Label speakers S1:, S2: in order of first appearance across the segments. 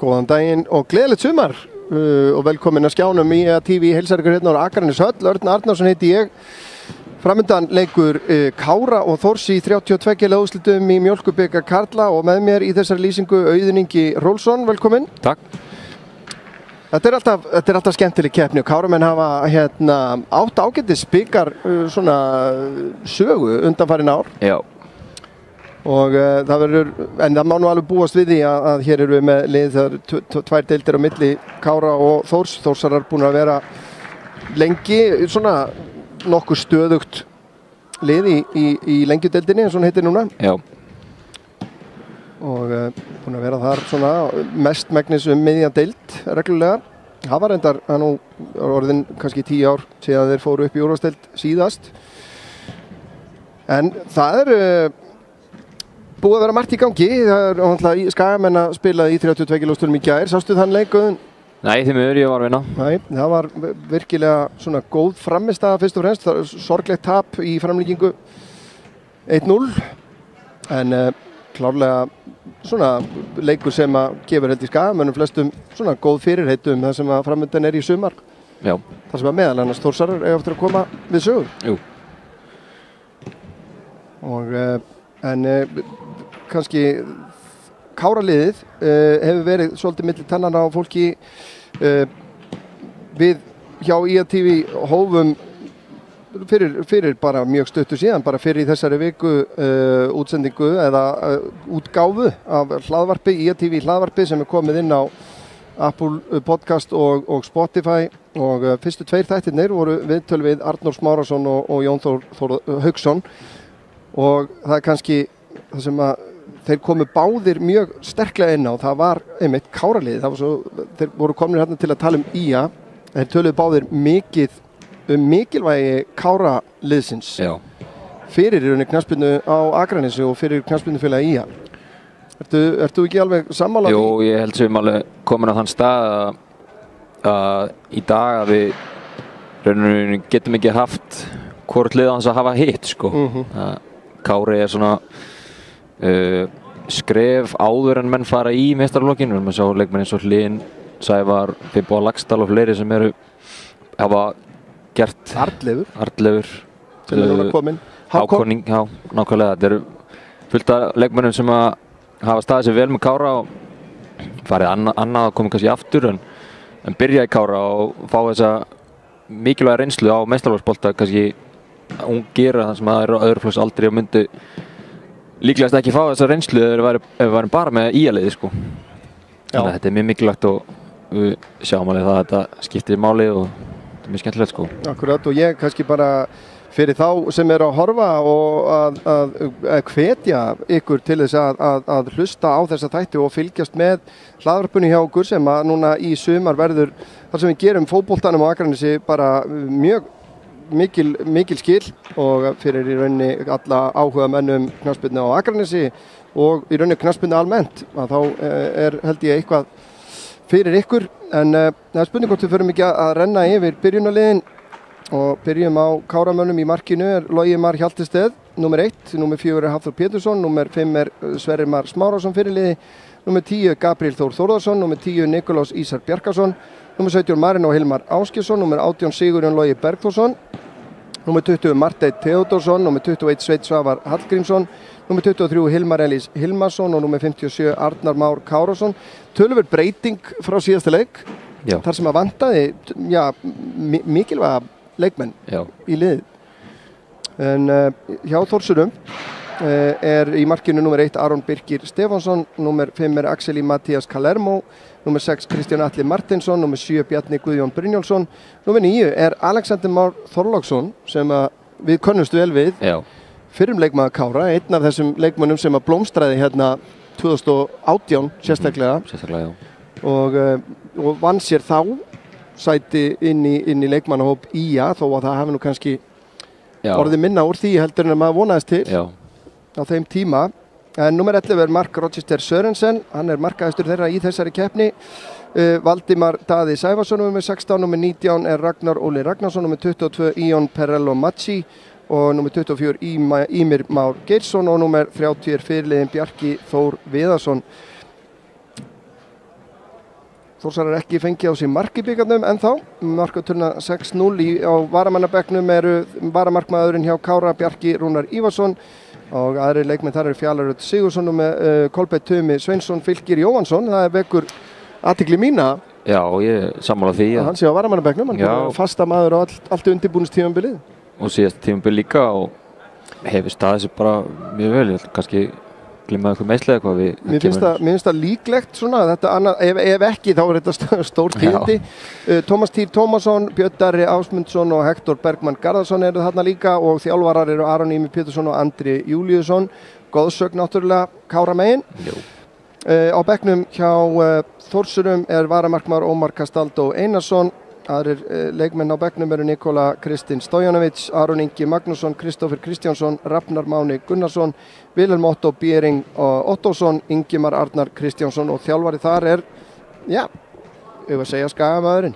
S1: Góðan daginn og gleðilegt sumar og velkomin að skjánum í TV heilsar ykkur hérna á Akraneshöll. Örn Arnarsson heiti ég. Framundan leikur Kára og Þórs í 32 úrslitum í Mjólkurbikar karla og með mér í þessari lýsingu Auðun Ingi Rolfsson. Velkomin.
S2: Takk.
S1: Þetta er alltaf skemmtileg keppni og Káramenn hafa átt ágætis bikar svona sögu undanfarin ár.
S2: Já. Og
S1: það má nú alveg búast við því að hér eru við með lið tvær deildir á milli Kára og Þórs. Þórsarar búin að vera lengi svona nokkuð stöðugt lið í lengjudeildinni eins og hún heitir núna.
S2: Já.
S1: Og búin að vera þar svona mestmegnis miðjan deild reglulega. Það var reyndar nú orðin kannski 10 ár síðan þeir fóru upp í úrvalsdeild síðast. En það búið að vera margt í gangi. Það náttúrulega Skagamenn að spila í 32 úrslitum í gær. Sástu þann leik, Auðun?
S2: Nei, því miður ég var að vinna.
S1: Nei, það var virkilega svona góð frammistaða fyrst og fremst. Sorglegt tap í framlíkingu 1-0. En klárlega svona leikur sem að gefur held í Skagamönnum flestum svona góð fyrirheitum það sem að framöndan í sumar.
S2: Já.
S1: Það sem að meðal annars Þórsarar eiga eftir að koma við sögu.
S2: Jú.
S1: Og kannski Káraliðið hefur verið svolítið milli tannana á fólki við hjá IATV hófum fyrir bara mjög stuttu síðan, bara fyrir í þessari viku útsendingu eða útgáfu af hlaðvarpi, IATV hlaðvarpi sem komið inn á Apple Podcast og Spotify og fyrstu 2 þættirnir voru viðtöl við Arnór Smárasson og Jón Þór Hauksson og það kannski það sem að þeir komu báðir mjög sterklega inn á, það var einmitt Káraliðið, þeir voru komnir hérna til að tala IA, þeir töluðu báðir mikið mikilvægi Káraliðsins fyrir í rauninni knattspyrnu á Akranesi og fyrir knattspyrnufélagi IA. Ertu ekki alveg sammála því?
S2: Jú, ég held sem alveg komin á þann stað að í dag að við rauninni getum ekki haft hvort lið á þess að hafa hitt sko. Kári er svona skref áður en menn fara í meistaralokin. Við erum að sjá leikmenn eins og Hlyn, Sævar, Fimbo Laxdal og fleiri sem hafa gert Arnleifur
S1: sem núna komin
S2: Hákon, já, nákvæmlega. Þetta eru fullt af leikmennum sem að hafa staðið sér vel með Kára og farið annað að koma kannski aftur en byrja í Kára og fá þessa mikilvæga reynslu á meistaraloksbolta kannski ungir það sem að eru á öðru flokks aldri og myndi líklegast ekki fá þessa reynslu ef við værum bara með IA-liði sko. Þannig að þetta er mjög mikilvægt og við sjáum alveg það að þetta skiptir máli og þetta er mjög skemmtilegt sko.
S1: Akkurat og ég kannski bara fyrir þá sem eru að horfa og að hvetja ykkur til þess að hlusta á þessa þætti og fylgjast með hlaðvarpinu hjá okkur sem að núna í sumar verður þar sem við gerum fótboltanum á Akranesi bara mjög mikil skil og fyrir í rauninni alla áhuga mennum knattspyrnu á Akranesi og í rauninni knattspyrnu almennt að þá held ég eitthvað fyrir ykkur en það er spurning hvort við förum ekki að renna yfir byrjunarliðin og byrjum á Káramönnum í markinu Logi Mar Hjaltested, nummer 1, nummer 4 er Hafþór Pétursson, nummer 5 er Sverrir Mar Smárásson fyrirliði, nummer 10 Gabriel Þór Þórðarsson, nummer 10 Nikolás Ísar Bjarkason, nummer 17 Marino Hilmar Áskjesson, nummer 18 Sigurjón Logi Bergþórsson, nummer 20 Marteinn Theódórsson, nummer 21 Sveinn Svavar Hallgrímsson, nummer 23 Hilmar Elís Hilmarsson og nummer 57 Arnar Már Kárásson. Töluverð breyting frá síðasta leik, þar sem að vantaði mikilvæga leikmenn í liðið. En hjá Þórsurum í markinu nummer 1 Aron Birkir Stefánsson, nummer 5 er Axeli Mattías Kalermo, nummer 6 Kristján Atli Martinsson, nummer 7 Bjarni Guðjón Brynjólfsson, nummer 9 er Alexander Már Þorláksson sem við könnumst vel við, fyrrum leikmaður Kára, einn af þessum leikmönnum sem að blómstraði hérna 2018 sérstaklega og vann sér þá sæti inn í leikmannahóp IA þó að það hafi nú kannski orðið minna úr því heldur en að maður vonaðist til á þeim tíma. En nummer 11 er Mark Rochester Sørensen, hann er markahæstur þeirra í þessari keppni. Valdimar Daði Sævarsson nummer 16, nummer 19 er Ragnar Óli Ragnarsson, nummer 22 Ion Perello Macci og nummer 24 Ímir Már Geirsson og nummer 30 er fyrirliðinn Bjarki Þór Viðarsson. Þórsarar ekki fengið á sig mark í bikarnum en þá markatölu 6-0 á varamannabekknum eru varamarkmaðurinn hjá Kára Bjarki Rúnar Ívarsson og aðri leikmenn þar eru Fjalar Örn Sigurðsson og með Kolbeinn Tumi Sveinsson Fylkir Jóhansson. Það vekur athygli mína.
S2: Já, ég sammála því.
S1: Hann sé á varamannabekknum, hann er fasta maður og allt undirbúningstímabilið.
S2: Og síðast tímabil líka og hefur staðið sér bara mjög vel. Kannski glimmaði eitthvað meðslega eitthvað við.
S1: Mér finnst það líklegt svona, þetta annað, ef ekki þá er þetta stór tíðindi. Tómas Týr Tómasson, Björn Darri Ásmundsson og Hektor Bergmann Garðarsson eru þarna líka og þjálfarar eru Aron Ími Pétursson og Andri Júlíusson. Góðsögn náttúrulega Kára megin. Á bekknum hjá Þórsurum er varamarkmaður Ómar Castaldo Einarsson. Aðrir leikmenn á bekknum eru Nikola Kristinn Stojanovic, Aron Ingi Magnússon, Kristófer Kristjánsson, Rafnar Máni Gunnarsson, Vilhelm Otto Bjering Ottosson, Ingimar Arnar Kristjánsson og þjálfari þar er, að segja Skagamaðurinn.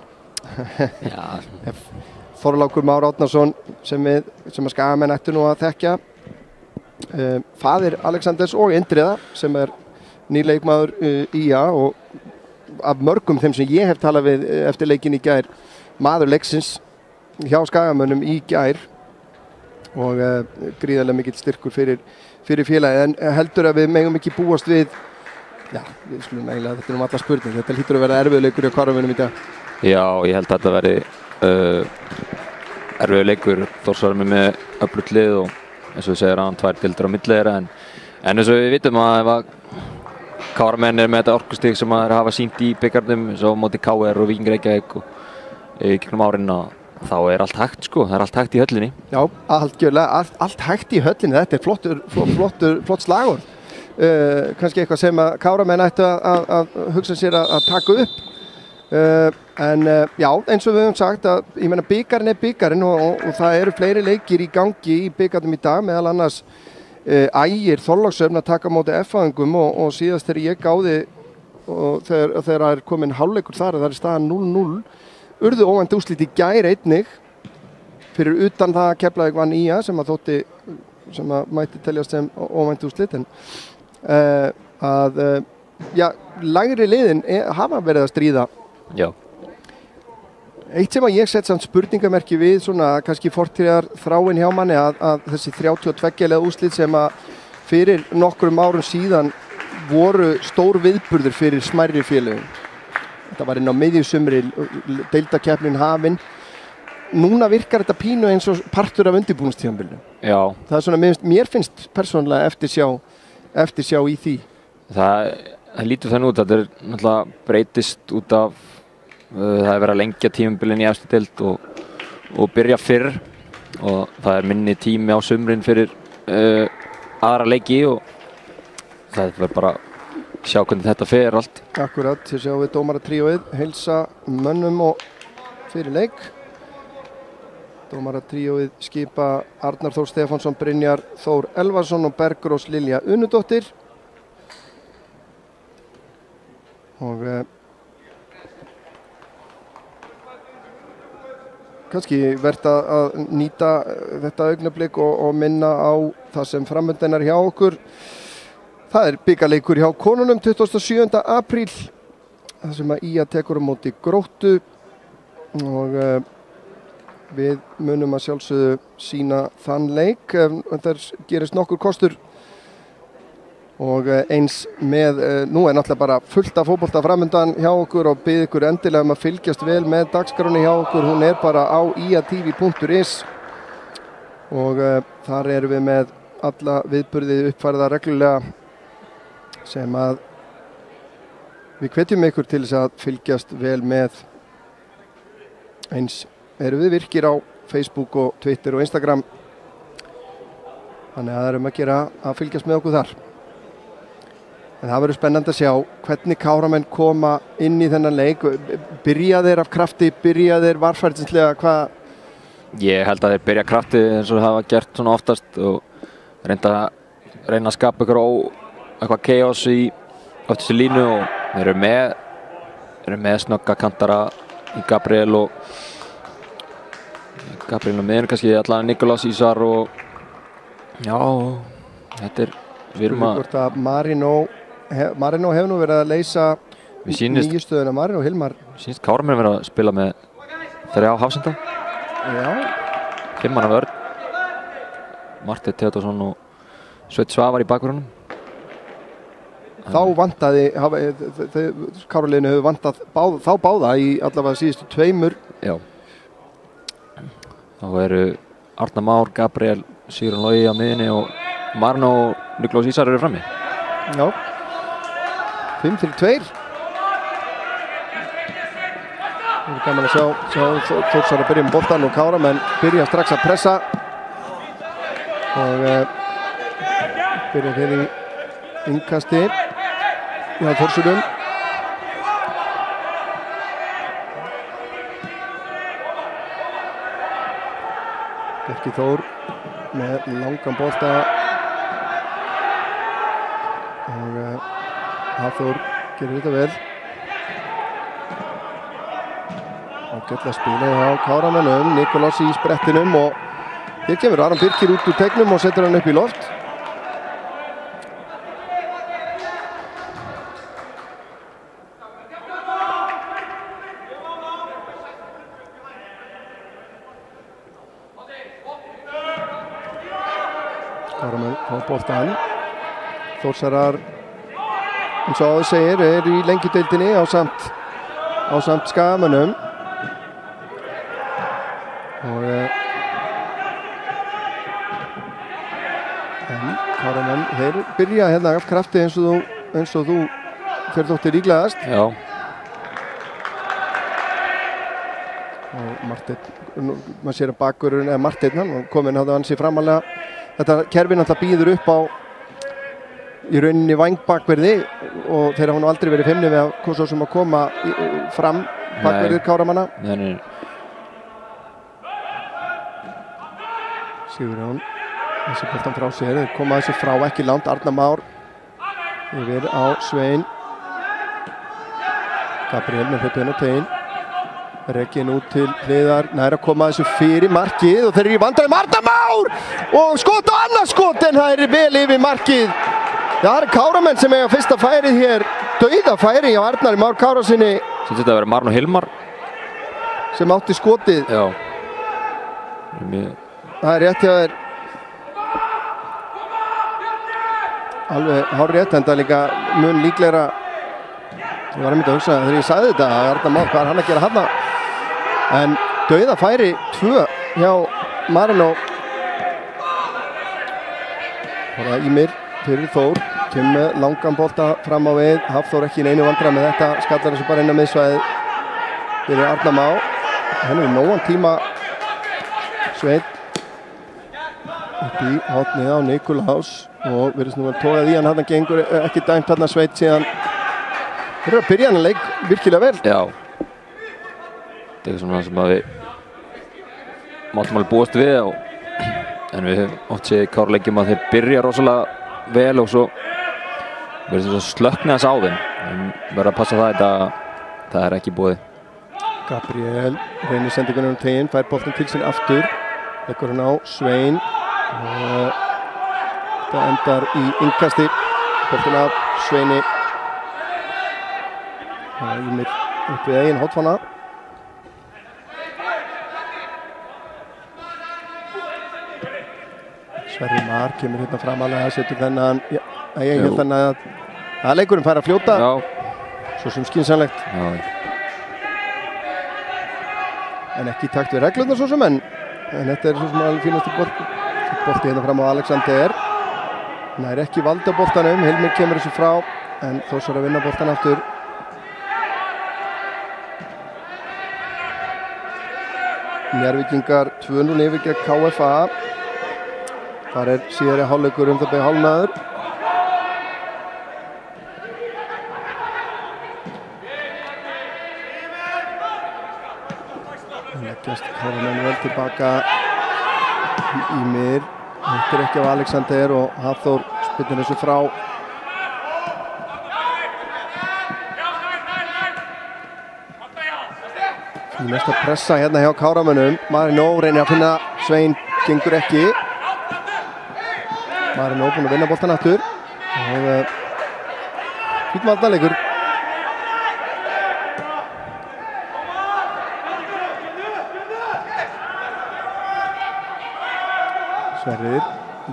S1: Þorlákur Már Árnason sem að Skagamenn ættu nú að þekkja. Faðir Alexanders og Indriða sem er nýleikmaður IA og af mörgum þeim sem ég hef talað við eftir leikin í gær, maður leiksins hjá Skagamönnum í gær og gríðarlega mikill styrkur fyrir félagið en heldur að við megum ekki búast við við skulum eiginlega, þetta er alla spurning, þetta hlýtur að vera erfiður leikur hjá Káramönnum í dag. Já, ég held að þetta verði erfiður leikur. Þórsarar með öflugt lið og eins og við segir að hann 2 deildir á milli þeirra en eins og við vitum að ef Káramenn með þetta orkustig sem þeir hafa sýnt í bikarnum svo móti KR og Víking Reykjavík og gegnum árin þá er allt hægt það er allt hægt í höllinni. Já, allt hægt í höllinni, þetta er flott slagorð. Kannski eitthvað sem að Káramenn ættu að hugsa sér að taka upp. En eins og við höfum sagt að ég meina bikarinn er bikarinn og það eru fleiri leikir í gangi í bikarnum í dag meðal annars Ægir Þorlákshöfn að taka á móti F-fæðingum og síðast þegar ég gáði og þegar það er komin hálfleikur þar er staðan 0-0 urðu óvænt úrslit í gær einnig fyrir utan það að Keflavík vann IA sem að mætti teljast sem óvænt úrslit en lægri liðin hafa verið að stríða. Já. Eitt sem að ég sett samt spurningamerki við svona kannski fortíðar þráin hjá manni að þessi 32 úrslit sem að fyrir nokkrum árum síðan voru stór viðburður fyrir smærri félögum. Þetta var inn á miðjusumri, deildakeppnin hafin. Núna virkar þetta pínu eins og partur af undirbúningstímabilinu. Já. Það er svona, mér finnst persónulega eftirsjá í því. Það lítur þannig út, þetta er náttúrulega breytist út af það er verið að lengja tímabilin í efstu deild og byrja fyrr og það er minni tími á sumrin fyrir aðra leiki og það verður bara sjá hvernig þetta fer allt. Akkurat, þið sjáum við dómaratríóið heilsa mönnum og fyrir leik. Dómaratríóið skipa Arnar Þór Stefánsson, Brynjar Þór Elvarsson og Bergrós Lilja Unudóttir og kannski verðt að nýta þetta augnablik og minna á það sem framöndan er hjá okkur. Það er bikarleikur hjá konunum 27. apríl þar sem að IA tekur á móti Gróttu og við munum að sjálfsögðu sína þann leik. Það gerist nokkur kostur og eins með, nú er náttúrulega bara fullt af fótbolta framöndan hjá okkur og bið ykkur endilega að fylgjast vel með dagskránni hjá okkur, hún er bara á iatv.is og þar erum við með alla viðburði uppfærða reglulega sem að við hvetjum ykkur til þess að fylgjast vel með. Eins erum við virkir á Facebook og Twitter og Instagram þannig að það erum að gera að fylgjast með okkur þar. En það verður spennandi að sjá hvernig Káramenn koma inn í þennan leik. Byrja þeir af krafti, byrja þeir varfærdinslega, hvað? Ég held að þeir byrja krafti eins og það hafa gert svona oftast og reyna að skapa eitthvað chaos í þessu línu og þeir eru með snögga kantara í Gabriel og miðjunni kannski allan Nikolás Ísar og já, þetta er við erum að Marino hefur nú verið að leysa nýju stöðuna Marino Hilmar.
S2: Sýnist Káramenn vera að spila með 3 hafsenda.
S1: Já.
S2: 5 manna vörn. Marteinn Theódórsson og Sveinn Svavar í bakvörðunum.
S1: Þá vantaði, Káraliðinu hefur vantað þá báða í allavega síðustu 2.
S2: Já. Þá eru Arnar Már, Gabriel, Sigurðan Logi á miðinni og Marino og Niklós Ísar eru frammi.
S1: Já. 5-2. Það er gaman að sjá Þórsar að byrja með boltan og Káramenn byrja strax að pressa og byrja hér í innkasti hjá Þórsurum. Bjarki Þór með langan bolta og Hafþór gerir þetta vel. Ágætlega spila hjá Káramennum, Nikolás í sprettinum og hér kemur Aron Birkir út úr tegnum og setur hann upp í loft. Káramenn á boltan. Þórsarar, eins og áður segir, eru í lengjudeildinni ásamt Skagamönnum. Og Káramenn, þeir byrja hérna af krafti eins og þú þér þótti líklegast.
S2: Já.
S1: Og Marteinn, maður sér að bakvörðurinn, eða Marteinn, hann kominn hafði hann sér framalega. Þetta kerfi náttúrulega býður upp á í rauninni vangbakverði og þeir hafa nú aldrei verið feimnir við að hvað svo sem að koma fram bakverðir Káramanna.
S2: Nei.
S1: Sigurjón, þessi boltan frá sér, þeir koma þessi frá ekki langt, Arnar Már yfir á Svein. Gabriel með hlutin og tegin. Rekin út til hliðar, nær að koma þessu fyrir markið og þeir eru í vandræðum. Arnar Már! Og skot og annað skot en það er vel yfir markið. Það er Káramenn sem eiga fyrsta færið hér, dauðafæri á Arnari Már Kárasyni.
S2: Sem þetta að vera Marino Hilmar.
S1: Sem átti skotið.
S2: Já.
S1: Það er rétt hjá þér. Alveg hárrétt, en það er líka mun líklegra. Ég var einmitt að hugsa þegar ég sagði þetta að Arnar Már, hvað er hann að gera þarna? En dauðafæri 2 hjá Marino. Það er Ímir fyrir Þór, kemur með langan bolta fram á við. Hafþór ekki í neinu vandræðum með þetta, skallar þessu bara inn á miðsvæðið fyrir Arnar Már. Hann hefur nógan tíma. Sveinn upp í hornið á Nikolás og virðist nú vel tókað í hann, hann gengur ekki dæmt hann Sveinn síðan. Þeir eru að byrja hann leik virkilega vel.
S2: Já. Þetta er svona sem að við máttum alveg búast við en við höfum oft séð í Káraleikjum að þeir byrja rosalega vel og svo verður þess að slökkna þess á þeim. Við verðum að passa það er ekki búið.
S1: Gabriel reynir sendingunum um teginn, fær boltan til sín aftur. Leggur hann á Svein og þetta endar í innkasti. Boltan af Sveini. Það er Ímir upp við eigin hotfana. Sverrir Már kemur hérna framalega, setur þennan, ég held þannig að leikurinn fær að fljóta.
S2: Já.
S1: Svo sem skynsamlegt.
S2: Já.
S1: En ekki í takt við reglurnar svo sem, en þetta er svo sem alveg fínasti bolti hérna fram á Alexander. Nær ekki valda boltanum, Hilmir kemur þessu frá, en Þórsar að vinna boltan aftur. Njarðvíkingar 2-0 yfir gegn KFA. Þar er síðari hálfleikur það beðið hálfnaður. Leggjast Káramenn vel tilbaka. Ímir hittir ekki á Alexander og Hafþór spillir þessu frá. Fínasta pressa hérna hjá Káramönnum. Marino reynir að finna Svein, gengur ekki. Marino búinn að vinna boltan aftur og fínn varnarleikur. Sverrir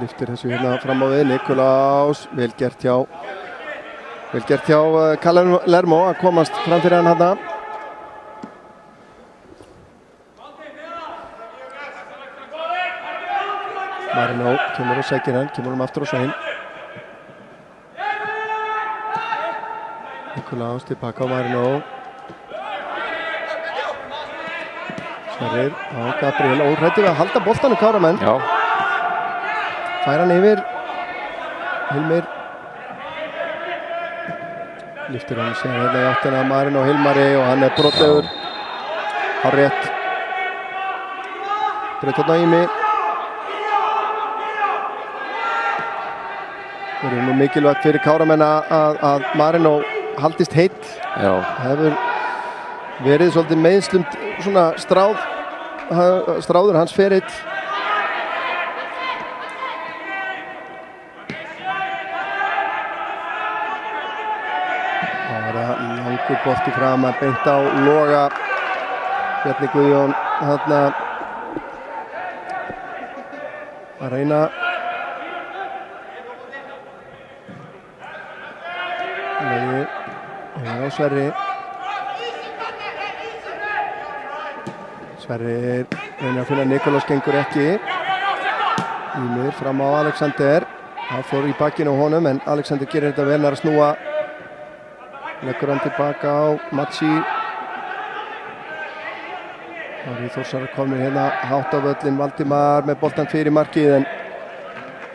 S1: lyftir þessu hérna fram á við. Nikolás, vel gert hjá Lermo að komast fram fyrir hann hérna. Marino kemur og sækir hann, kemur aftur á svein. Nikolás tilbaka á Marino. Sverrir á Gabriel, óhræddur við að halda boltanum Káramenn.
S2: Já.
S1: Fær hann yfir. Hilmir. Lyftir hann sér hérna í áttina að Marino og Hilmari og hann brotlegur. Hárrétt. Braut þarna Ími. Það er nú mikilvægt fyrir Káramenn að Marino haldist heill.
S2: Já.
S1: Hefur verið svolítið meiðslum svona stráður hans ferill. Það var langur bolti fram að beint á Loga. Bjarni Guðjón þarna að reyna á Sverri. Sverrir reynir að finna Nikolás, gengur ekki. Ímir fram á Alexander. Það fór í bakkinu á honum en Alexander gerir þetta vel, að snúa. Leggur hann tilbaka á Matsi. Ari Þórsar komir hérna hátt á völlin. Valdimar með boltan fyrir markið en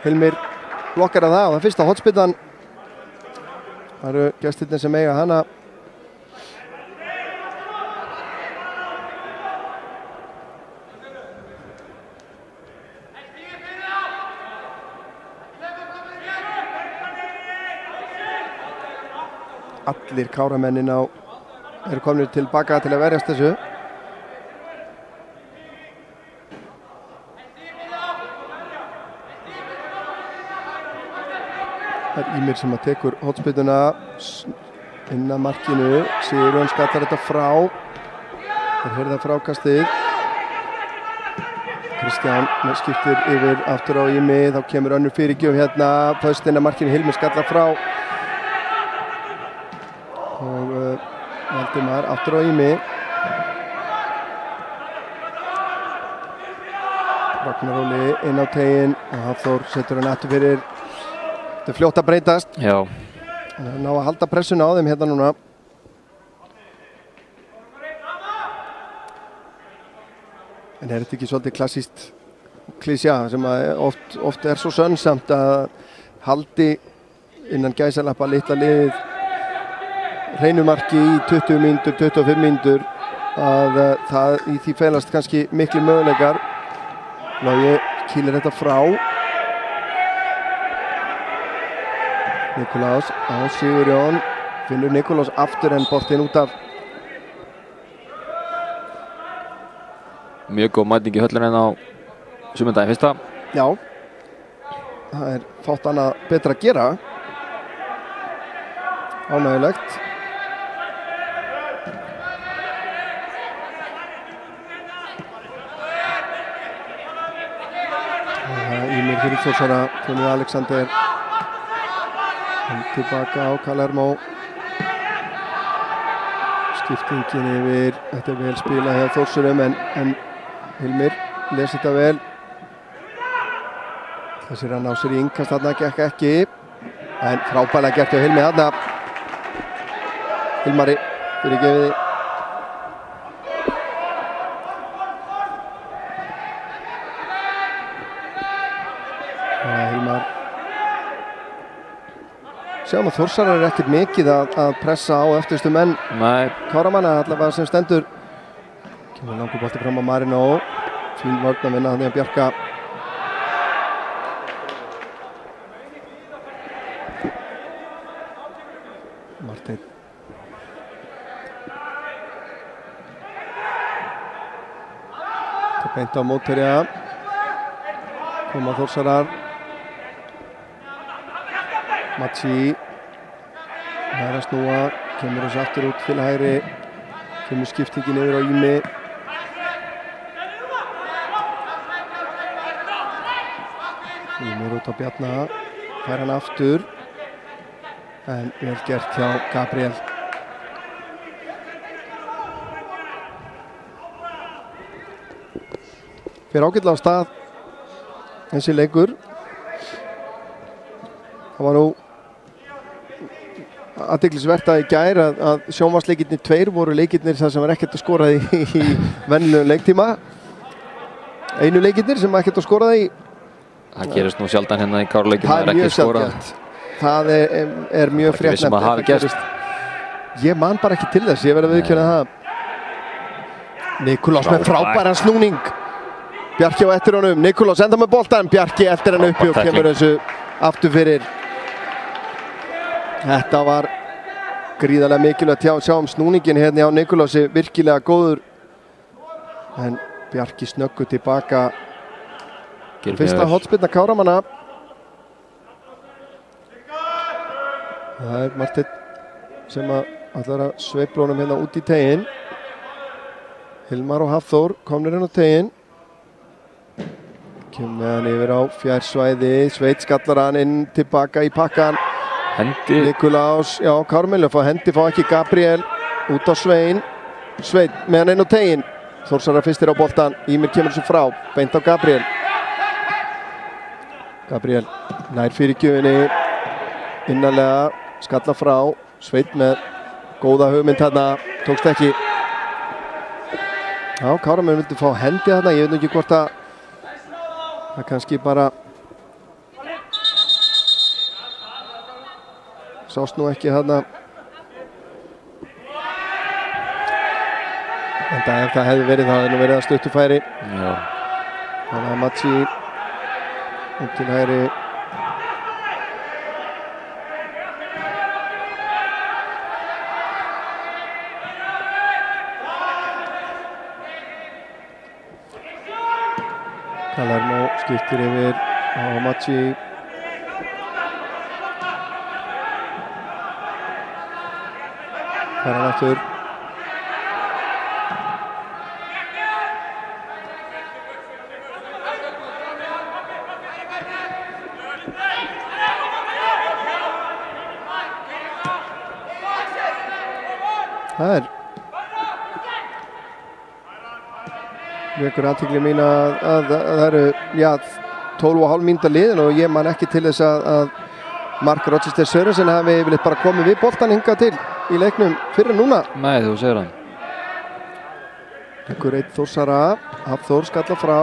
S1: Hilmir blokkar að það og það fyrsta hornspyrnan. Það eru gestirnir sem eiga hana. Allir Káramennin eru komnir tilbaka til að verjast þessu. Það er Ímir sem að tekur hornspyrnuna inn að markinu. Sigurjón skattar þetta frá. Það hörða frákastið. Kristján skiptir yfir aftur á Ími. Þá kemur önnur fyrirgjöf hérna. Föst inn að markinu, Hilmir skallar frá. Og Valdimar aftur á Ími. Ragnar Óli inn á teginn og Hafþór setur hann aftur fyrir. Þetta er fljótt að breytast.
S2: Já.
S1: Ná að halda pressuna á þeim hérna núna. En er þetta ekki svolítið klassískt klísja sem að oft er svo sönnsamt að haldi innan gæsalappa litla liðið hreinumarki í 20 mínútur, 25 mínútur að það í því felast kannski miklu möguleikar. Logi kýlir þetta frá. Nikolás á Sigurjón. Finnur Nikolás aftur en boltinn út af.
S2: Mjög góð mæting í höllinu en á sumundaginn fyrsta.
S1: Já. Það er fátt annað betra að gera. Ánægilegt. Ímir fyrir Þórsara, finnur Alexander. Tilbaka á Kalermo. Skiptingin yfir. Þetta er vel spilað hjá Þórsurum en Hilmir lesi þetta vel. Þessir að ná sér í innkast þarna, gekk ekki. En frábælega gert hjá Hilmi þarna. Hilmari fyrir gefið. Hilmar. Sjáum að Þórsarar er ekkert mikið að pressa á eftirstu menn.
S2: Nei.
S1: Káramanna allavega sem stendur. Kemur langur bolti fram á Marino. Fín vörn að vinna þannig að Bjarka. Marteinn. Það beint á mótherja. Koma Þórsarar. Matsi. Það er að snúa. Kemur þessu aftur út til hægri. Kemur skiptingin yfir á Ími. Ímir út á Bjarna, fær hann aftur en vel gert hjá Gabriel. Fyrir ágætlega á stað þessi leikur. Það var nú athyglisvert að í gær að sjónvarpsleikirnir tveir voru leikirnir þar sem var ekkert að skora í venjulegum leiktíma. Einu leikirnir sem ekkert að skora í.
S2: Það gerist nú sjaldan hérna í Kára-leikjum.
S1: Það er mjög sjaldgæft. Það er mjög fréttnefnt.
S2: Það hafi gerst.
S1: Ég man bara ekki til þess, ég verði að viðurkenna það. Nikulás með frábæran snúning. Bjarki á eftir honum, Nikulás enda með boltan, Bjarki eftir hann uppi og kemur þessu aftur fyrir. Þetta var gríðarlega mikilvægt að sjá snúningin hérna á Nikulási, virkilega góður. En Bjarki snöggur tilbaka. Fyrsta hotspyrna Káramanna. Það er Marteinn sem ætlar að sveifla honum hérna út í teginn. Hilmar og Hafþór komnir inn á teginn. Kemur hann yfir á fjársvæði, Sveit skallar hann inn tilbaka í pakkan.
S2: Hendi.
S1: Nikulás, já, Kármil að fá hendi, fá ekki Gabriel út á Svein. Sveit með hann inn á teginn. Þórsarar fyrstir á boltan, Ímir kemur svo frá, beint á Gabriel. Gabriel nær fyrir gjöfinni, innanlega, skalla frá. Sveit með góða hugmynd þarna, tókst ekki. Já, Kármil vildi fá hendi þarna, ég veit nú ekki hvort að það kannski bara sást nú ekki þarna. En ef það hefði verið, það hefði nú verið að stuttufæri.
S2: Já.
S1: Þannig að Matsi út til hægri. Kalermo skiptir yfir á Matsi. Það er hann aftur. Það er vekur athygli mín að það eru 12,5 mínútur liðin og ég man ekki til þess að Mark Rochester Sørensen hafi yfirleitt bara komið við boltan hingað til í leiknum fyrir núna.
S2: Nei, þú segir hann.
S1: Ykkur eitt Þórsara, Hafþór skalla frá.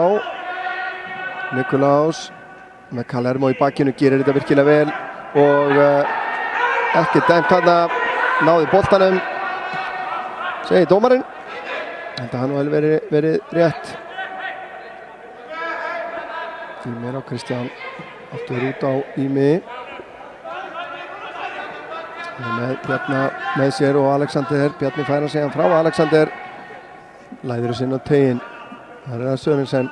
S1: Nikulás með Kalermo í bakinu gerir þetta virkilega vel og ekki dæmt þarna, náði boltanum. Segir dómarinn. Þetta hann vel verið rétt. Ímir á Kristján. Aftur út á Ími. Með Bjarna með sér og Alexander. Bjarni fær að segja hann frá. Alexander læður þess inn á teginn. Það er það Sørensen.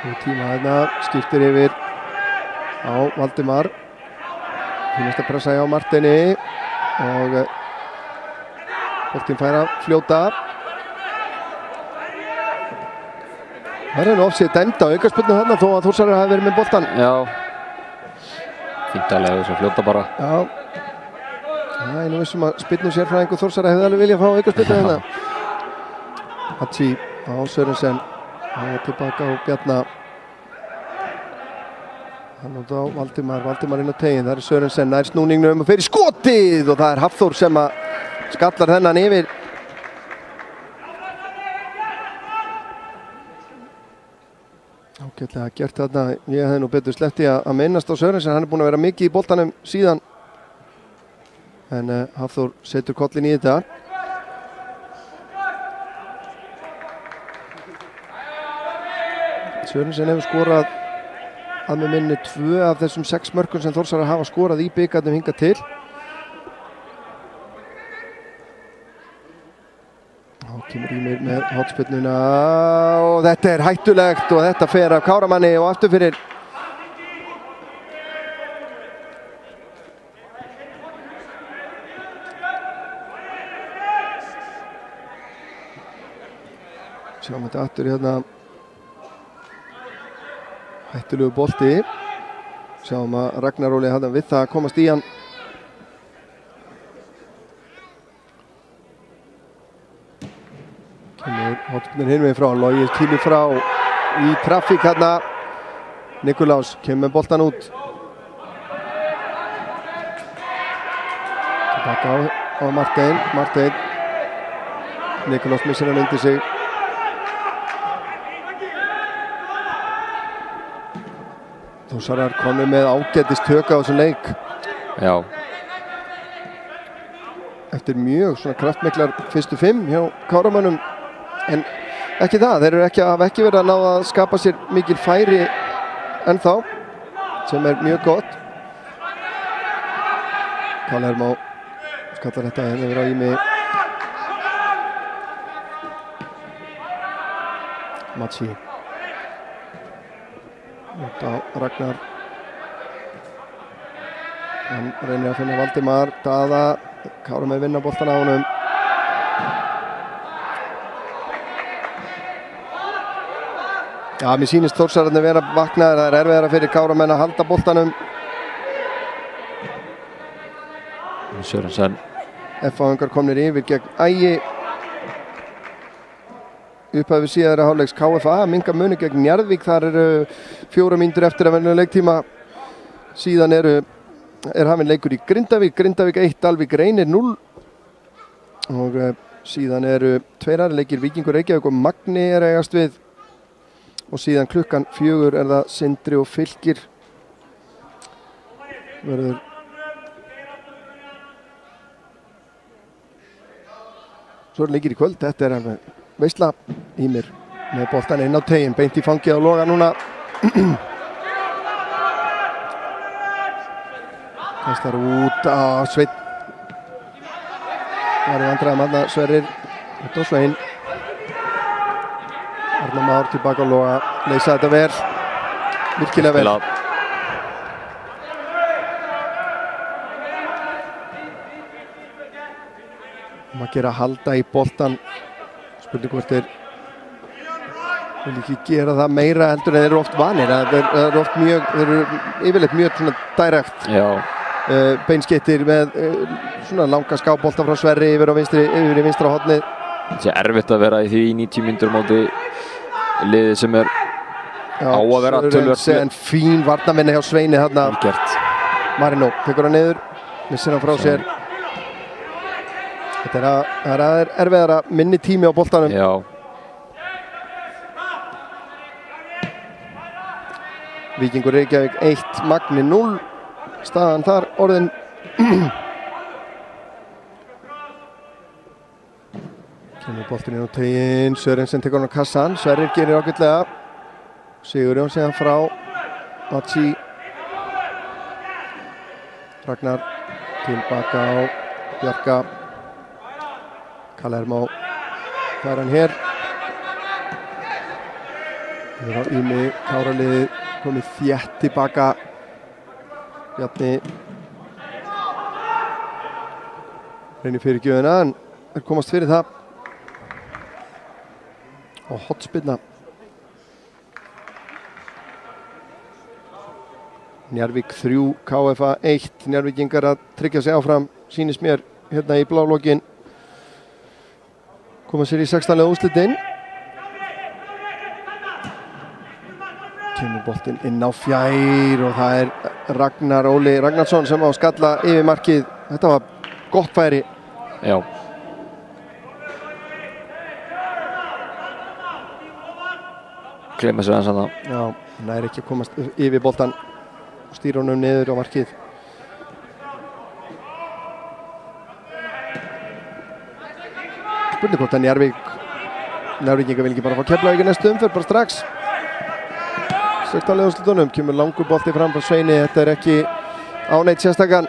S1: Og tíma þarna skiptir yfir á Valdimar. Fínast að pressa hjá Marteini og boltinn fær að fljóta. Það er nú ofsið dæmd á aukaspyrnu þarna þó að Þórsarar hafi verið með boltan.
S2: Já. Fínt að lega þess að fljóta bara.
S1: Já. Það er nú vissum að spyrnu sérfræðingu Þórsarar hefði alveg viljað fá aukaspyrnu þarna. Hatsi á Sørensen. Það er tilbaka á Bjarna. Hann út á Valdimar inn á teginn, það er Sørensen nær snúningnum og fer í skotið og það er Hafþór sem að skallar þennan yfir. Ágætlega gert þarna, ég hefði nú betur sleppt í að minnast á Sørensen, hann er búinn að vera mikið í boltanum síðan. En Hafþór setur kollin í þetta. Sørensen hefur skorað að með minni 2 af þessum 6 mörkum sem Þórsarar hafa skorað í bikarnum hingað til. Þá kemur Ímir með hotspyrnuna og þetta er hættulegt og þetta fer af Káramanni og aftur fyrir. Sjáum þetta aftur hérna. Hættulegu bolti. Sjáum að Ragnar Óli hafði við það að komast í hann. Kemur hotspinnin hinn við frá. Logi kýlir frá í trafík hérna. Nikulás kemur með boltan út. Tilbaka á Marteinn. Nikulás missir hann undir sig. Þórsarar konur með ágætist tök á þessum leik.
S2: Já.
S1: Eftir mjög svona kraftmiklar fyrstu 5 hjá Káramönnum. En ekki það, þeir hafa ekki verið að ná að skapa sér mikil færi ennþá, sem mjög gott. Kalermá skallar þetta henni yfir á Ími. Matsi. Út á Ragnar. Hann reynir að finna Valdimar. Daða. Káramönnum vinna boltan á honum. Já, mér sýnist Þórsararnir vera vaknaðir. Það erfiðara fyrir Káramenn að halda boltanum.
S2: Sörensen.
S1: F-áingar komnir yfir gegn Ægi. Upphafið síðara hálfleiks KFA. Minka muni gegn Njarðvík. Þar eru 4 mínútur eftir að venjulega leiktíma. Síðan er hafinn leikur í Grindavík. Grindavík 1, Dalvík Reynir 0. Og síðan eru 2 leikir Víkingur Reykjavík og Magni eigast við. Og síðan klukkan 4 er það Sindri og Fylkir. Verður svo leikir í kvöld. Þetta er alveg veisla. Ímir með boltan inn á teiginn, beint í fangið á Loga núna. Kastar út á Sveinn. Það er vandræðum aðna Sverrir. Þetta á Sveinn. Arnar Már tilbaka á Loga. Leysa þetta vel. Virkilega vel. Maður gera halda í boltan. Spurning hvort þeir vil ekki gera það meira heldur en þeir eru oft vanir. Þeir eru oft mjög, þeir eru yfirleitt mjög svona direkt.
S2: Já.
S1: Beinskettir með svona langa skábolta frá Sverri yfir í vinstra hornið.
S2: Það er erfitt að vera í því 90 mínútur móti liðið sem er á að vera tölvöld.
S1: En fín varnarvinna hjá Sveini þarna. Marino tekur hann niður, missir hann frá sér. Þetta er erfiðara minni tími á boltanum.
S2: Já.
S1: Víkingur Reykjavík 1, Magni 0. Staðan þar orðin. Kemur boltin inn á teiginn. Sörensen tekur hann á kassan. Sverrir gerir ágætlega. Sigurjón síðan frá Matsi. Ragnar tilbaka á Bjarka. Kalermá fær hann hér. Það er á Ími. Káraliði komið þétt tilbaka. Bjarni reynir fyrir gjöfina en komast fyrir það. Og hotspinna. Njarðvík 3, KFA 1. Njarðvíkingar að tryggja sig áfram, sýnist mér hérna í blálokin. Koma sér í 16. úrslitin. Kemur boltinn inn á fjær og það er Ragnar Óli Ragnarsson sem á skalla yfir markið. Þetta var gott færi.
S2: Já. Glemma sér aðeins að það.
S1: Já, hann er ekki að komast yfir boltan. Stýra honum niður á markið. Spurning hvort að Njarðvíkingar vil ekki bara fá Keflavík í næstu umferð, bara strax. 16. úrslitunum, kemur langur bolti fram frá Sveini. Þetta er ekki áneitt sérstakann.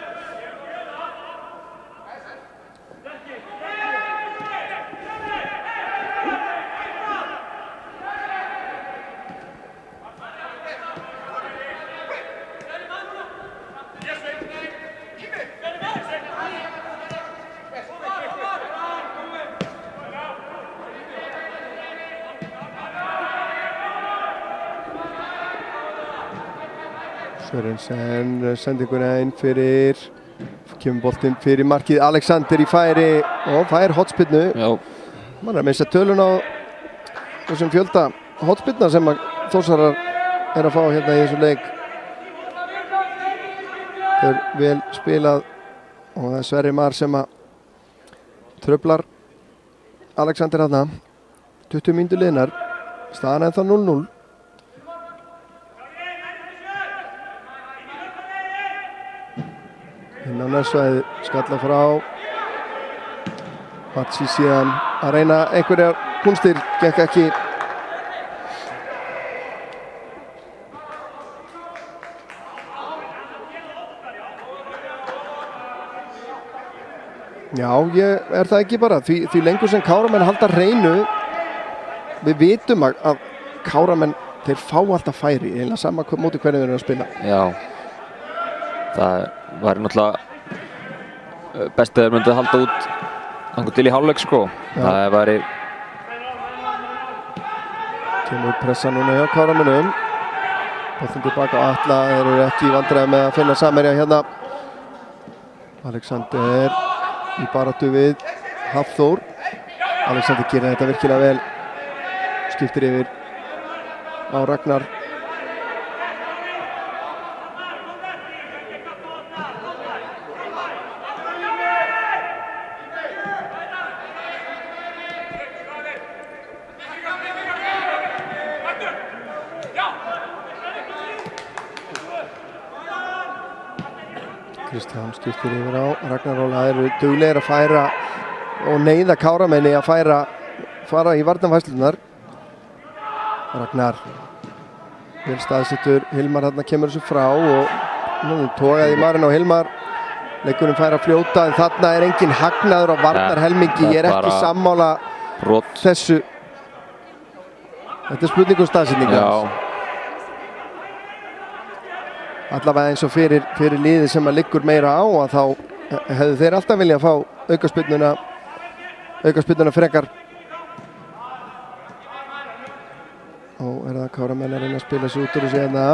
S1: Sörensen sendinguna inn fyrir, kemur boltinn fyrir markið, Alexander í færi og fær hotspinnu.
S2: Já.
S1: Man að missa tölun á þessum fjölda hotspinna sem að Þórsarar að fá hérna í þessu leik. Það vel spilað og það Sverrir Mar sem að tröflar Alexander þarna. 20 mínútur liðnar, staðan ennþá 0-0. Inn á nærsvæði, skalla frá Matsi síðan að reyna einhverjar kunstir, gekk ekki. Já, það ekki bara, því lengur sem Káramenn halda hreinu, við vitum að Káramenn, þeir fá alltaf færi, eiginlega sama móti hvernig þeir eru að spila.
S2: Já, það var náttúrulega best að þeir myndi að halda út einhvern til í hálfleik sko.
S1: Já.
S2: Það væri...
S1: Kemur pressa núna hjá Káramennum. Boltinn tilbaka á Atla, þeir eru ekki í vandræði með að finna samherja hérna. Alexander í baráttu við Hafþór. Alexander gerir þetta virkilega vel. Skiptir yfir á Ragnar. Kristján skiptir yfir á Ragnar Óla. Það eru duglegir að færa og neyða Káramenni að fara í varnarfærslunar. Ragnar vel staðsettur, Hilmar þarna kemur þessu frá og nú togaði Marinn á Hilmar. Leikurinn fær að fljóta en þarna er engin hagnaður á varnarhelmingi. Ég er ekki sammála þessu. Þetta er spurning um staðsetningu.
S2: Já.
S1: Allavega eins og fyrir liðið sem að liggur meira á að þá hefðu þeir alltaf viljað að fá aukaspyrnuna frekar. Og það Káramenn að reyna að spila sig út úr þessu hérna.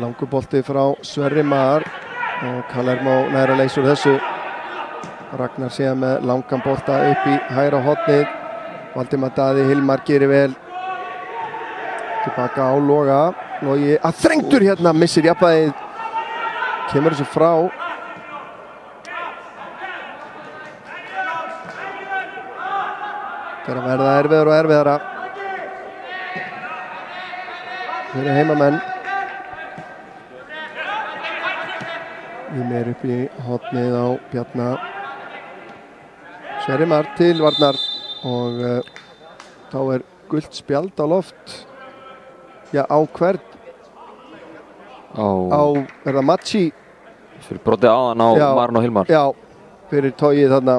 S1: Langur bolti frá Sverrir Mar og Kalermo næra leysa úr þessu. Ragnar síðan með langan bolta upp í hægra hornið. Valdimar Daði Hilmar gerir vel. Tilbaka á Loga. Logi að þrengtur hérna, missir jafnvægið. Kemur þessu frá. Það er að verða erfiðara og erfiðara. Þeir eru heimamenn. Við meir upp í hornið á Bjarna. Sverrir Mar til varnar og þá er gult spjald á loft. Já, á hvern? Er það Matsi?
S2: Fyrir brotið áðan á Marinn og Hilmar.
S1: Já, fyrir tóið þarna.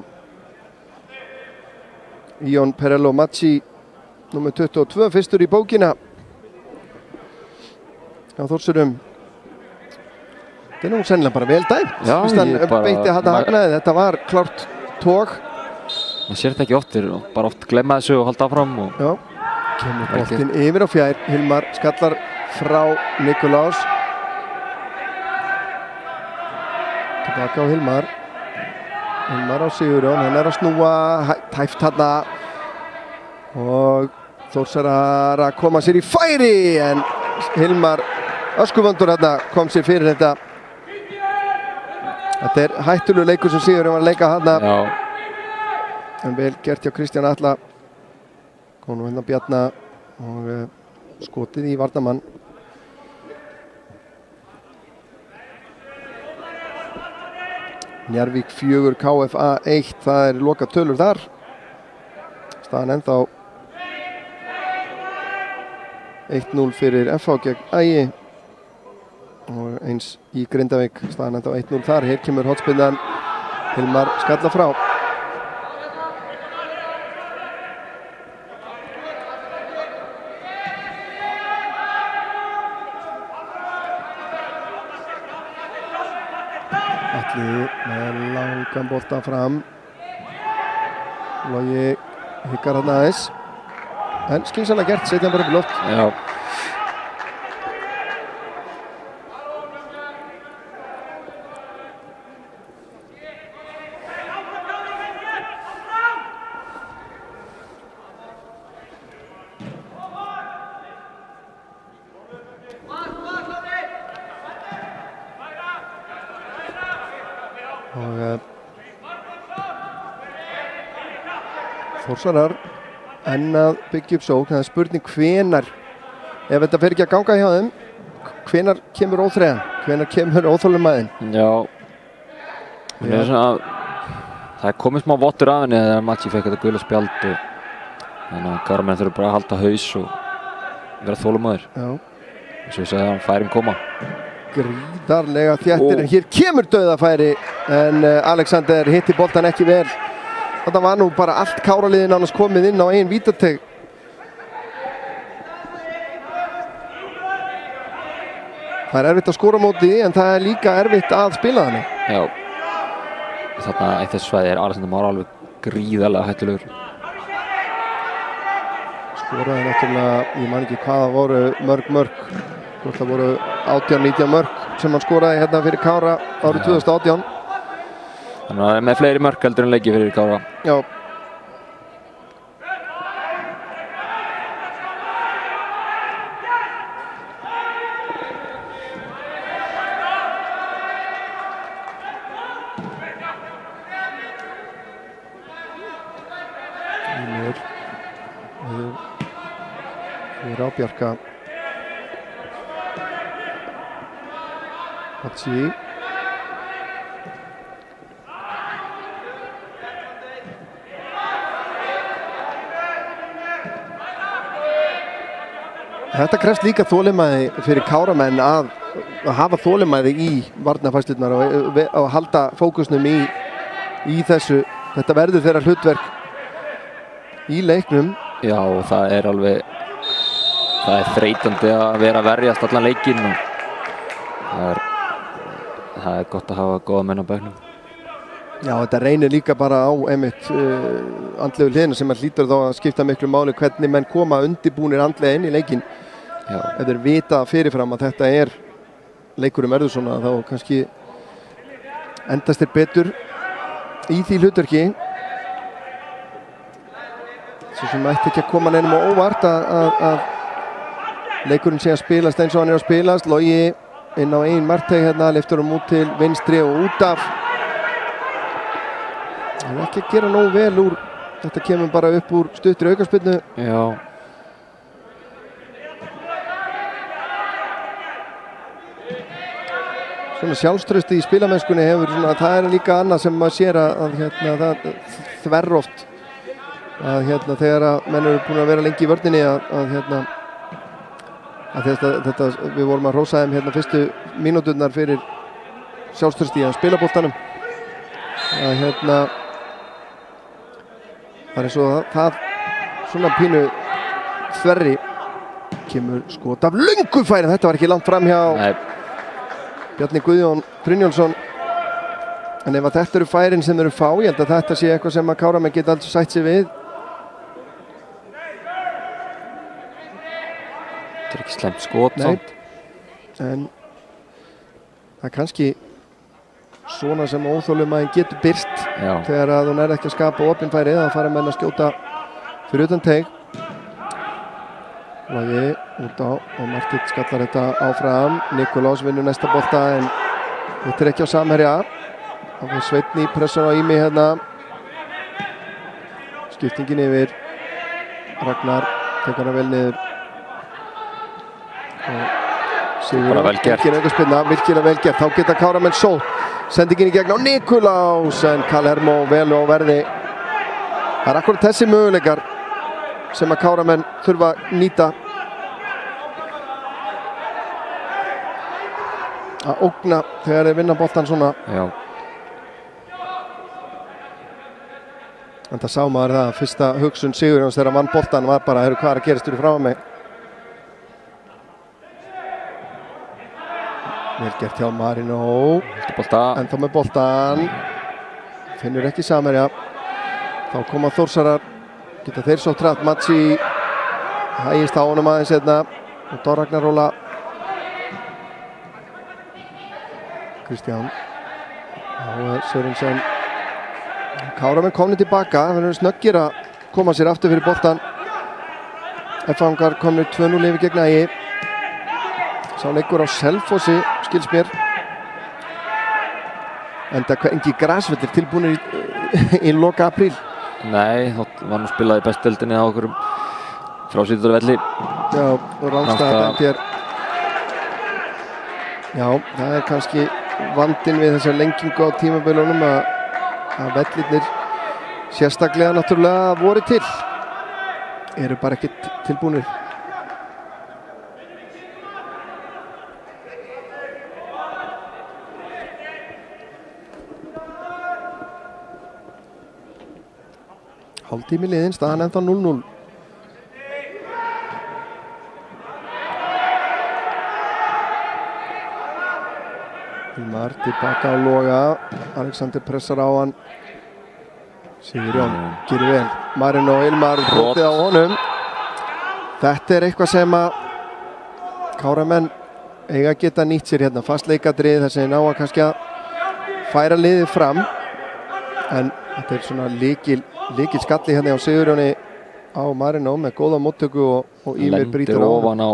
S1: Ion Perello Matsi, númer 22, fyrstur í bókina. Já, Þórsurum. Þetta er nú sennilega bara vel dæmt.
S2: Já,
S1: ég bara... Beitti þetta hagnaði, þetta var klárt tóg.
S2: Það sér þetta ekki oft, bara oft glemma þessu og halda áfram. Og...
S1: Já. Kemur boltinn yfir á fjær. Hilmar skallar frá Nikolás. Tilbaka á Hilmar. Hilmar á Sigurjón, hann er að snúa tæft þarna. Og Þórsarar að koma sér í færi. En Hilmar öskuvöndur þarna kom sér fyrir þetta. Þetta er hættulegu leikur sem Sigurjón var að leika þarna.
S2: Já.
S1: En vel gert hjá Kristján Atla. Kom nú hérna Bjarna og skotið í varnarmann. Njarðvík 4, KFA 1, það er loka tölur þar. Staðan ennþá 1-0 fyrir FH gegn Ægi. Og eins í Grindavík, staðan ennþá 1-0 þar. Hér kemur hotspinnan, Hilmar skalla frá. Með langan bolta fram. Logi hyggar hann aðeins. En skynsamlega gert, setja hann bara upp í loft.
S2: Já.
S1: Þórsarar enn að byggja upp sókn. Það er spurning hvenar, ef þetta fer ekki að ganga hjá þeim, hvenar kemur óþreyjan, hvenar kemur óþolinmæðin.
S2: Já, svona, það er komið smá vottur af henni þegar Maggi fekk þetta gula spjald og þannig að Kára-menn þurfa bara að halda haus og vera þolinmæður.
S1: Já.
S2: Svo ég segi að færin koma.
S1: Gríðarlega þéttir en hér kemur dauðafæri en Alexander hitti boltan ekki vel. Þetta var nú bara allt Káraliðin annars komið inn á einn vítateig. Það er erfitt að skora móti en það er líka erfitt að spila þannig.
S2: Já. Þarna eitt þessu svæði er Alexander Már alveg gríðarlega hættulegur.
S1: Skoraði náttúrulega, ég man ekki hvað það voru mörg. Það voru 18-19 mörg sem hann skoraði hérna fyrir Kára árið 2018.
S2: Þannig að það er með fleiri mörg heldur en leiki fyrir Kára.
S1: Já. Bjarka Maggi Þetta krefst líka þolinmæði fyrir Káramenn að hafa þolinmæði í varnarfærslurnar og halda fókusnum í þessu. Þetta verður þeirra hlutverk í leiknum.
S2: Já, og það er þreytandi að vera að verjast allan leikinn og það er gott að hafa góða menn á bekknum.
S1: Já, þetta reynir líka bara á einmitt andlegu hliðina sem hlýtur þá að skipta miklu máli hvernig menn koma undirbúnir andlega inn í leikinn. Ef þeir vita fyrirfram að þetta er leikur verður svona þá kannski endast þeir betur í því hlutverki. Svo sem ætti ekki að koma neinum á óvart að leikurinn sé að spilast eins og hann er að spilast. Logi inn á einn markteig hérna, lyftur hann út til vinstri og út af. Hann er ekki að gera nógu vel úr, þetta kemur bara upp úr stuttri aukaspyrnu.
S2: Já.
S1: Svona sjálfstrausti í spilamennskunni hefur svona, það er líka annað sem maður sér að hérna, það þverr oft. Að hérna þegar að menn eru búin að vera lengi í vörninni að þetta við vorum að hrósa þeim hérna fyrstu mínúturnar fyrir sjálfstrausti í spilaboltanum. Að hérna það er eins og það svona pínu þverri kemur skot af löngu færi. Þetta var ekki langt fram hjá Bjarni Guðjón Brynjólfsson. En ef að þetta eru færin sem eru fá, ég held að þetta sé eitthvað sem að Káramenn geta alltaf sætt sig við.
S2: Þetta er ekki slemt skot.
S1: Nei, en það er kannski svona sem óþolinmæðin getur birst.
S2: Já.
S1: Þegar að hún er ekki að skapa opin færi, þá fara menn að skjóta fyrir utan teig. Logi út á og Martit skallar þetta áfram. Nikolás vinnur næsta bolta en þetta er ekki á samherja. Það var Sveitni pressan á Ími hérna. Skiptingin yfir. Ragnar tekur hana vel niður. Og Sigur virkilega vel gert. Þá geta Káramenn sótt. Sendingin í gegn á Nikolás en Kalermo vel á verði. Það er akkurat þessi möguleikar sem að Káramenn þurfa að nýta. Að ógna þegar þeir vinna boltan svona.
S2: Já.
S1: En það sá maður það að fyrsta hugsun Sigurjóns þegar hann vann boltan var bara, hvað er að gerast fyrir fram að mig? Vel gert hjá Marino. Ennþá með boltan. Finnur ekki samherja. Þá koma Þórsarar. Geta þeir svo trætt. Maggi hægist á honum aðeins hérna. Og þá Ragnar Róla. Kristján. Sörensen. Káramenn komni tilbaka. Það verður snöggir að koma sér aftur fyrir boltan. F-fangar komni 2-0 yfir gegn Ægi. Sá leikur á Selfossi, skils mér. Enda engi grasvellir tilbúinir í loka apríl.
S2: Nei, þá var nú spilað í bestdeildinni á okkur frá Sýrdalvelli.
S1: Já, og Rangstad dæmt hér. Já, það er kannski vandinn við þessar lengingu á tímabilinum að vellirnir sérstaklega náttúrulega voru til. Eru bara ekkert tilbúnir. Hálftími liðinn, staðan ennþá 0-0. Hilmar tilbaka á Loga. Alexander pressar á hann. Sigurjón gerir vel. Marino og Hilmar brotið á honum. Þetta er eitthvað sem að Káramenn eiga að geta nýtt sér hérna. Fastleikadrið þar sem ná að kannski að færa liðið fram. En þetta er svona líkil skalli hérna á Sigurjóni á Marino með góða móttöku og Ímir brýtur á.
S2: Lendir ofan á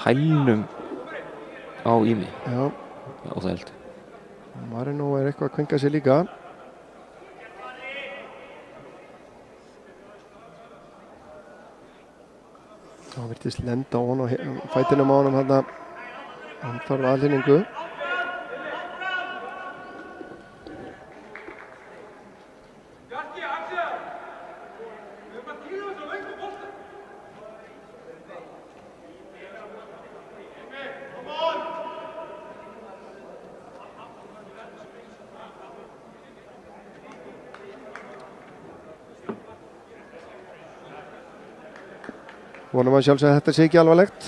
S2: hælnum á Ími.
S1: Já.
S2: Og það held.
S1: Marino er eitthvað að kvinga sér líka. Það virtist lenda á honum og fætinum á honum hérna. Hann þarf aðlýningu. Vonum að sjálfsögðu að þetta sé ekki alvarlegt.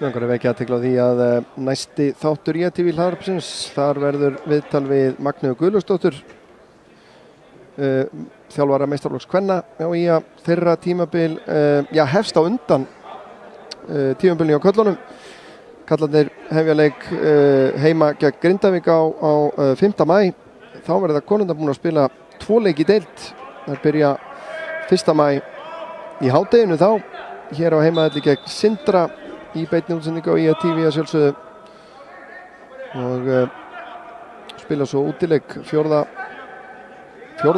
S1: Langar að vekja athygli á því að næsti þáttur IATV hlaðvarpsins, þar verður viðtal við Magneu Guðlaugsdóttur, þjálfara meistaraflokks kvenna á IA. Þeirra tímabil hefst á undan tímabilinu á köllunum. Kallarnir hefja leik heima gegn Grindavík á 5. maí. Þá verða konurnar búin að spila 2 leiki í deild. Það byrja 1. maí í hádeginu þá. Hér á heimavelli gegn Sindra í beinni útsendingu á IATV að sjálfsögðu. Og spila svo útileik 4.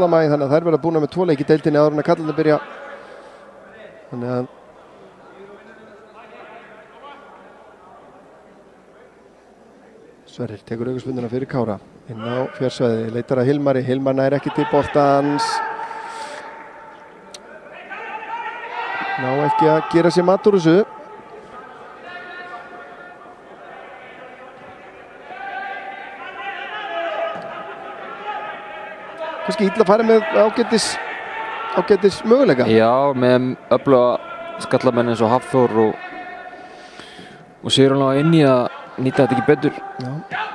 S1: maí. Þannig að þær verða búin með 2 leiki í deildinni áður en að kallarnir byrja. Þannig að Sverrir tekur aukaspyrnuna fyrir Kára inn á fjársvæði, leitar að Hilmari. Hilmar nær ekki til boltans. Ná ekki að gera sér mat úr þessu. Kannski illa að fara með ágætis möguleika.
S2: Já, með öfluga skallamenn eins og Hafþór og Sigurjón á inn í að nýta þetta ekki betur.
S1: Já,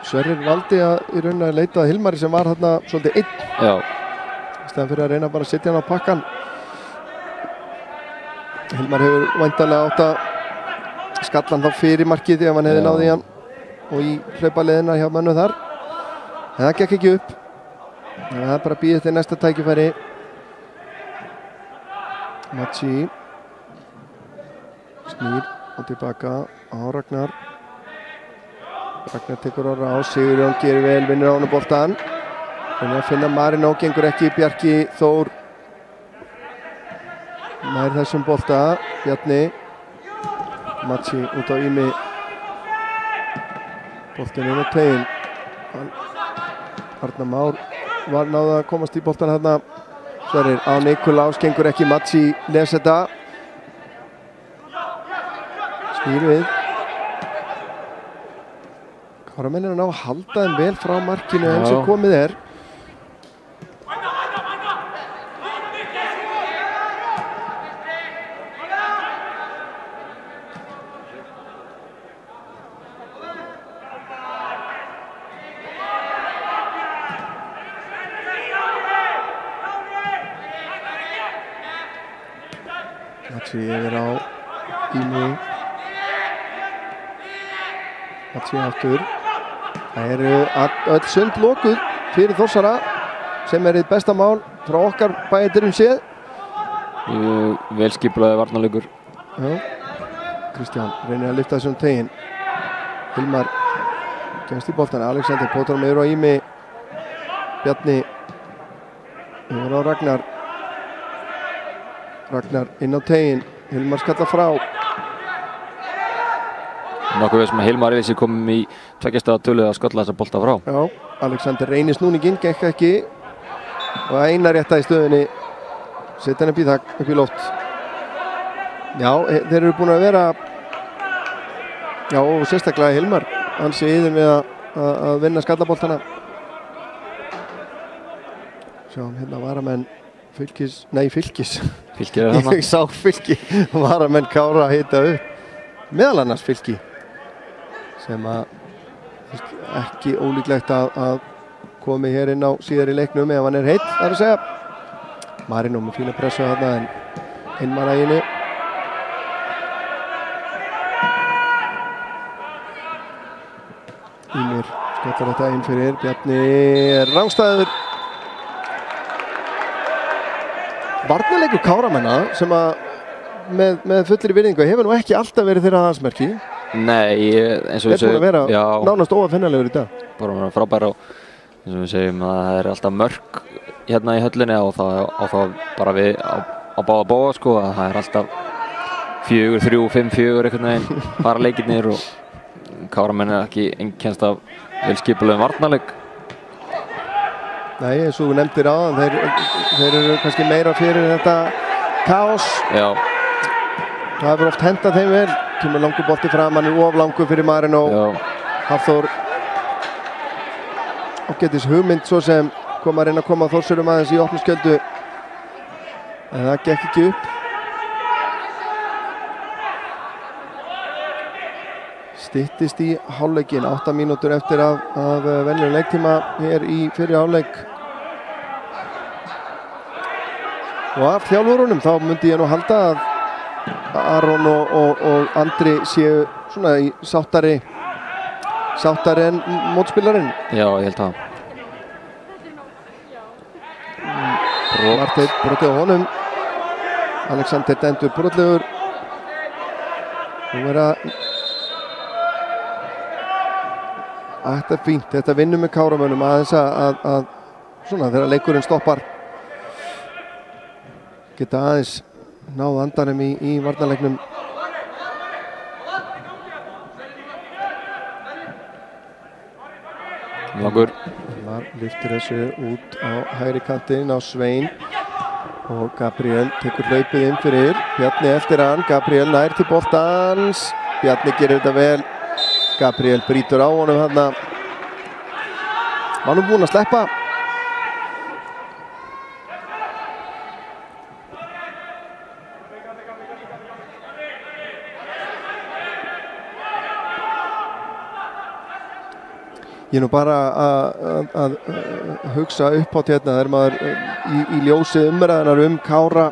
S1: Sverrir valdi að í rauninni að leita að Hilmari sem var þarna svolítið einn.
S2: Já.
S1: Í staðan fyrir að reyna bara að setja hann á pakkan. Hilmar hefur væntanlega átt að skalla hann þá fyrir markið ef hann hefði náð í hann og í hlaupaleðina hjá mönnum þar. En það gekk ekki upp. Það er bara að bíða til næsta tækifæri. Machi snýr og tilbaka á Ragnar. Ragnar tekur á rás, Sigurjón gerir vel, vinnur á honum boltan. Þannig að finna Marino, gengur ekki. Bjarki Þór nær þessum bolta. Bjarni Machi út á Ími. Boltin inn á tegin. Arnar Már var náða að komast í boltan hérna. Sverrir á Nikolás, gengur ekki. Machi les þetta. Snýr við. Káramenn er að ná að halda þeim vel frá markinu eins og komið er. Machi yfir á Ími. Machi aftur. Það eru öll sund lokuð fyrir Þórsara sem er eitt besta mál frá okkar bæjardyrum séð.
S2: Velskipulaði varnarleikur.
S1: Já. Kristján reynir að lyfta þessum tegin. Hilmar Kemst í boltan, Alexander Pótrum yfir á Ími. Bjarni yfir á Ragnar. Ragnar inn á tegin. Hilmar skalla frá.
S2: Nokkuð við sem Hilmar er þessi komum í tveggjastæða tölu að skalla þessa bolta frá.
S1: Já, Alexander reynir snúninginn, gekk ekki. Og Einar rétta í stöðunni. Setja hann upp í loft. Já, þeir eru búin að vera. Já, og sérstaklega Hilmar. Hann sé yfir með að vinna skallaboltana. Sjáum hérna varamenn Fylkis.
S2: Fylkir er þarna.
S1: Ég sá Fylki. Varamenn Kára hita upp. Meðal annars Fylki. Sem að ekki ólíklegt að komi hér inn á síðar í leiknum ef hann er heill, það er að segja. Marino með fína pressu þarna en einmann að einu. Ímir skottar þetta inn fyrir. Bjarni er rángstæður. Varnarleikur Káramenna sem að með fullri virðingu hefur nú ekki alltaf verið þeirra aðhaldsmerki.
S2: Nei, eins og við
S1: segjum. Þetta er búin að vera
S2: já,
S1: nánast óafinnanlegur í dag.
S2: Bara frábær og eins og við segjum að það er alltaf mörk hérna í höllinni og þá bara við á báða sko að það er alltaf 4, 3, 5, 4 einhvern veginn fara leikirnir og Káramenn er ekki einkennst af velskipulegum varnarleik.
S1: Nei, eins og þú nefndir áðan, þeir eru kannski meira fyrir þetta kaos.
S2: Já.
S1: Það hefur oft hendað þeim vel. Kemur langur bolti fram, hann er of langur fyrir Marino. Hafþór ágætis hugmynd svo sem kom að reyna að koma Þórsurum aðeins í opnskjöldu. En það gekk ekki upp. Styttist í hálfleikinn, 8 mínútur eftir af venjulegum leiktíma hér í fyrri hálfleik. Og af þjálfurunum þá myndi ég nú halda að Aron og Andri séu svona í sáttari en mótspilarinn.
S2: Já, ég held að.
S1: Marteinn brotið á honum. Alexander dæmdur brotlegur. Nú þetta er fínt, þetta vinnur með Káramönnum aðeins að svona þegar leikurinn stoppar geta aðeins náð andanum í varnarleiknum.
S2: Langur.
S1: Þar lyftir þessu út á hægri kantinn á Svein og Gabriel tekur hlaupið inn fyrir. Bjarni eftir hann, Gabriel nær til boltans. Bjarni gerir þetta vel. Gabriel brýtur á honum þarna. Var nú búinn að sleppa. Ég er nú bara að hugsa upp á hérna þegar maður í ljósi umræðunar Kára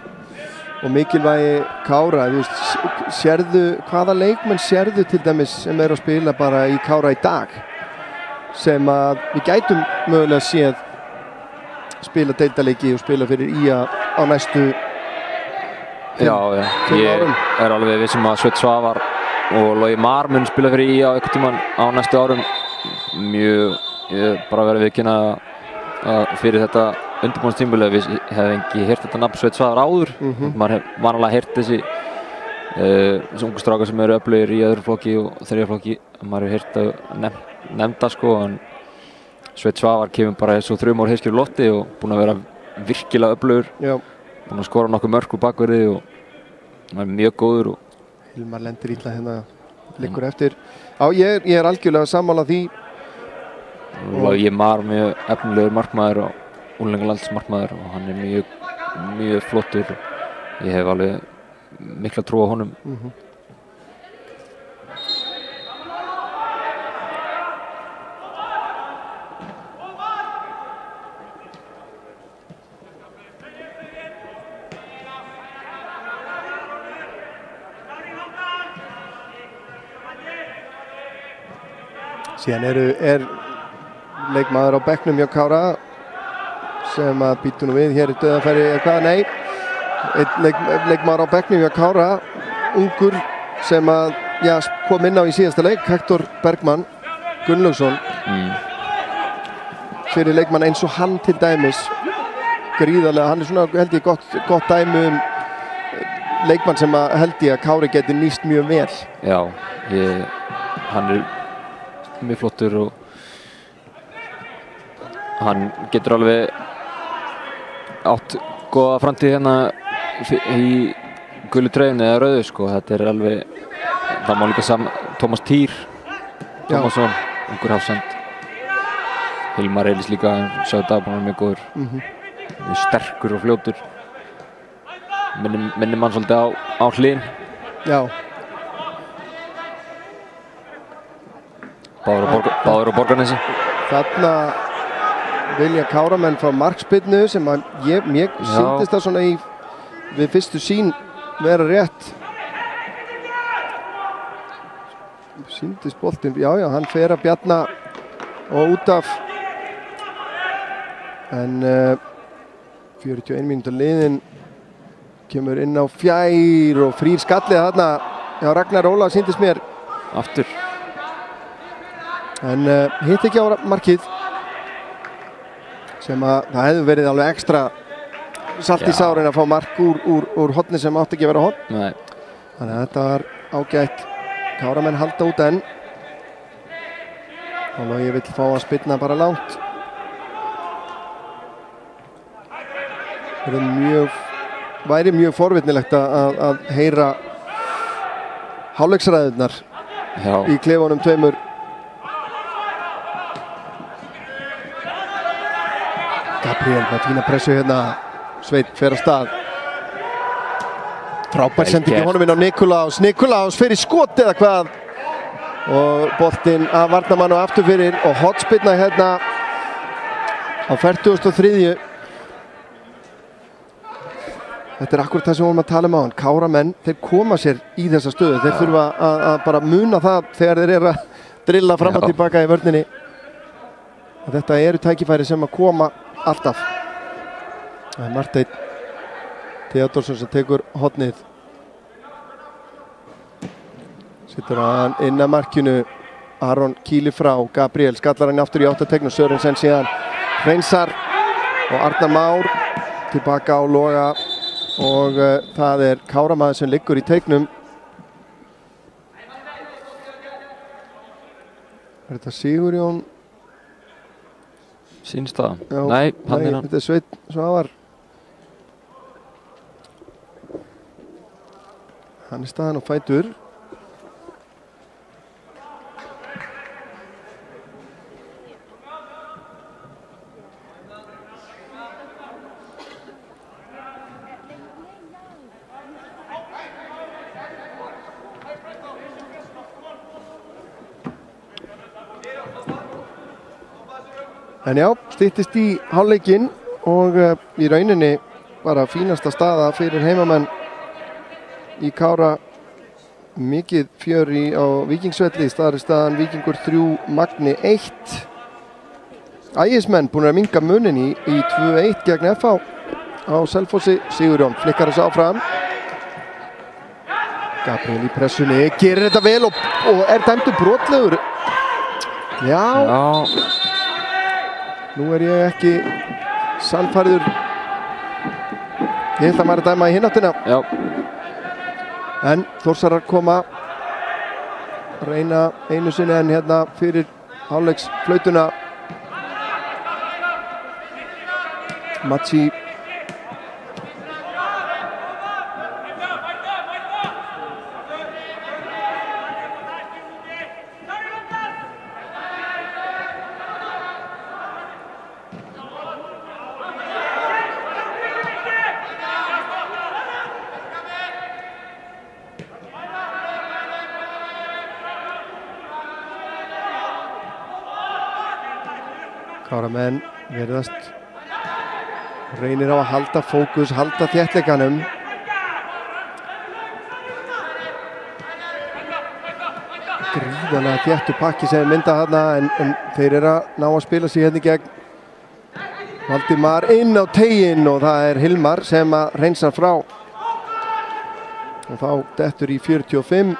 S1: og mikilvægi Kára. Þú veist, hvaða leikmenn sérðu til dæmis sem eru að spila bara í Kára í dag sem að við gætum mögulega séð spila deildarleiki og spila fyrir IA á næstu
S2: Já, ég er alveg vissum að Sveinn Svavar og Logi Mar mun spila fyrir IA á einhvern tímann á næstu árum. Ég bara verið viðkynna fyrir þetta undirbúningstímabilið við hefum ekki heyrt þetta nafn Sveinn Svavar áður. Maður hef vanalega heyrt þessi ungu strákar sem eru öflugir í öðru flokki og þriðja flokki. Maður hefur heyrt að nefnda sko, en Sveinn Svavar kemur bara þessu 3 ár heiskir í lotti og búinn að vera virkilega öflugur. Búinn að skora nokkuð mörk úr bakverði og hann er mjög góður.
S1: Hilmar lendir illa hérna, liggur eftir. Já, ég er algjörlega sammála því.
S2: Logi Mar mjög efnilegur markmaður og unglingalands markmaður og hann er mjög flottur. Ég hef alveg mikla trú á honum.
S1: Síðan er leikmaður á bekknum hjá Kára sem að býtu nú við hér í dauðafæri eða hvað, nei. Leikmaður á bekknum hjá Kára, ungur sem að kom inn á í síðasta leik, Hektor Bergmann Gunnlaugsson. fyrir leikmann eins og hann til dæmis gríðarlega, hann svona held ég gott dæmi leikmann sem held ég að Kári geti nýst mjög vel.
S2: Já, hann mjög flottur og hann getur alveg átt góða framtíð hérna í gulu treyjunni eða rauðu sko. Þetta alveg, það má líka Tómas Týr Tómasson, ungur hafsend. Hilmar Eilis líka, sjáðu dagbúin mjög góður. Mjög sterkur og fljótur. Minnir mann svolítið á Hlín.
S1: Já.
S2: Báður á Borgarnesi.
S1: Þarna vilja Káramenn fá markspyrnu sem að mér sýndist það svona við fyrstu sýn vera rétt. Sýndist boltinn, já, hann fer að Bjarna og út af. En 41 mínútur liðin kemur inn á fjær og frýr skallið þarna. Já, Ragnar Óla sýndist mér.
S2: Aftur.
S1: En hitt ekki á markið. Sem að það hefði verið alveg ekstra salt í sárin að fá mark úr horni sem átti ekki að vera horn.
S2: Nei.
S1: Þannig að þetta var ágætt. Káramenn halda út enn. Og ég vill fá að spyrna bara langt. Það væri mjög forvitnilegt að heyra hálfleiksræðurnar í klefunum tveimur. Gabriel með fína pressu hérna. Sveinn fer af stað. Frábær sendingi honum inn á Nikolás fyrir skot eða hvað. Og boltinn af varnarmann og aftur fyrir og hotspinna hérna á 43. Þetta akkurat það sem við vorum að tala á hann. Káramenn, þeir koma sér í þessa stöðu. Þeir þurfa að bara muna það þegar þeir að drilla fram og tilbaka í vörninni. Og þetta tækifæri sem að koma alltaf. Það Marteinn Theodorsson sem tekur hornið. Sittur hann inn að markinu. Aron kýlir frá. Gabriel skallar hann aftur í áttategnum. Sörensen síðan hreinsar. Og Arnar Már tilbaka á Loga. Og það Káramaður sem liggur í teiknum. Þetta Sigurjón?
S2: Sýnst það? Nei, hann.
S1: Þetta Sveinn Svavar. Hann staðan á fætur. En já, styttist í hálfleikinn og í rauninni bara fínasta staða fyrir heimamenn í Kára. Mikið fjör á Víkingsvelli, staðan Víkingur 3, Magni 1. Ægismenn búin að minnka munin í 2-1 gegn FH á Selfossi. Sigurjón flikkar þessu áfram. Gabriel í pressunni, gerir þetta vel og dæmdur brotlegur. Já. Nú ég ekki sannfærður. Ég held að maður að dæma í hináttina.
S2: Já.
S1: En Þórsarar koma. Reyna einu sinni en hérna fyrir hálfleiksflautuna. Matsi. Káramenn virðast reynir á að halda fókus, halda þéttleikanum. Gríðarlega þéttur pakki sem mynda þarna en þeir að ná að spila sig hérna í gegn. Valdimar inn á teiginn og það Hilmar sem að hreinsar frá. Og þá dettur í 45.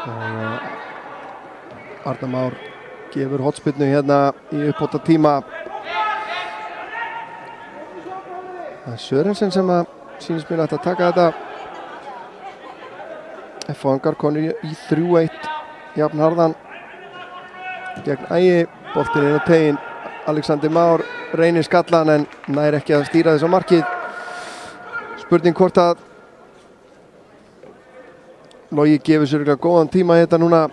S1: og Arnar Már gefur hornspyrnu hérna í uppbóta tíma. Það er Sörensen sem að sýnist mér að taka þetta. F-fangar konur í 3-1 jafn harðan gegn Ægi. Boltinn inn á tegin. Alexander Már reynir skallan en nær ekki að stýra þess á markið. Spurning hvort að Logi gefur sér góðan tíma í þetta núna.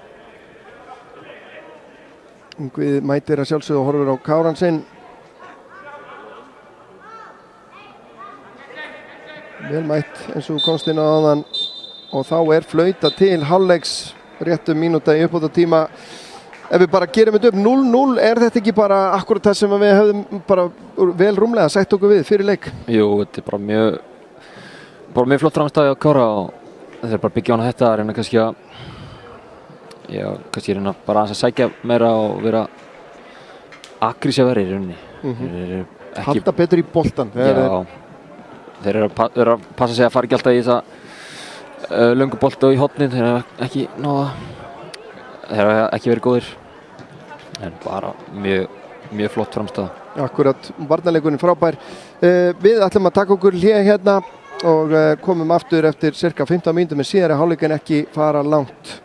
S1: Við mætir að sjálfsögðu og horfir á Káran sinn. Vel mætt eins og komst inn á áðan og þá er flauta til hálfleiks réttum mínúta í uppbóta tíma. Ef við bara gerum þetta upp 0-0, er þetta ekki bara akkurat það sem við hefðum bara vel rúmlega sætt okkur við fyrir leik?
S2: Jú, þetta er bara mjög flott framstæði á Kára og þeir bara byggja á hana þetta að reyna kannski að reyna bara að sækja meira og vera aggrísífari í rauninni.
S1: Halda betur í boltan.
S2: Þeir eru að passa sig að fara ekki alltaf í þessa löngu bolta og í hornin. Þeir hafa ekki verið góðir en bara mjög flott framstæða.
S1: Akkurat, varnarleikurinn frábær. Við ætlum að taka okkur hlé hérna og komum aftur eftir cirka 15 mínútur með síðari hálfleik en ekki fara langt.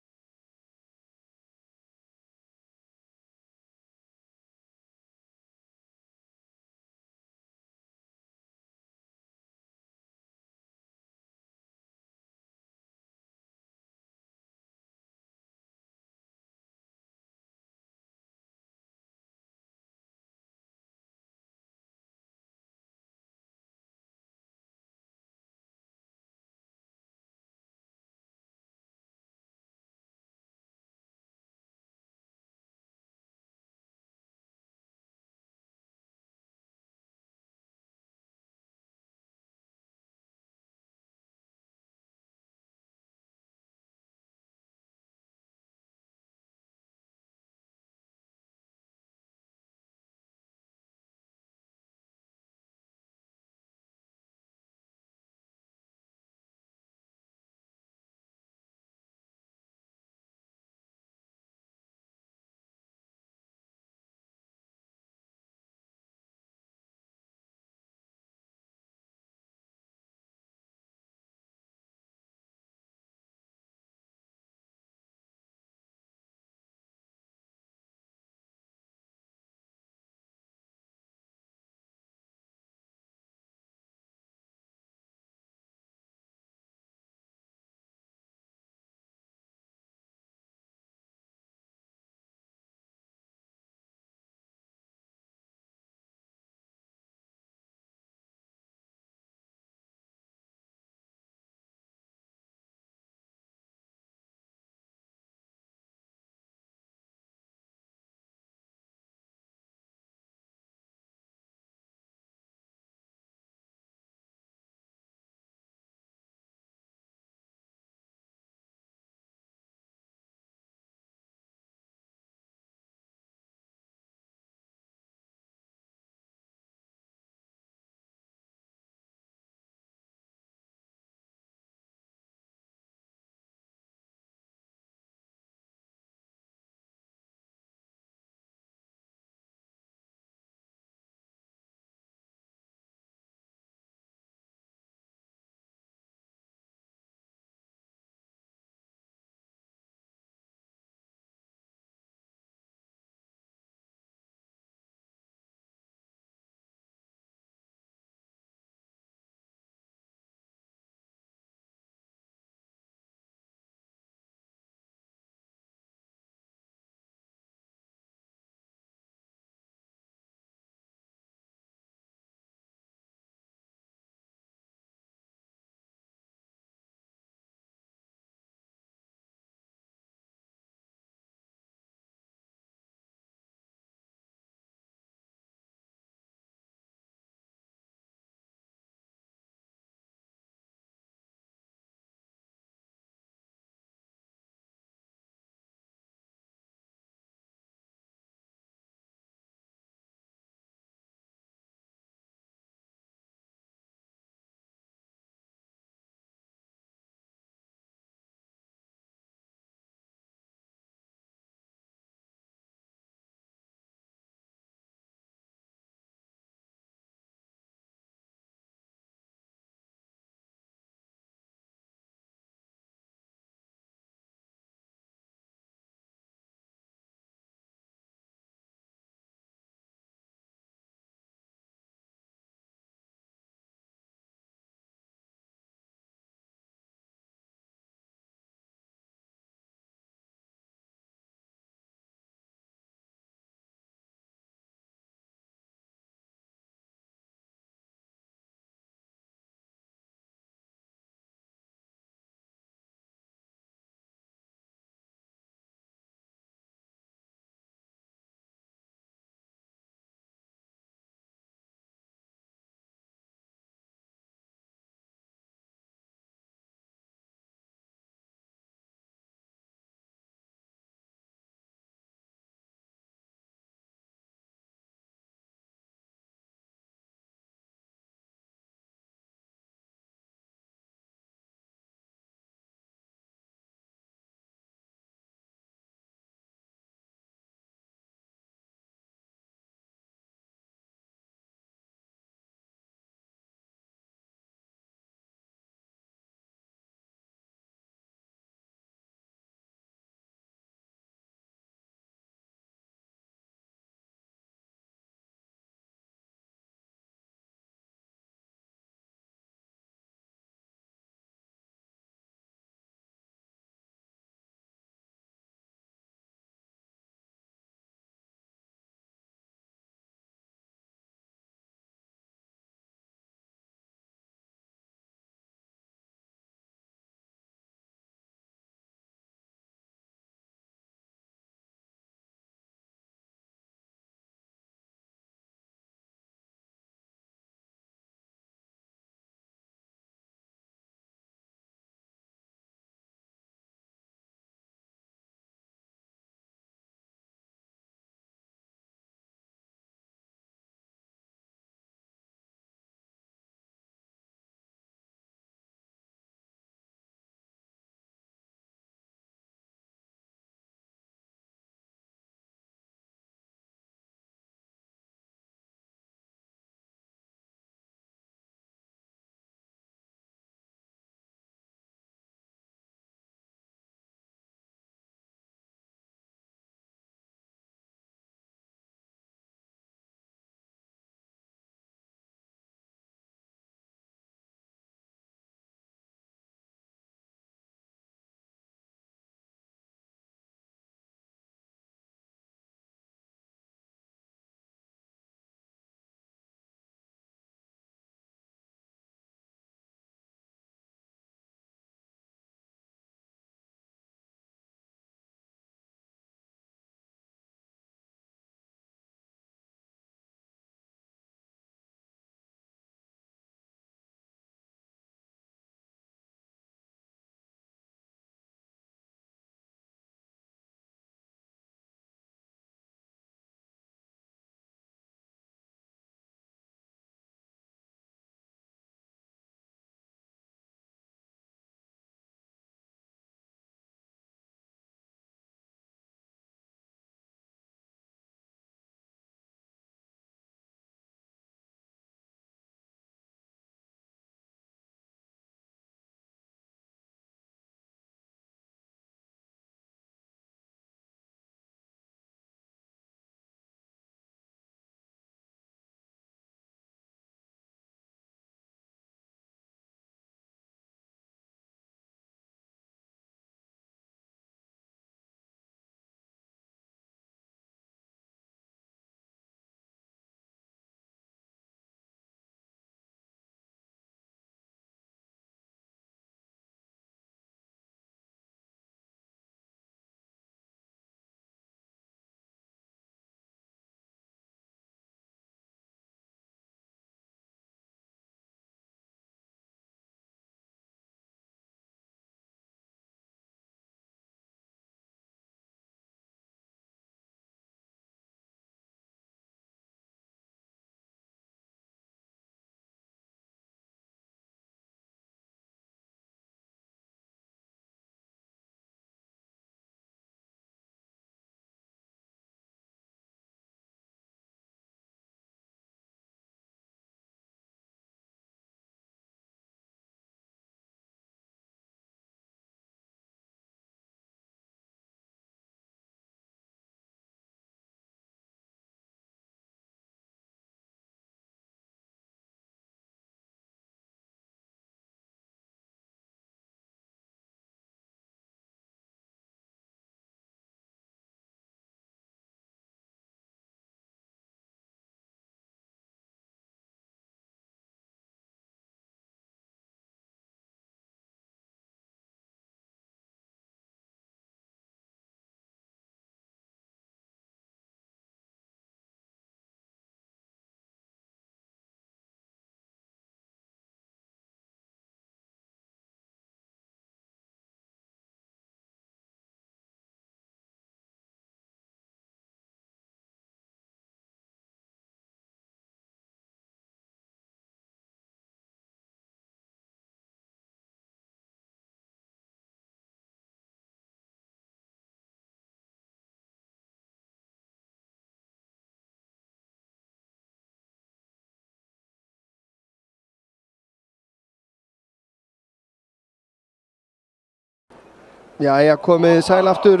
S1: Jæja, komið sæl aftur,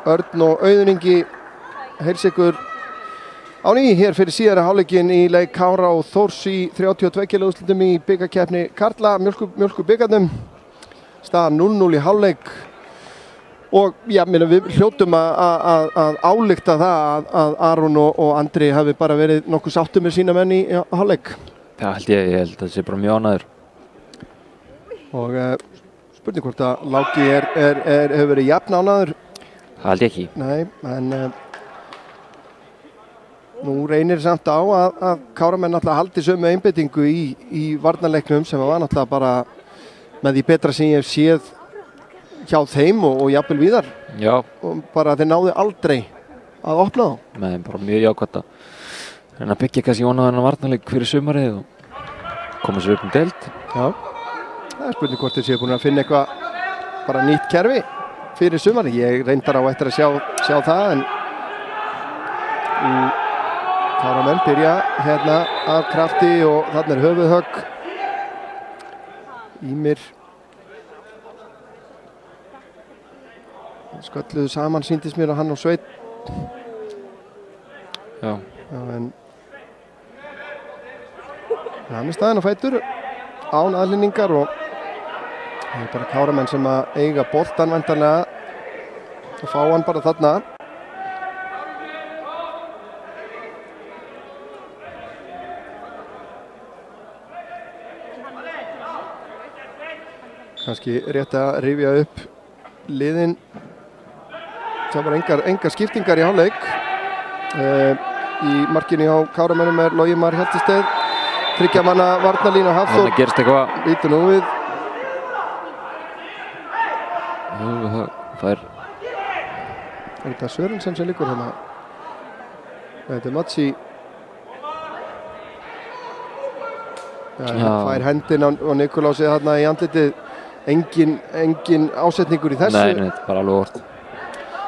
S1: Örn og Auðun Ingi, heils ykkur á ný hér fyrir síðari hálfleikinn í leik Kára og Þórs í 32 kg úrslitum í bikarkeppni Karla, mjólkur bikarnum, staðan 0-0 í hálfleik og já, við hljótum að álykta það að Aron og Andri hafi bara verið nokkuð sáttir með sína menn í hálfleik.
S2: Það held ég held að það sé bara mjög ánægður.
S1: Og spurning hvort að Láki hefur verið jafn ánægður.
S2: Það held ég ekki.
S1: Nei, en nú reynir samt á að Káramenn náttúrulega haldi sömu einbeitingu í varnarleiknum sem var náttúrulega bara með því betra sem ég hef séð hjá þeim og jafnvel víðar.
S2: Já. Og
S1: bara þeir náðu aldrei að opna þá.
S2: Nei, bara mjög jákvætt að reyna að byggja kannski vona þennan varnarleik fyrir sumarið og koma sér upp deild.
S1: Já, það er spurning hvort þeir séu búin að finna eitthvað bara nýtt kerfi fyrir sumarið. Ég reyndar á eftir að sjá það en Káramenn byrja hérna af krafti og þarna er höfuðhögg. Ímir skölluðu saman, sýndist mér að hann og Sveinn.
S2: Já.
S1: En hann er staðinn á fætur án aðlinningar og það er bara Káramenn sem að eiga boltan væntanlega og fá hann bara þarna. Kannski rétt að rifja upp liðin. Það var engar skiptingar í hálfleik. Í markinu hjá Káramönnum er Logi Mar Hjaltesteð, 3 manna varnarlína Hafþór.
S2: Þannig gerst eitthvað.
S1: Lítur nú við.
S2: Það er
S1: þetta Sörensen sem liggur hérna. Þetta er Matsi. Það fær hendin á Nikolási þarna í andlitið. Engin ásetningur í þessu.
S2: Nei, þetta er bara alveg orð.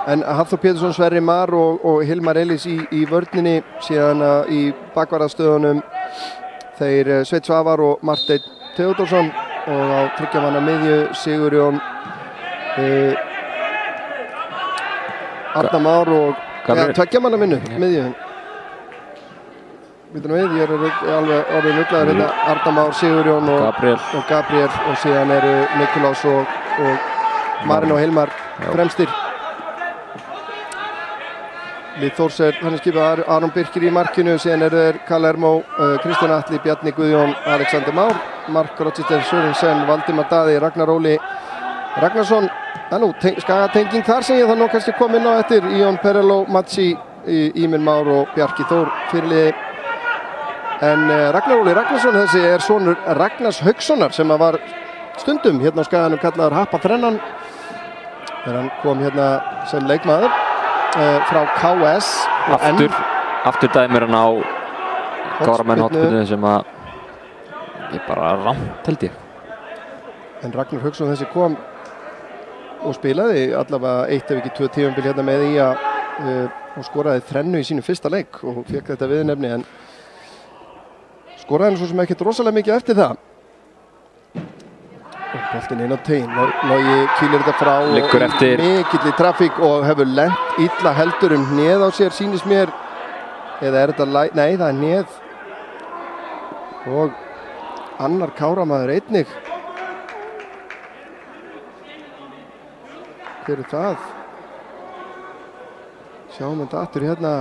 S1: En Hafþór Pétursson, Sverri Mar og Hilmar Elís í vörninni, síðan í bakvarðarstöðunum þeir Sveinn Svavar og Marteinn Theodórsson og á 3 manna miðju Sigurjón Arnar Már og 2 manna miðju. Ég er alveg orðið nuglaður hérna, Arnar Már, Sigurjón og Gabriel og síðan eru Nikolás og Marin og Hilmar fremstir. Lið Þórs hann er skipað Aron Birkir í markinu, síðan eru þeir Kalermo, Kristján Atli, Bjarni Guðjón, Alexander Már, Mark Rochester, Sörensen, Valdimar Daði, Ragnar Óli Ragnarsson. Það er nú skagatenging þar sem ég það nú kannski kom inn á eftir. Ion Perello, Matsi, Ímir Már og Bjarki Þór fyrirliði. En Ragnar Óli Ragnarsson, þessi er sonur Ragnars Haukssonar sem var stundum hérna á Skaganum kallaður Happa þrennan þegar hann kom hérna sem leikmaður frá KS.
S2: Aftur dæmir hann á Káramenn hotspyrnu sem að ég bara rangt held ég.
S1: En Ragnar Hauksson þessi kom og spilaði allavega 1 ef ekki 2 tímabil hérna með í og skoraði þrennu í sínu fyrsta leik og fekk þetta viðnefni en skoraði hann svo sem ekkert rosalega mikið eftir það. Og boltinn inn á tegin, Logi kýlir þetta frá
S2: liggur eftir
S1: mikill í trafík og hefur lent illa heldur hneð á sér, sýnist mér. Eða er þetta nei, það er hneð. Og annar Káramaður einnig. Hver er það? Sjáum þetta aftur hérna.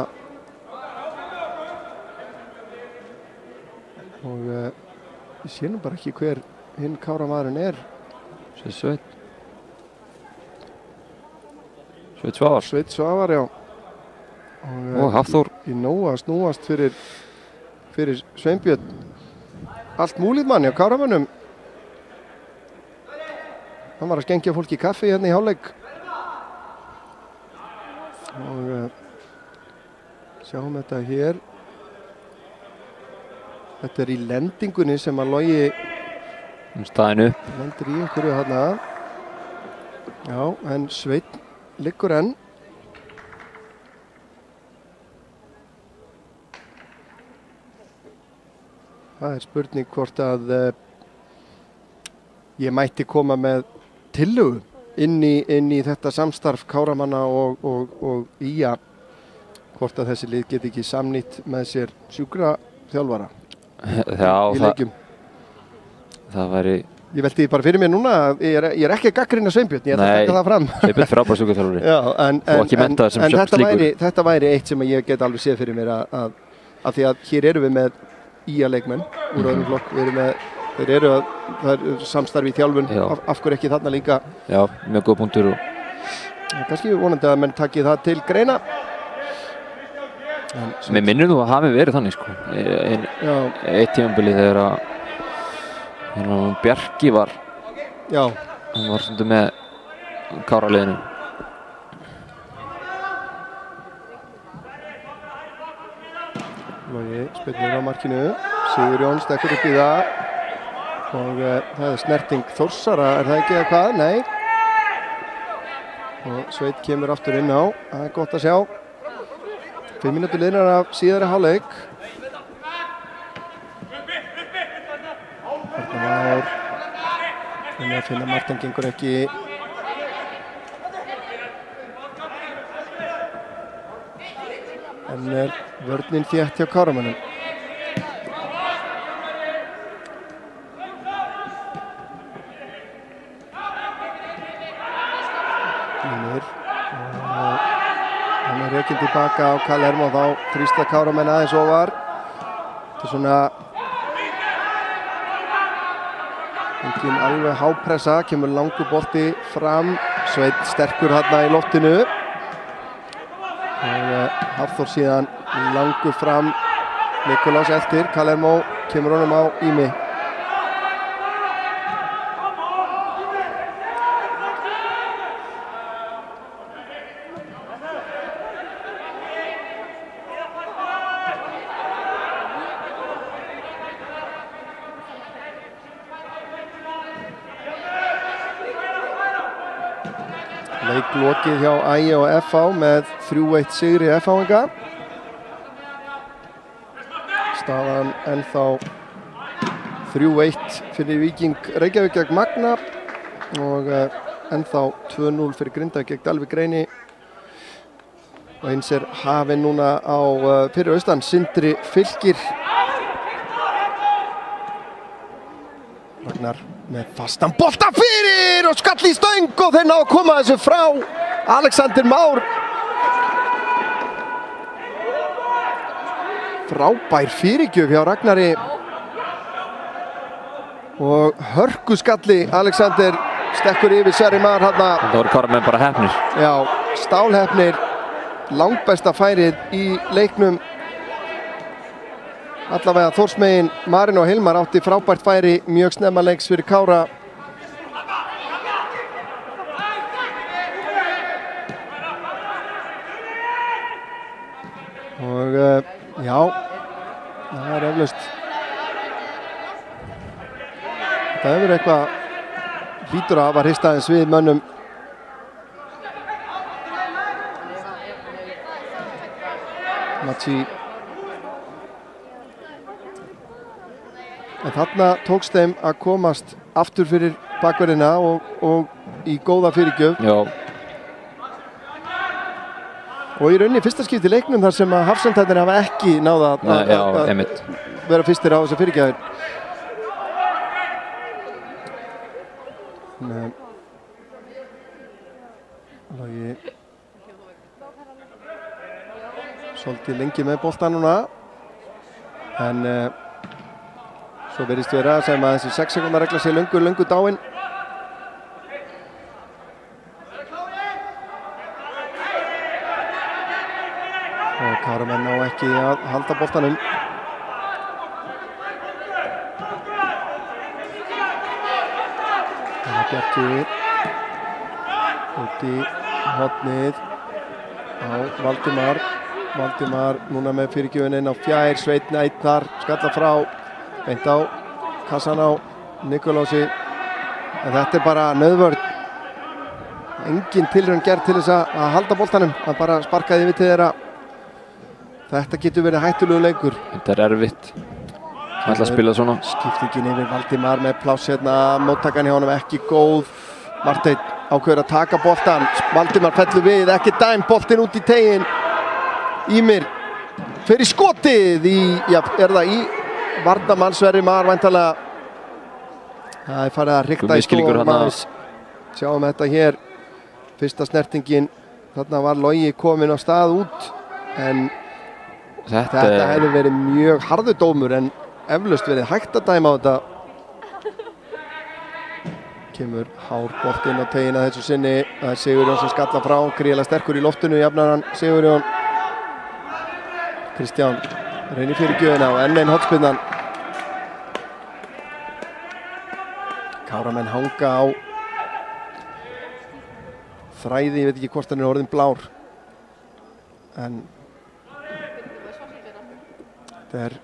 S1: Og ég sé nú bara ekki hver hinn Káramaðurinn er.
S2: Sveinn Svavar.
S1: Sveinn Svavar, já.
S2: Og Hafþór.
S1: Í nóg að snúast fyrir Sveinbjörn. Allt múlið mann hjá Káramönnum. Hann var að skengja fólki kaffi hérna í hálfleik. Og sjáum þetta hér. Þetta er í lendingunni sem að Logi
S2: staðinn upp.
S1: Lendir í einhverju þarna. Já, en Sveinn liggur enn. Það er spurning hvort að ég mætti koma með tillögu inn í þetta samstarf Káramanna og Ía, hvort að þessi lið geti ekki samnýtt með sér sjúkraþjálfara í leikjum.
S2: Það væri...
S1: Ég velti bara fyrir mér núna, ég er ekki að gagnrýna Sveinbjörn, ég ætla að taka það fram.
S2: Sveinbjörn frábær sjúkraþjálfari.
S1: Já,
S2: og ekki menntaður sem slíkur.
S1: Þetta væri eitt sem ég get alveg séð fyrir mér að því að hér erum við með Ía leikmenn úr öðrum flokk, það er samstarfi í þjálfun, af hverju ekki þarna líka.
S2: Já, mjög góð punktur.
S1: Kannski vonandi að menn taki það til greina.
S2: Mér minnir þú að hafi verið þannig sko. Eitt tímabili þegar að Bjarki var, hann var svolítið með Kára-liðinu.
S1: Logi spilnir á markinu, Sigurjón stekkur upp í það og það er snerting Þórsara, er það ekki eða hvað? Nei. Og Sveit kemur aftur inn á, það er gott að sjá. 5 mínútur liðnar af síðari hálfleik. Þarna að finna Martin gengur ekki. En er vörnin þétt hjá Káramönnum. Hann er rekinn tilbaka á Kalermo og þá þrýsta Káramenn aðeins ofar. Þetta er svona engin alveg hápressa, kemur langur bolti fram, Sveit sterkur þarna í loftinu og Hafþór síðan langur fram, Nikolás eftir, Kalermo kemur honum á Ími. Leiklokið hjá Ægi og FH með 3-1 sigri FH-inga. Staðan ennþá 3-1 fyrir Víking Reykjavík gegn Magna og ennþá 2-0 fyrir Grindavík gegn Dalvík Reyni. Og eins er hafinn núna á fyrir austan Sindri Fylkir. Ragnar með fastan bolta fyrir og skall í stöng og þeir ná að koma þessu frá. Alexander Már. Frábær fyrirgjöf hjá Ragnari og hörkuskalli. Alexander stekkur yfir Sverri Mar þarna.
S2: Það voru Káramann bara heppnir.
S1: Já, stálheppnir. Langbesta færið í leiknum. Allavega Þórsmegin, Marin og Hilmar átti frábært færi mjög snemma leiks fyrir Kára. Og já, það er eflaust. Það hefur eitthvað hlýtur að hrista aðeins við mönnum. Machi. En þarna tókst þeim að komast aftur fyrir bakverðina og í góða fyrirgjöf.
S2: Já.
S1: Og í rauninni fyrsta skipti í leiknum þar sem að Hafsendættir hafa ekki náða að vera fyrstir á þessa fyrirgjöfur. Logi svolítið lengi með boltan núna. En svo verðist vera sem að þessi 6 sekúndna regla sé löngu dáin. Og Káramann ná ekki að halda boltanum. Það er Bjarki út í hornið á Valdimar. Valdimar núna með fyrirgjöfin inn á fjær, Sveinn einn þar, skalla frá. Beint á kassan á Nikolási. En þetta er bara nauðvörn. Engin tilraun gerð til þess að halda boltanum. Hann bara sparkaði yfir til þeirra. Þetta getur verið hættulegu leikur.
S2: Þetta er erfitt. Það ætla að spila svona.
S1: Skiptingin yfir Valdimar með pláss hérna. Móttakan hjá honum ekki góð. Marteinn ákveður að taka boltan, Valdimar fellur við, ekki dæmt, boltin út í tegin, Ýmir fer í skotið er það í varnarmann Sverrir Mar væntanlega. Það er farið að rykta í stofum, sjáum þetta hér, fyrsta snertingin, þarna var Logi komin á stað út, en þetta hefði verið mjög harður dómur, en eflaust verið hægt að dæma á þetta. Kemur hár boltinn á tegina þessu sinni, það er Sigurjón sem skallar frá, gríðarlega sterkur í loftinu, jafnar hann Sigurjón. Kristján reynir fyrir gjöfina og enn einn hornspyrnan. Káramenn hanga á þræði, ég veit ekki hvort hann er orðinn blár, en þetta er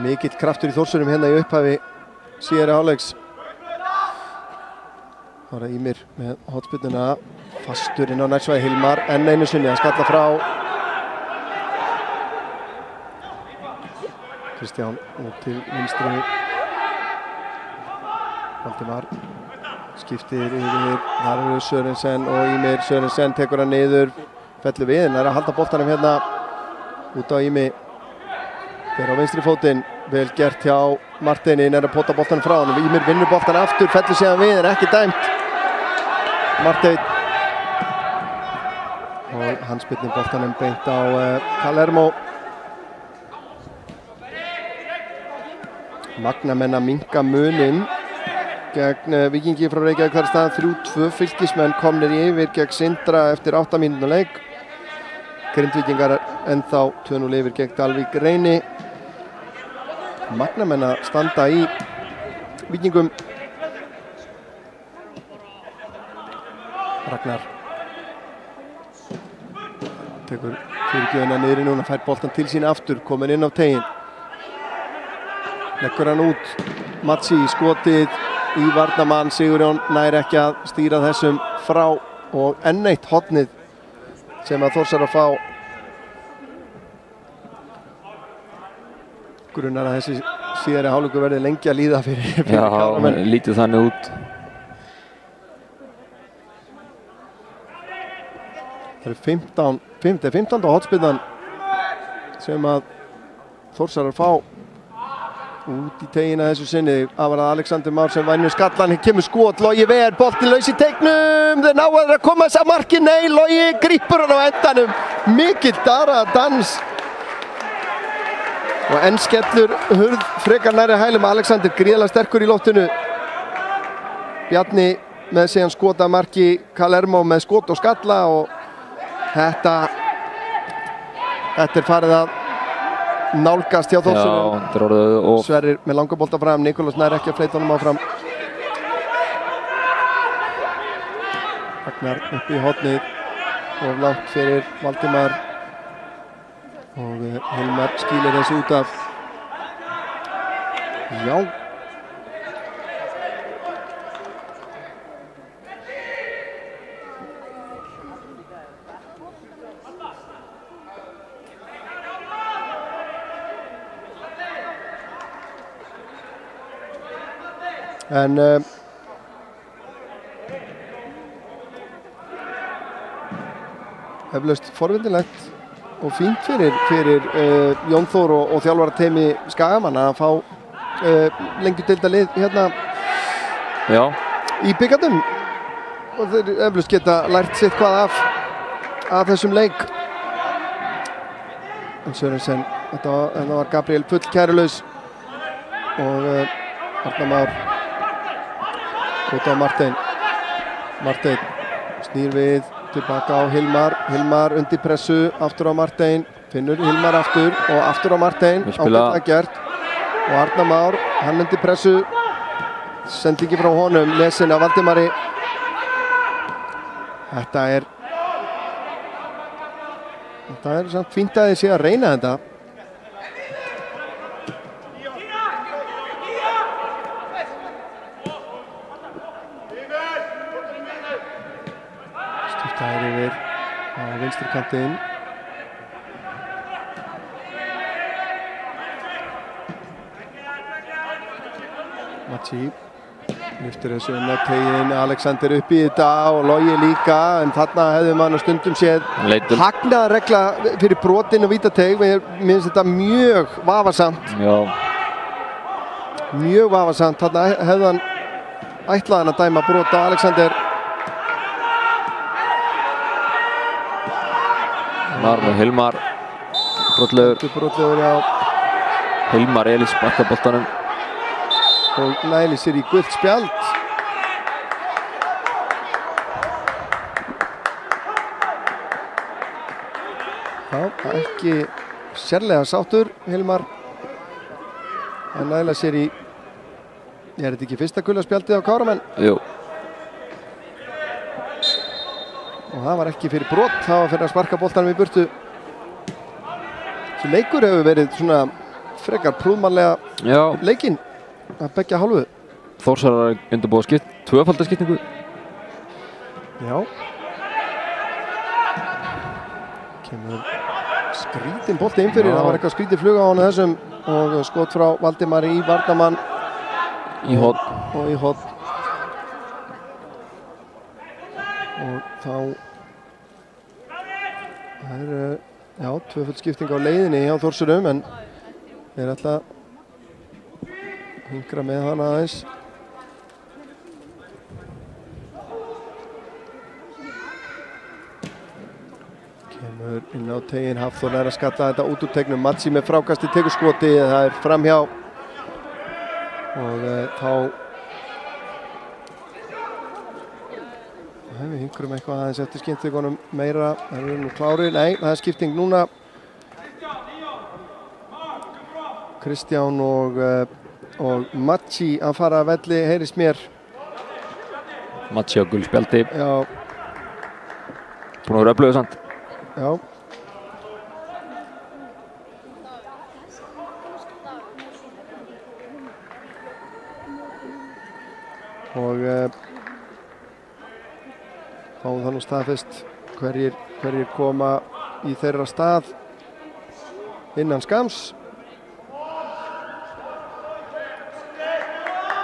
S1: mikill kraftur í Þórsurum hérna í upphafi síðari hálfleiks. Það var Ýmir með hornspyrnuna, fastur inn á nærsvæði, Hilmar enn einu sinni að skalla frá. Kristján út til vinstri, Valdimar skiptir yfir, þar eru Sörensen og Ýmir. Sörensen tekur hann niður, fellur við, en er að halda boltanum hérna út á Ými. Fer á vinstri fótinn, vel gert hjá Marteini, er að pota boltanum frá hann. Ýmir vinnur boltan aftur, fellur síðan við, en ekki dæmt. Marteinn og hann spillir boltanum beint á Kalermo. Magnamenn að minnka muninn gegn Víkingi frá Reykjavík, þar staðan 3-2, Fylkismenn komnir yfir gegn Sindra eftir 8 mínútna leik. Grindvíkingar ennþá 2-0 yfir gegn Dalvík Reyni. Magnamenn að standa í Víkingum. Ragnar tekur fyrirgjöfina niður í núna, fær boltan til sín aftur, komin inn á tegin. Leggur hann út, Matsi skotið í varnarmann, Sigurjón nær ekki að stýra þessum frá og enn eitt hornið sem að Þórsar að fá. Grunnar að þessi síðari hálfleikur verði lengi að líða fyrir Káramenn.
S2: Já, lítið þannig út.
S1: Það er 15. hornspyrnan sem að Þórsar að fá út í tegina þessu sinni. Afarað Alexander Már sem vænur skallan, kemur skot, Logi ver, boltin laus í tegnum, þeir náður að koma þess að marki, nei, Logi grípur hann á endanum, mikill dans og enn skellur hurð frekar næri hælum. Alexander gríðarlega sterkur í loftinu, Bjarni með síðan skot að marki, Kalermo með skot og skalla, og þetta er farið að nálgast hjá Þórsurum. Sverrir með langa bolta fram, Nikolás nær ekki að fleyta honum áfram. Ragnar upp í hornið og langt fyrir Valdimar og Hilmar skýlir þessu út af. Já. En eflaust forvindilegt og fínt fyrir Jón Þór og þjálfarateymi Skagamanna að fá lengjudeildarlið hérna í bikarnum, og þeir eflaust geta lært sitt hvað af þessum leik. En Sörensen, þetta var Gabriel full kærulaus og Arnar Már út á Martein. Martein snýr við, tilbaka á Hilmar. Hilmar undir pressu, aftur á Martein. Finnur Hilmar aftur og aftur á Martein. Ágætlega gert. Og Arnar Már, hann undir pressu. Sendingi frá honum, lesin af Valdimari. Þetta er samt fínt að þið sé að reyna þetta. Það er yfir á vinstri kantinn. Matsi Lyftir þessu inn á teiginn, Alexander upp í þetta og Logi líka, en þarna hefði mann á stundum séð hagnaðarregla fyrir brotin og vítateig. Mér finnst þetta mjög vafasamt.
S2: Já.
S1: Mjög vafasamt, þarna hefði hann ætlaðan að dæma brot á Alexander.
S2: Marmur Hilmar, brotlegur,
S1: já.
S2: Hilmar Elís sparkar boltanum.
S1: Og næli sér í gult spjald. Já, ekki sérlega sáttur Hilmar. En næla sér í, er þetta ekki fyrsta gula spjaldið á Káramenn?
S2: Jú.
S1: Og það var ekki fyrir brot, það var fyrir að sparka boltanum í burtu. Þessi leikur hefur verið svona frekar prúðmannlega leikinn að beggja hálfu.
S2: Þórsarar undirbúa tvöfaldaskiptingu.
S1: Já. Kemur skrítin bolti inn fyrir, það var eitthvað skrítið flug á hann þessum og skot frá Valdimari í varnamann.
S2: Í horn.
S1: Og í horn. Og þá er tvöföld skipting á leiðinni hjá Þórsurum, en þeir ætla að hingra með hana aðeins. Kemur inn á teiginn, Hafþór er að skalla þetta út úr teignum. Matsi með frákasti tekur skoti, það er framhjá. Og þá við hingrum eitthvað aðeins eftir skiptingunum meira. Það eru nú klárir, nei, það er skipting núna. Kristján og Matsi að fara að velli, heyrist mér.
S2: Matsi á gulspjaldi.
S1: Já.
S2: Búin að vera öflugur samt.
S1: Já. Og fáum það nú staðfest hverjir koma í þeirra stað innan skams.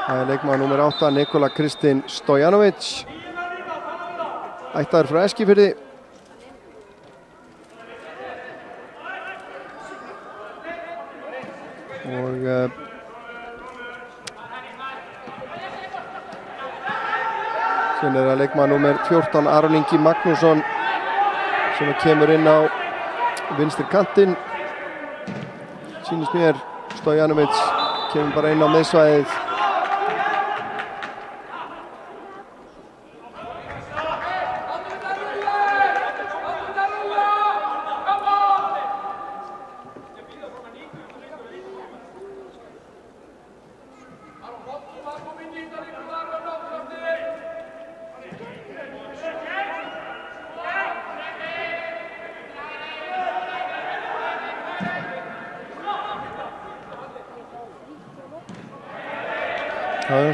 S1: Það er leikmaður númer 8, Nikola Kristinn Stojanovic, ættaður frá Eskifirði. Og síðan er það leikmaður númer 14, Aron Ingi Magnússon, sem kemur inn á vinstri kantinn. Sýnist mér, Stojanovic kemur bara inn á miðsvæðið.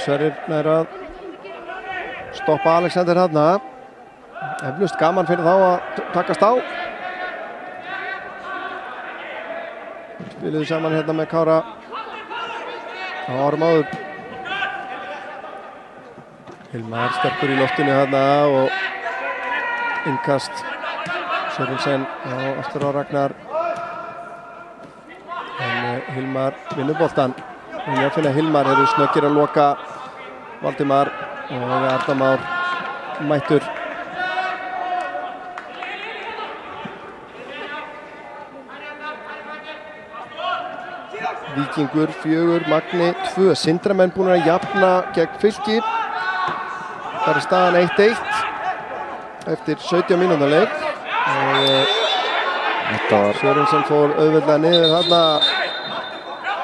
S1: Sverrir nær að stoppa Alexander þarna. Eflaust gaman fyrir þá að takast á. Spiluðu saman hérna með Kára á árum áður. Hilmar sterkur í loftinu þarna og innkast Sörensen aftur á Ragnar. En Hilmar vinnur boltan. Ég finna Hilmar eru snöggir að loka Valdimar og Arnar Már mættur. Víkingur 4, Magni 2. Sindramenn búin að jafna gegn Fylki. Það er staðan 1-1 eftir 17 mínútna leik. Sörensen fór auðveldlega niður þarna.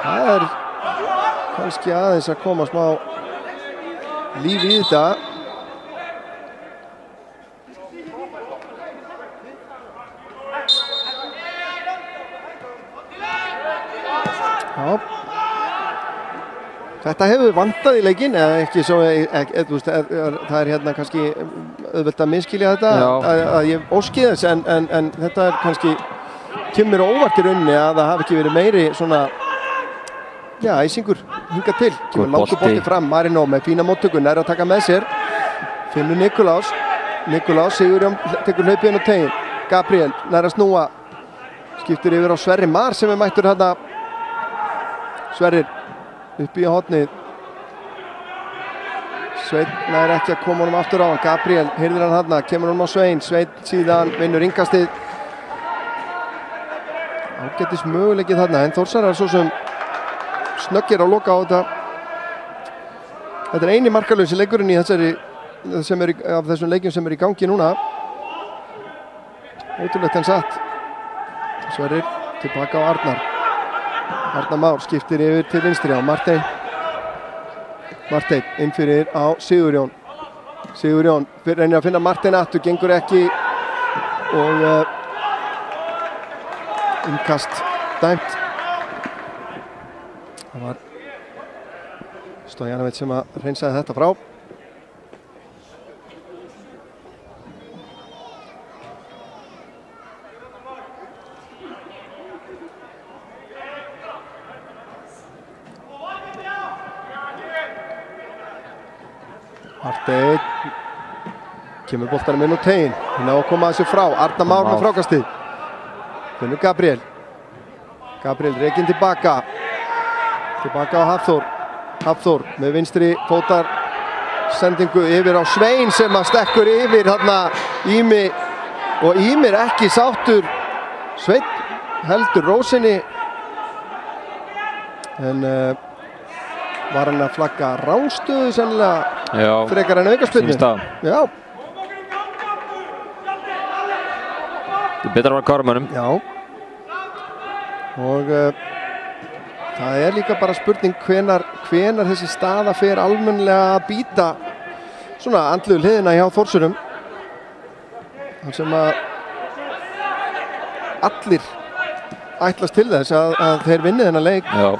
S1: Það er kannski aðeins að koma smá líf í þetta. Já. Þetta hefur vantað í leikinn, eða ekki svo, það er hérna kannski auðvelt að minnskilja þetta, að ég óski þess, en þetta er kannski kemur óvart í rauninni að það hafi ekki verið meiri svona já, æsingur hinga til, kemur
S2: Góð
S1: langur bolti fram, Marino með fína móttöku, nær að taka með sér, finnur Nikolás, Sigurjón tekur hlaupið inn á tegin, Gabriel nær að snúa, skiptur yfir á Sverri Mar sem mættur hérna, Sverrir upp í hornið, Sveinn nær ekki að koma honum aftur á hann, Gabriel heyrðir hann hérna, kemur honum á Sveinn síðan vinnur innkastið, ágætis möguleikið þarna, en Þórsarar svo sem snöggir að loka á þetta. Þetta er eini markalausi leikurinn í þessari, af þessum leikjum sem er í gangi núna. Ótrúlegt en satt. Sverrir tilbaka á Arnar. Arnar Már skiptir yfir til vinstri á Martein. Martein inn fyrir á Sigurjón. Sigurjón reynir að finna Martein aftur, gengur ekki og innkast dæmt. Það var Stojanovic sem að hreinsaði þetta frá. Marteinn kemur boltanum inn á tegin, hann á að koma þessu frá, Arnar Már með frákastið. Finnur Gabriel rekinn tilbaka á Hafþór með vinstri fótar sendingu yfir á Svein sem að stekkur yfir hérna Ími og Ímir ekki sáttur, Sveinn heldur rósinni en var hann að flagga rángstöðu sennilega frekar en aukaspyrnu. Já.
S2: Það er betra að vera Kárumönnum.
S1: Já. Og það er líka bara spurning hvenar þessi staða fer almennilega að býta svona andlegu hliðina hjá Þórsurum. Þann sem að allir ætlast til þess að þeir vinni þennan leik.
S2: Já.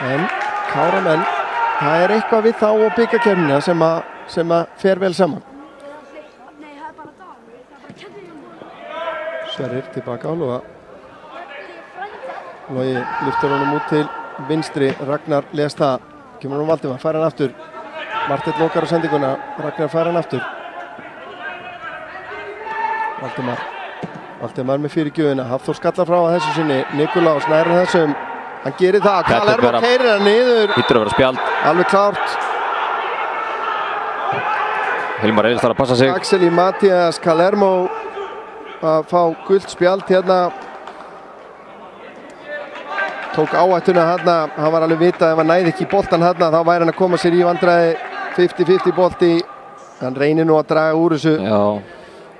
S1: En Káramenn, það er eitthvað við þá og bikarkeppnina sem að fer vel saman. Sverrir tilbaka á Loga. Logi lyftur honum út til vinstri, Ragnar les það, kemur hún Valdimar, fær hann aftur, Marteinn lokar á sendinguna, Ragnar fær hann aftur. Valdimar með fyrirgjöfina, Hafþór skallar frá að þessu sinni, Nikolás nærið þessum, hann gerir það, Kalermo keyrir hann niður,
S2: hittur að vera spjald,
S1: alveg klárt.
S2: Hilmar Eils þarf að passa sig.
S1: Axel Mattias Kalermo að fá gult spjald hérna. Tók áhættuna hérna, hann var alveg vitað ef hann næði ekki boltan hérna þá væri hann að koma sér í vandræði, 50-50 bolti, hann reynir nú að draga úr þessu.
S2: Já.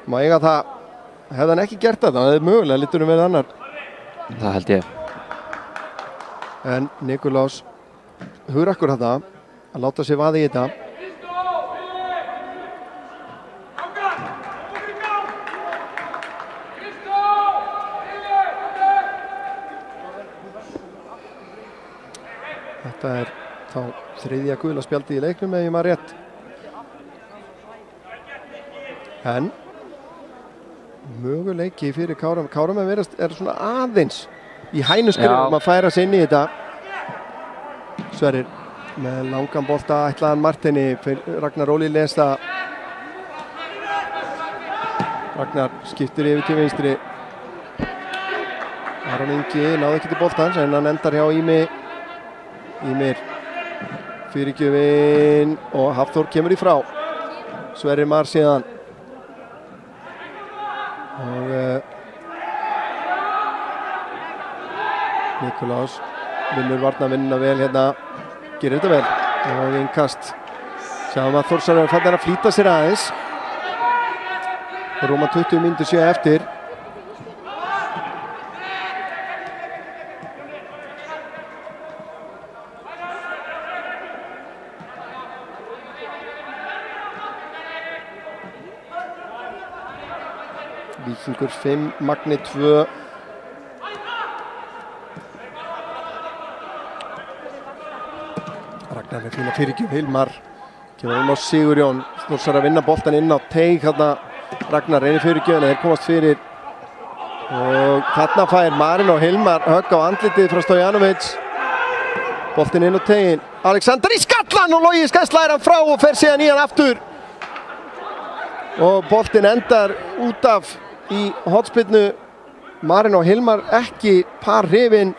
S1: Má eiga það, hefði hann ekki gert það, það er mögulega liturinn verið annar.
S2: Það held ég.
S1: En Nikolás hugrakkur þetta, að láta sig vaða í þetta. Þetta er þá þriðja gula spjaldi í leiknum ef ég maður rétt. En möguleiki fyrir Kárum. Kárum er svona aðeins í hænuskrifum að færa sig inn í þetta. Sverrir með langan bolta ætlaðan Marteini, Ragnar Óli lesa. Ragnar skiptir yfir til vinstri. Aron Ingi náði ekki til boltans en hann endar hjá Ímir fyrirgjöfin og Hafþór kemur í frá. Sverrir Mar síðan og Nikolás vinnur varnarvinnuna vel hérna, gerir þetta vel og innkast. Sjáum að Þórsarar fann að flýta sér aðeins. Rúma 20 mínútur séu eftir. Víkingur 5, Magni 2. Ragnar með fína fyrirgjöf, Hilmar kemur á Sigurjón, Þórsar að vinna boltan inn á teig þarna. Ragnar reynir fyrirgjöfina, þeir komast fyrir og þarna fær Marino og Hilmar högg á andlitið frá Stojanovic. Boltinn inn á tegin, Alexander í skallan og Logi slæðir hann frá og fer síðan í hann aftur. Og boltinn endar út af í hornspyrnu. Marino Hilmar ekki par hrifinn.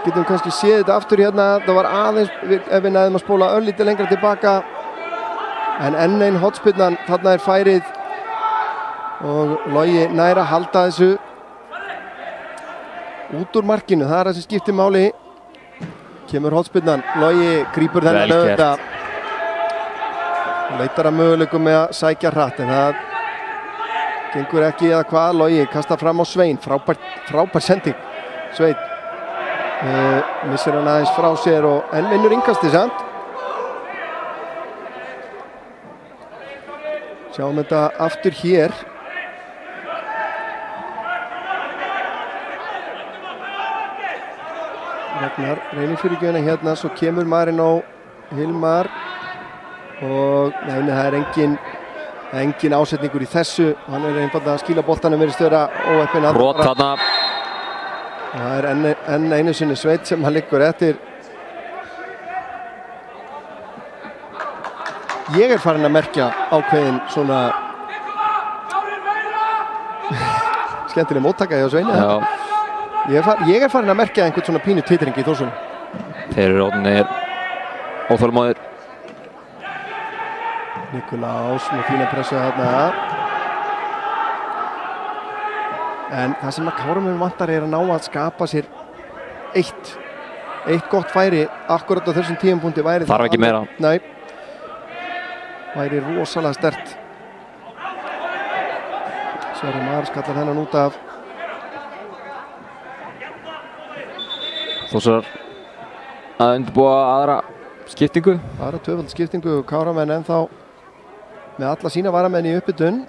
S1: Getum kannski séð þetta aftur hérna. Það var aðeins, ef við næðum að spóla örlítið lengra tilbaka. En enn einn hornspyrnan, þarna færið. Og Logi nær að halda þessu út úr markinu. Það það sem skiptir máli. Kemur hornspyrnan, Logi grípur þennan auðvitað. Leitar að möguleikum með að sækja hratt, en það gengur ekki eða hvað. Logi kastar fram á Svein, frábær sending. Svein missir hann aðeins frá sér og enn vinnur innkastið samt. Sjáum þetta aftur hér. Ragnar reynir fyrir gjöna hérna, svo kemur Marino Hilmar og neini, það engin ásetningur í þessu. Hann einfaldlega að skýla boltanum verið störa óheppinn.
S2: Brot þarna.
S1: Það enn einu sinni Sveinn sem hann liggur eftir. Ég farin að merkja ákveðin svona skemmtileg móttaka hjá Sveini.
S2: Já.
S1: Ég farin að merkja einhvern svona pínu titring í Þórsunum.
S2: Þeir eru orðnir óþolinmóðir.
S1: Nikulás með fína pressu þarna. En það sem að Káramönnum vantar að ná að skapa sér eitt gott færi akkurat á þessum tímapunkti.
S2: Þarf ekki meira.
S1: Nei. Væri rosalega sterkt. Sverrir Mar skallar hennan út af.
S2: Þórsar að undirbúa aðra skiptingu.
S1: Aðra tvöfald skiptingu og Káramenn ennþá með alla sína varamenn í upphitun.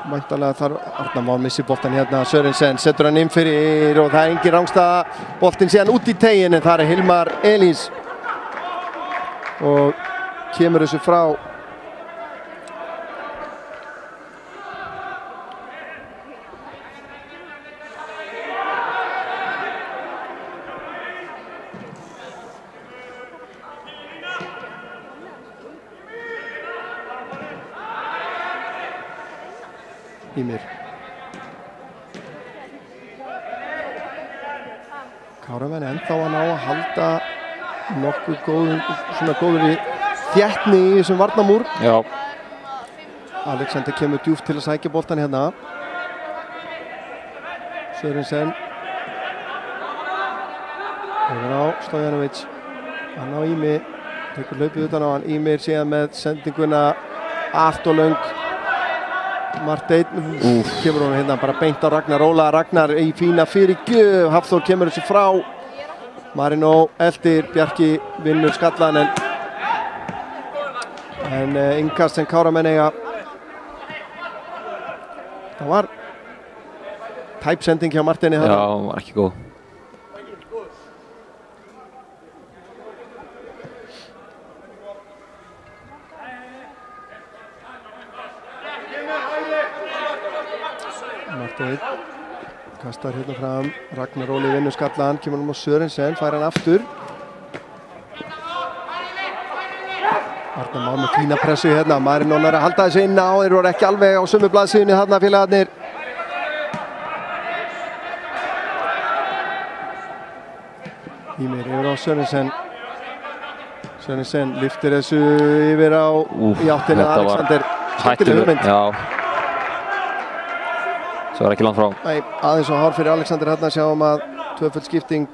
S1: Væntanlega þarf Arnar Már missir boltan hérna. Sörensen setur hann inn fyrir og það engin rangstaða. Boltinn síðan út í tegin en það Hilmar Elís og kemur þessu frá. Ímir. Káramenn ennþá að ná að halda nokkuð góður þéttni í þessum varnarmúr.
S2: Já.
S1: Alexander kemur djúpt til að sækja boltan hérna. Sörensen. Yfir á Stojanovic. Hann á Ími. Tekur hlaupið utan á hann. Ímir síðan með sendinguna allt og löng. Marteinn kemur hún hérna bara beint á Ragnar. Óla Ragnar í fína fyrirgjöf. Hafþór kemur þessu frá. Marino eldir, Bjarki vinnur skallan en innkast sem Káramenn eiga. Það var tæp sending hjá Marteini.
S2: Já, var ekki góð.
S1: Marteinn kastar hérna fram. Ragnar Óli vinnur skallan, kemur á Sörensen, fær hann aftur. Arnar Már með fína pressu hérna. Marino er að halda þessu inn á. Þeir voru ekki alveg á sömu blaðsíðunni þarna félagarnir. Ímir yfir á Sörensen. Sörensen lyftir þessu yfir á í áttina Alexander.
S2: Hættuleg hugmynd. Já. Svo var ekki langt frá.
S1: Nei, aðeins og hár fyrir Alexander hérna. Sjáum að tvöföld skipting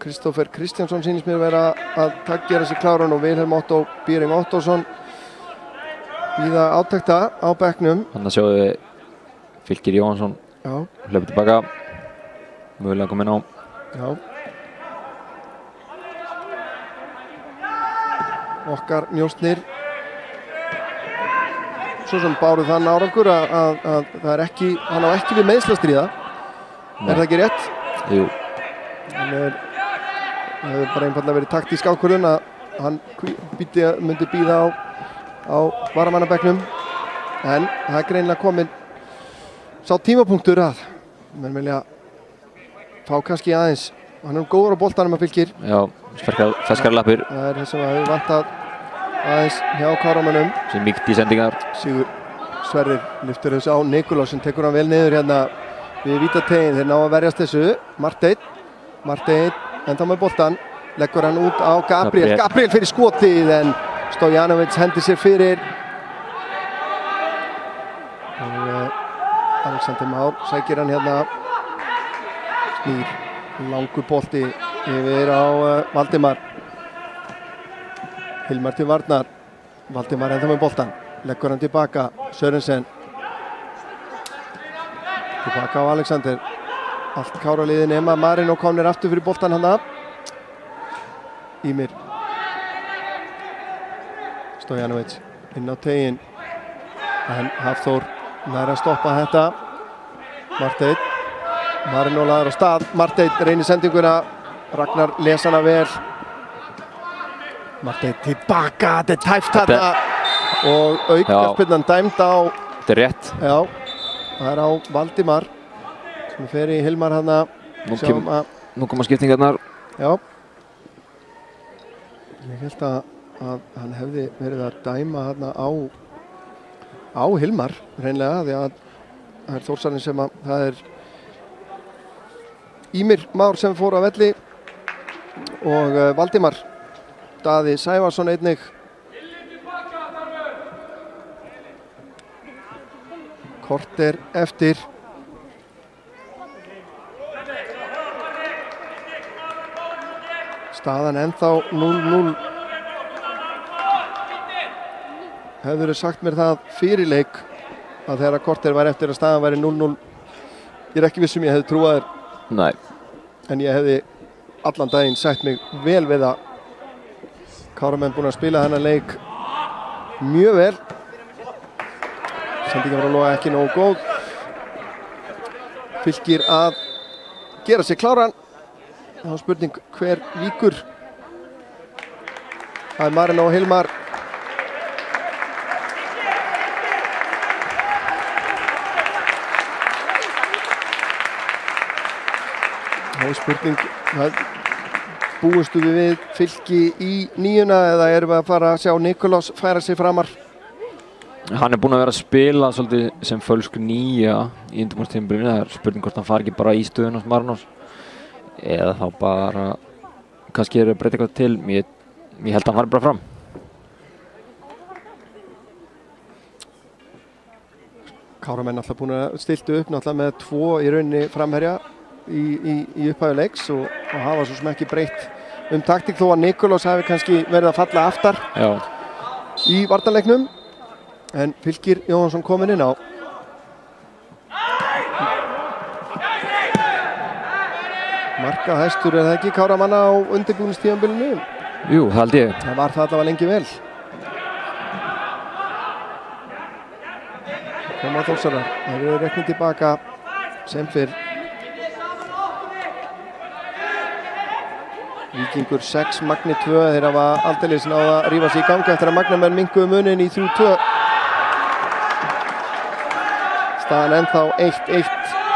S1: Kristófer Kristjánsson sýnist mér vera að gera sér kláran og Vilhelm Otto Bíring Ottosson víða áttekta á bekknum.
S2: Þannig að sjáum við Fylkir Jóhansson hlaupið tilbaka. Mögulega komið inn á.
S1: Já. Okkar njóstnir. Svo sem báruð þann árangur að það ekki, hann á ekki við meiðsli að stríða. Er það ekki rétt?
S2: Jú.
S1: Það hefur bara einfallega verið taktísk ákvörðun að hann myndi bíða á varamannabekknum. En það greinilega komin sá tímapunktur að menn vilja fá kannski aðeins, hann góður á boltanum að Fylkir.
S2: Já, ferskar lappir.
S1: Það það sem við vantað aðeins hjá Káramönnum.
S2: Sem mýkt í sendingar.
S1: Sigur Sverrir lyftur þessu á Nikolásson, tekur hann vel niður hérna við vítategin, þeir ná að verjast þessu. Marteinn enda með boltan, leggur hann út á Gabriel fyrir skotið en Stojanovic hendir sér fyrir. Og Alexander Már sækir hann hérna, snýr langur bolti yfir á Valdimar. Hilmar til varnar, Valdimar enda með boltan, leggur hann tilbaka, Sörensen tilbaka á Alexander. Allt Káraliðið nema Marino komnir aftur fyrir boltan hana. Ímir Stojanovic inn á tegin en Hafþór nær að stoppa þetta. Marteinn, Marino laður á stað, Marteinn reynir sendinguna, Ragnar les hana vel. Marteinn tilbaka, þetta tæft þarna og aukaspyrnan dæmd á.
S2: Þetta rétt.
S1: Já, það á Valdimar sem fer í Hilmar hana.
S2: Nú koma skiptingarnar.
S1: Já. Ég held að hann hefði verið að dæma hana á Hilmar hreinlega, því að það Þórsarinn sem að það Ímir Már sem fór á velli og Valdimar Daði Sævarsson einnig. Korter eftir. Staðan ennþá 0-0. Hefur sagt mér það fyrir leik að þegar korter var eftir að staðan væri 0-0. Ég ekki viss ég hefði trúað þér.
S2: Nei. En
S1: ég hefði allan daginn sagt mig vel við að Káramenn búin að spila þennan leik mjög vel. Sendingin var að loga ekki nógu góð. Fylkir að gera sig kláran. Það var spurning hver víkur. Það Marino og Hilmar. Það var spurning, búistu við Fylki í nýjuna eða erum við að fara að sjá Nikolás færa sig framar?
S2: Hann búinn að vera að spila svolítið sem fölsku nýja í undirbúningstímabilinu. Það spurning hvort hann fari ekki bara í stöðun hos Marinos eða þá bara kannski að breyta eitthvað til. Ég held að hann fari bara fram.
S1: Káramenn alltaf búin að stiltu upp náttúrulega með 2 í rauninni framherja í upphæðu leiks og hafa svo sem ekki breytt taktík þó að Nikolás hafi kannski verið að falla aftar í varnarleiknum. En Fylkir Jóhansson kominn inn á. Marka hæstur er það ekki Káramanna á undirbúningstímabilinu?
S2: Jú, það held ég.
S1: Það var það allavega lengi vel. Koma Þórsarar, það eru reknið tilbaka sem fyrr. Víkingur 6, Magni 2, þeir hafa aldeilis náð að rífa sig í ganga eftir að Magnamenn minnkuðu munin í 3-2. Staðan ennþá 1-1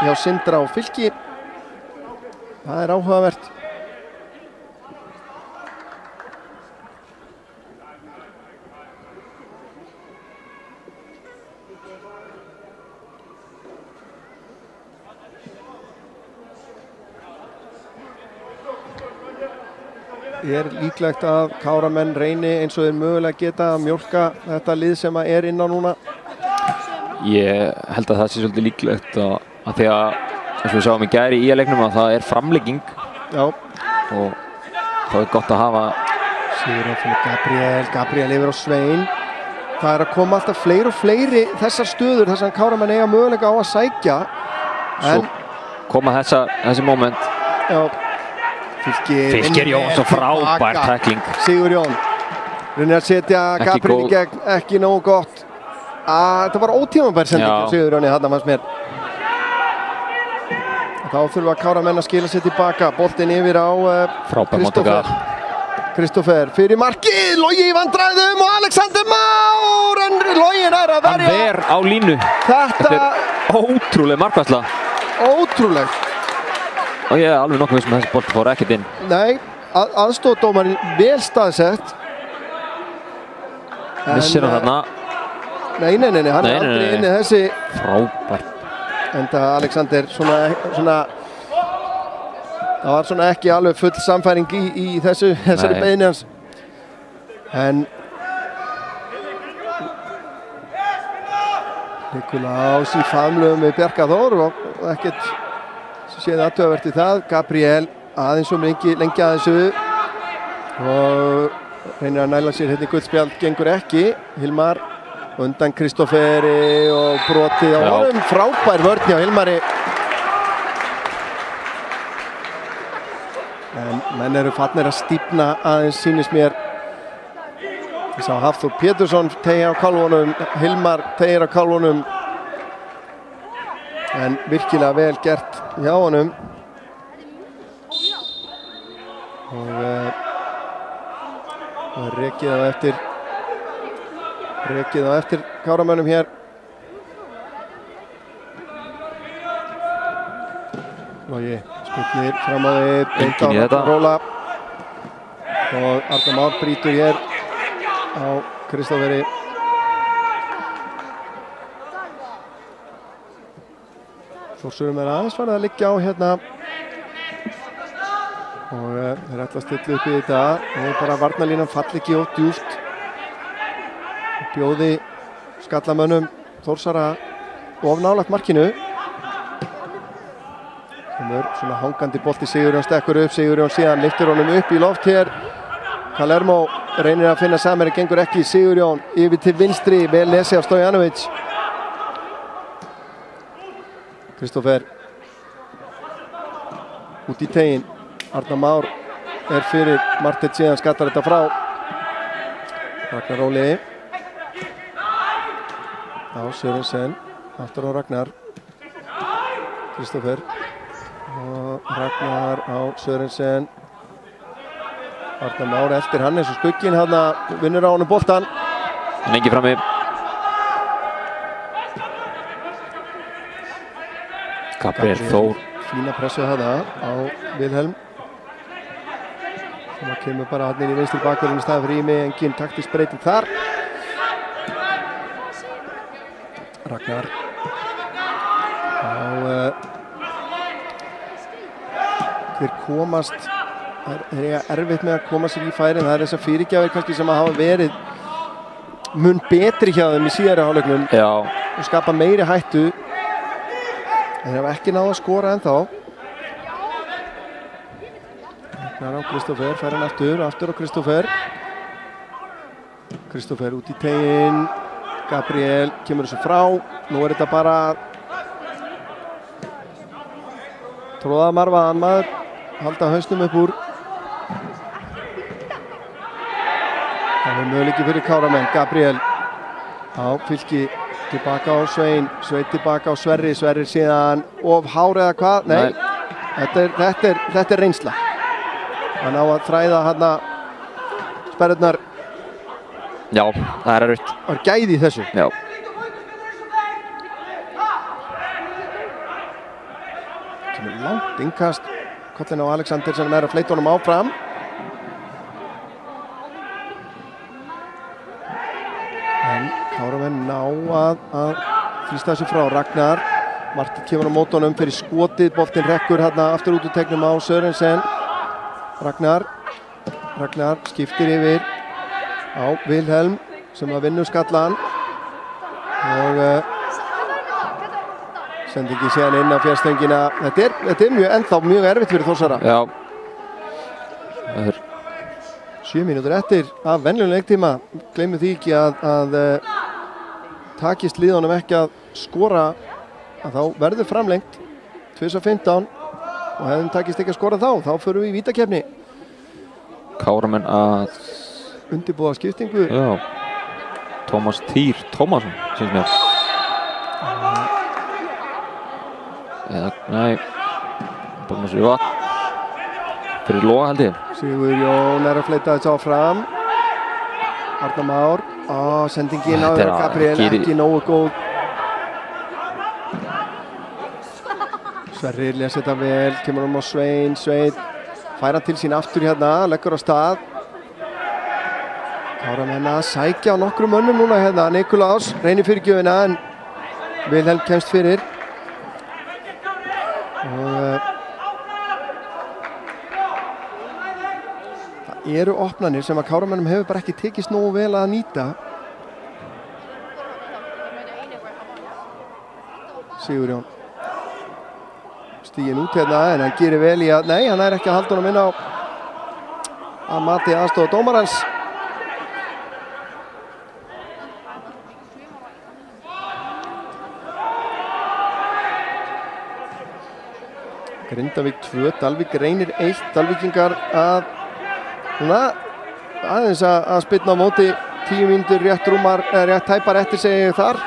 S1: hjá Sindra og Fylki. Það er áhugavert. Líklegt að Káramenn reyni eins og þeir mögulega geta að mjólka þetta lið sem er inn á núna?
S2: Ég held að það sé svolítið líklegt að því að eins og við sáum í gær í leiknum að það er framlegging.
S1: Já.
S2: Og það er gott að hafa
S1: Sigurðan fyrir Gabriel yfir á Svein. Það er að koma alltaf fleiri og fleiri þessar stöður þess að Káramenn eiga mögulega á að sækja.
S2: Svo koma þessi moment.
S1: Já. Fylkir
S2: Jónsson, frábær tækling.
S1: Sigur Jón reynir að setja Gabriel í gegn, ekki nógu gott. Þetta var ótímabær sending á Sigur Jóni, þarna fannst mér. Þá þurfa Káramenn að skila sér tilbaka. Boltinn yfir á Kristoffer fyrir markið. Logi í vandræðum og Alexander Már, en Login er að verja.
S2: Hann ver á línu. Þetta er ótrúleg markvarsla.
S1: Ótrúlegt.
S2: og ég er alveg nokkuð viss með þessi bolti fór ekkert inn.
S1: Nei, aðstoðardómarinn vel staðsett.
S2: Missir hann þarna.
S1: Nei, hann er aldrei inn í þessi.
S2: Frábært.
S1: Enda Alexander svona það var svona ekki alveg full samfæring í þessari beiðni hans. En Nikulás í faðmlögum við Bjarka Þór og ekkert séð aðtöðavert í það. Gabriel aðeins og lengi að þessu og reynir að næla sér hérna í gullspjald, gengur ekki. Hilmar undan Kristóferi og brotið á honum. Frábær vörn hjá Hilmari. En menn eru farnir að stífna aðeins, sýnist mér. Ég sá Hafþór Pétursson teygja á kálfunum, Hilmar teygir á kálfunum. En virkilega vel gert hjá honum. Og rekið á eftir Káramönnum hér. Logi skutlir fram á við, beint á Róla og Arnar Már brýtur hér á Kristóferi. Þórsurum er aðeins farið að liggja á hérna og þeir ætla að stilla upp í þetta og bara varnarlínan falli ekki of djúpt og bjóði skallamönnum Þórsara of nálægt markinu. Kemur svona hangandi bolti, Sigurjón stekkur upp, Sigurjón síðan lyftir honum upp í loft hér. Kalermo reynir að finna samherja, gengur ekki. Sigurjón yfir til vinstri, vel lesi af Stojanovic. Kristófer út í tegin. Arnar Már er fyrir Marteinn, síðan skattar þetta frá. Ragnar Óli á Sörensen, aftur á Ragnar. Kristófer og Ragnar á Sörensen. Arnar Már eftir hann eins og skugginn, hann vinnur á honum boltan.
S2: Lengi frammi. Gabriel Þór.
S1: Fína pressu þarna á Vilhelm. Það kemur bara hann inn í vinstri bakvörðin í staðinn fyrir Ími, engin taktísk breyting þar. Ragnar á þeir komast, þeir eiga erfitt með að koma sér í færin. Það er þessar fyrirgjafir kannski sem hafa verið mun betri hjá þeim í síðari hálfleiknum og skapa meiri hættu. Þeir hafa ekki náð að skora ennþá. Ragnar á Kristófer, fær hann aftur á Kristófer. Kristófer út í tegin. Gabriel kemur þessu frá. Nú er þetta bara tróða marfaðan maður, halda hausnum upp úr. Það er möguleiki fyrir Káramenn. Gabriel á Fylki, tilbaka á Svein, Svein tilbaka á Sverri, Sverrir síðan of hár eða hvað? Nei. Þetta er reynsla. Hann á að þræða hann sperrurnar.
S2: Já, það er erfitt.
S1: Það er gæði í þessu.
S2: Já.
S1: Kemur langt innkast. Kollin á Alexander sem er að fleyta honum áfram. En Káramenn ná að þrýsta þessu frá. Ragnar, Martin kemur á mótunum fyrir skotið, boltinn rekkur hann aftur út úr tegnum á Sörensen. Ragnar skiptir yfir á Vilhelm sem að vinna skallan og sendingi síðan inn á fjárstöngina. Þetta er ennþá mjög erfitt fyrir Þórsara.
S2: Já.
S1: 7 mínútur eftir af venjulegum leiktíma. Gleymum því ekki að takist liðunum ekki að skora, að þá verður framlengt 2:15 og hefðum takist ekki að skora þá förum við í vítakeppni.
S2: Káramenn að
S1: undirbúa skiptingu.
S2: Já. Tómas Týr Tómasson, syns mér. Nei, búin að svífa fyrir Loga held ég.
S1: Sigurjón er að fleyta þessu áfram. Arnar Már, sendingin á Gabriel, ekki nógu góð. Sverrir les þetta vel, kemur á Svein fær hann til sín aftur hérna, leggur á stað. Káramenn að sækja á nokkrum mönnum núna hérna, Nikulás reynir fyrirgjöfina en Vilhelm kemst fyrir. Og það eru opnanir sem að Káramennum hefur bara ekki tekist nógu vel að nýta. Sigurjón stígin út hérna en hann gerir vel í að, nei, hann er ekki að halda honum inn á að mati aðstofa dómarans. Grindavík 2, Dalvík reynir 1, Dalvíkingar að aðeins að spilna á móti 10 mínútur rétt tæpar eftir segi ég þar.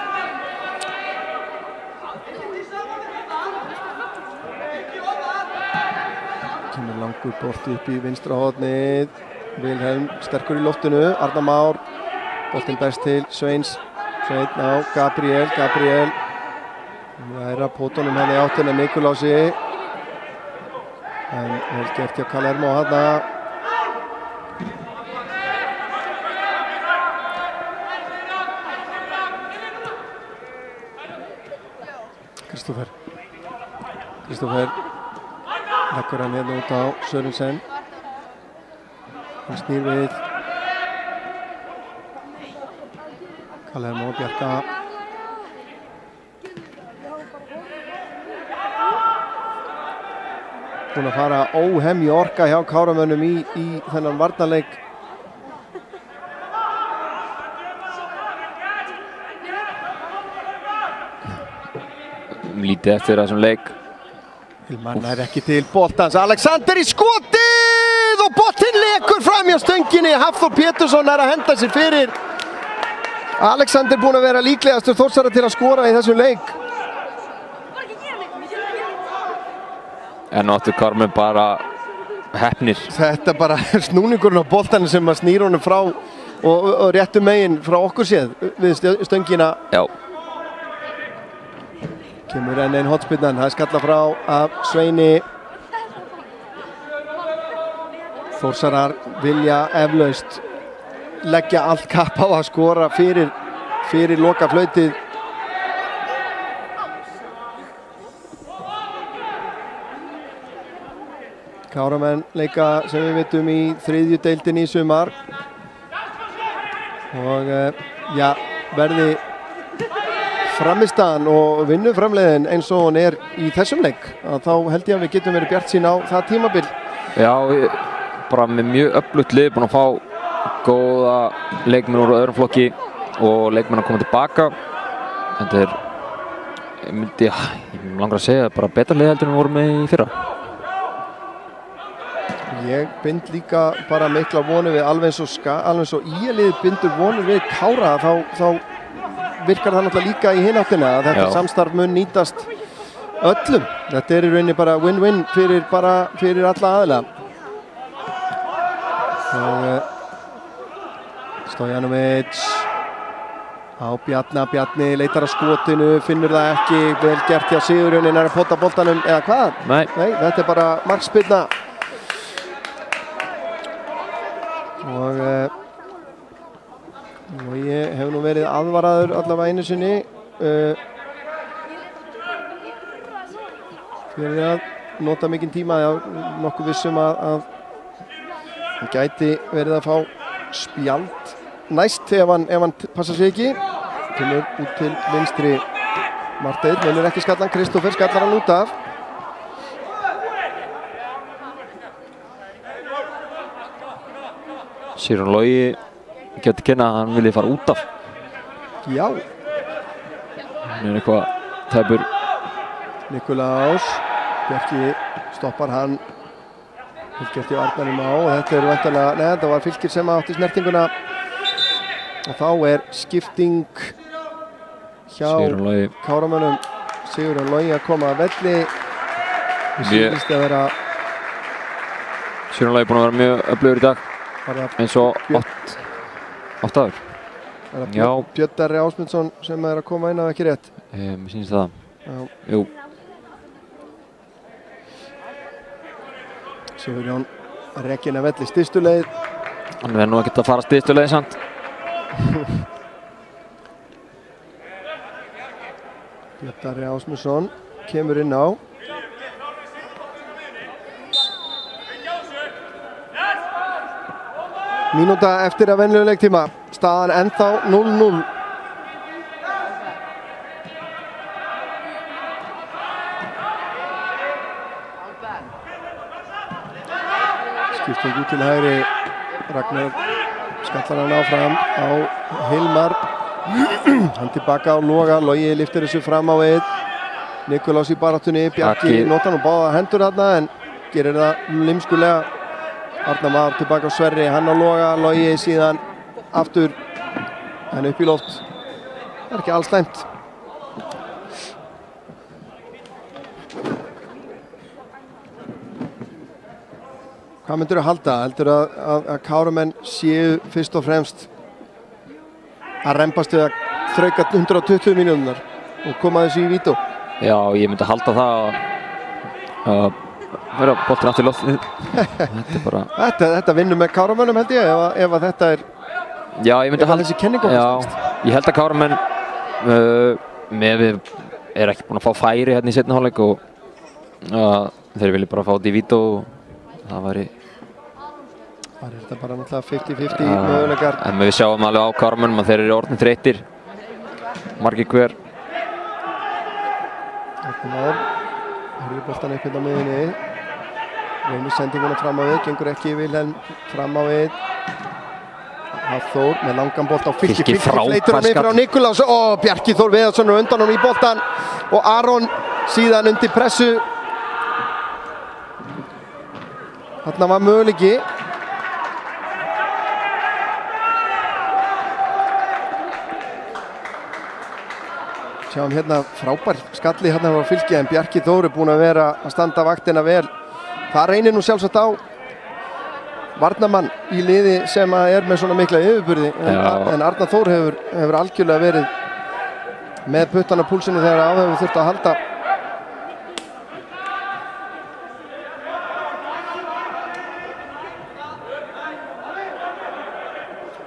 S1: Kemur langur bolti upp í vinstra hornið. Vilhelm sterkur í loftinu, Arnar Már boltinn berst til Svein á Gabriel læra pótunum hann í áttina Nikulási en vel gert hjá Kalermo hana. Kristoffer leggur hann hérna út á Sörensen. Hann snýr við Kalermo, Bjarka búinn að fara óhemju orka hjá Káramönnum í þennan varnarleik.
S2: Lítið eftir þessum leik.
S1: Hilmar nær ekki til boltans, Alexander í skotið og boltinn lekur fram hjá stönginni. Hafþór Pétursson er að henda sér fyrir. Alexander búinn að vera líklegastur Þórsara til að skora í þessum leik.
S2: En áttu Káramönn bara heppnir.
S1: Þetta bara snúningurinn á boltanum sem að snýr honum frá og réttum megin frá okkur séð við stöngina.
S2: Já.
S1: Kemur enn einn hotspinnan, það er skalla frá af Sveini. Þórsarar vilja eflaust leggja allt kapp á að skora fyrir loka flautið. Káramenn leika sem við vitum í 3. deildinni í sumar og verði framistaðan og vinnu framleiðin eins og hún er í þessum leik að þá held ég að við getum verið bjartsýn á það tímabil.
S2: Já, bara með mjög öflugt lið, búin að fá góða leikmenn úr öðrum flokki og leikmenn að koma tilbaka. Þetta er, ég langar að segja, bara betra lið heldur en við vorum með í fyrra.
S1: Ég bind líka bara mikla vonir við alveg eins og ÍL-ið bindur vonir við Kára, þá virkar það náttúrulega líka í hináttina að þetta samstarf mun nýtast öllum. Þetta er í rauninni bara win-win fyrir alla aðila. Stojanovic á Bjarni leitar að skotinu, finnur það ekki, vel gert hjá Sigurjónin, er að potta boltanum eða hvað?
S2: Nei,
S1: þetta er bara markspyrna. Og ég hef nú verið aðvaraður allavega einu sinni fyrir að nota mikinn tíma, nokkuð vissum að hann gæti verið að fá spjald næst ef hann passar sig ekki. Kemur út til vinstri Marteinn, vinnur ekki skallan, Kristoffer skallar hann út af.
S2: Sigurjón Logi getur kynna að hann vilji fara út af.
S1: Já.
S2: Hann er eitthvað tæpur.
S1: Nikulás, Bjarki stoppar hann. Fylgir eftir Arnarnum á og þetta er vantanlega, þetta var Fylkir sem átti snertinguna. Og þá er skipting hjá Káramönnum. Sigurjón Logi að koma að velli. Sigurjón
S2: Logi búinn að vera mjög öflugur í dag. Eins og 8 áður.
S1: Já. Björn Darri Ásmundsson sem er að koma inn á ekki rétt.
S2: Mér sýnist það.
S1: Já.
S2: Jú.
S1: Sigurjón rekinn af velli stystu leið.
S2: Hann verður nú ekkert að fara stystu leið samt.
S1: Bjartari Ásmundsson kemur inn á. Mínúta eftir að venjulegu leiktíma. Staðan ennþá 0-0. Skipting út til hægri. Ragnar skallar hann áfram á Hilmar. Hann tilbaka á Loga. Logi lyftir þessu fram á einn. Nikolás í baráttunni. Bjarki notar nú báða hendur þarna en gerir það limskulega. Arnar Már tilbaka á Sverri. Hann á Loga. Logi síðan aftur. En upp í loft. Það er ekki alls slæmt. Hvað myndir þú halda? Heldur að Káramenn séu fyrst og fremst að rembast við að þrauka 120 mínúturnar og koma þessu í vító?
S2: Já, ég myndi halda það að vera boltinn aftur í loftið. Þetta er bara...
S1: Þetta vinnur með Káramönnum held ég, ef að þetta er...
S2: Já, ég myndi halda...
S1: Þessi kenning
S2: Já, ég held að Káramenn með við er ekki búin að fá færi hérna í seinni hálfleik og þeir vilja bara fá þetta í vító og það væri...
S1: Það er þetta bara náttúrulega 50-50 möguleikar.
S2: En við sjáum alveg á Kármönnum að þeir eru orðnir þreyttir. Margir hver.
S1: Arnar Már. Hörður boltan upp hérna á miðjunni. Reynir sendinguna fram á við. Gengur ekki Vilhelm fram á við. Hafþór með langan bolt á Fylki. Fylki fleitur hann yfir á Nikolás. Bjarki Þór Viðarsson er undan honum í boltan. Og Aron síðan undir pressu. Þarna var möguleiki. Sjáum hérna frábær skalli hérna á Fylki en Bjarki Þór er búinn að vera að standa vaktina vel. Það reynir nú sjálfsagt á varnarmann í liði sem er með svona mikla yfirburði en Arnar Þór hefur algjörlega verið með puttan á púlsinu þegar á hefur þurft að halda.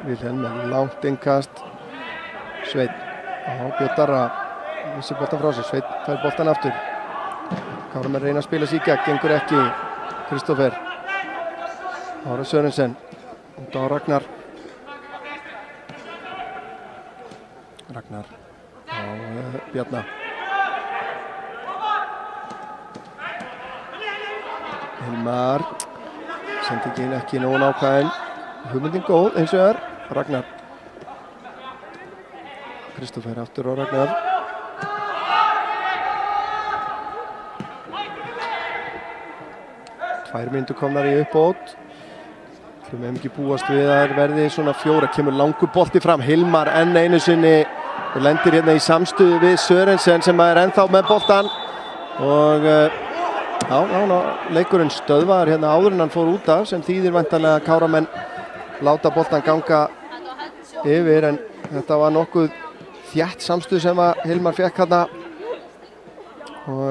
S1: Vilhelm með langt innkast. Sveinn á Björn vissi boltan frá sér. Sveinn fær boltan aftur. Káramenn reyna að spila sig í gegn, gengur ekki. Kristófer. Ára Sörensen. Út á Ragnar. Ragnar á Bjarna. Hilmar. Sendingin ekki nógu nákvæm. Hugmyndin góð eins og er. Ragnar. Kristófer aftur á Ragnar. Tvær mínútur komnar í uppbót. Við meðum ekki búast við að verði svona 4. Kemur langur bolti fram. Hilmar enn einu sinni og lendir hérna í samstuði við Sörensen sem er ennþá með boltan. Og leikurinn stöðvaður hérna áður en hann fór út af sem þýðir væntanlega að Káramenn láta boltan ganga yfir en þetta var nokkuð þjætt samstuð sem að Hilmar fekk hérna og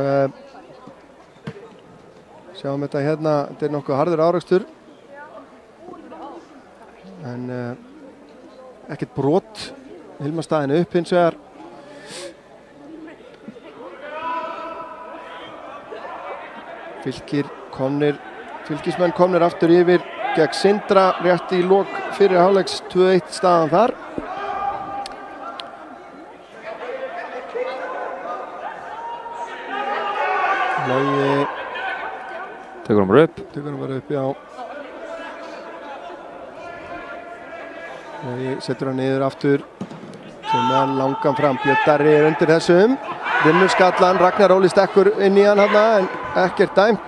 S1: sjáum þetta hérna, þetta er nokkuð harður árekstur en ekkert brot. Hilmar staðinu upp hins vegar. Fylkismenn komnir aftur yfir gegn Sindra rétt í lok fyrir hálfleiks 2-1 staðan þar. Logi
S2: tekur hann bara upp.
S1: Já. Logi setur hann niður aftur. Sem með hann langan fram. Björn Darri er undir þessum. Vinnur skallan. Ragnar Óli stekkur inn í hann en ekkert dæmt.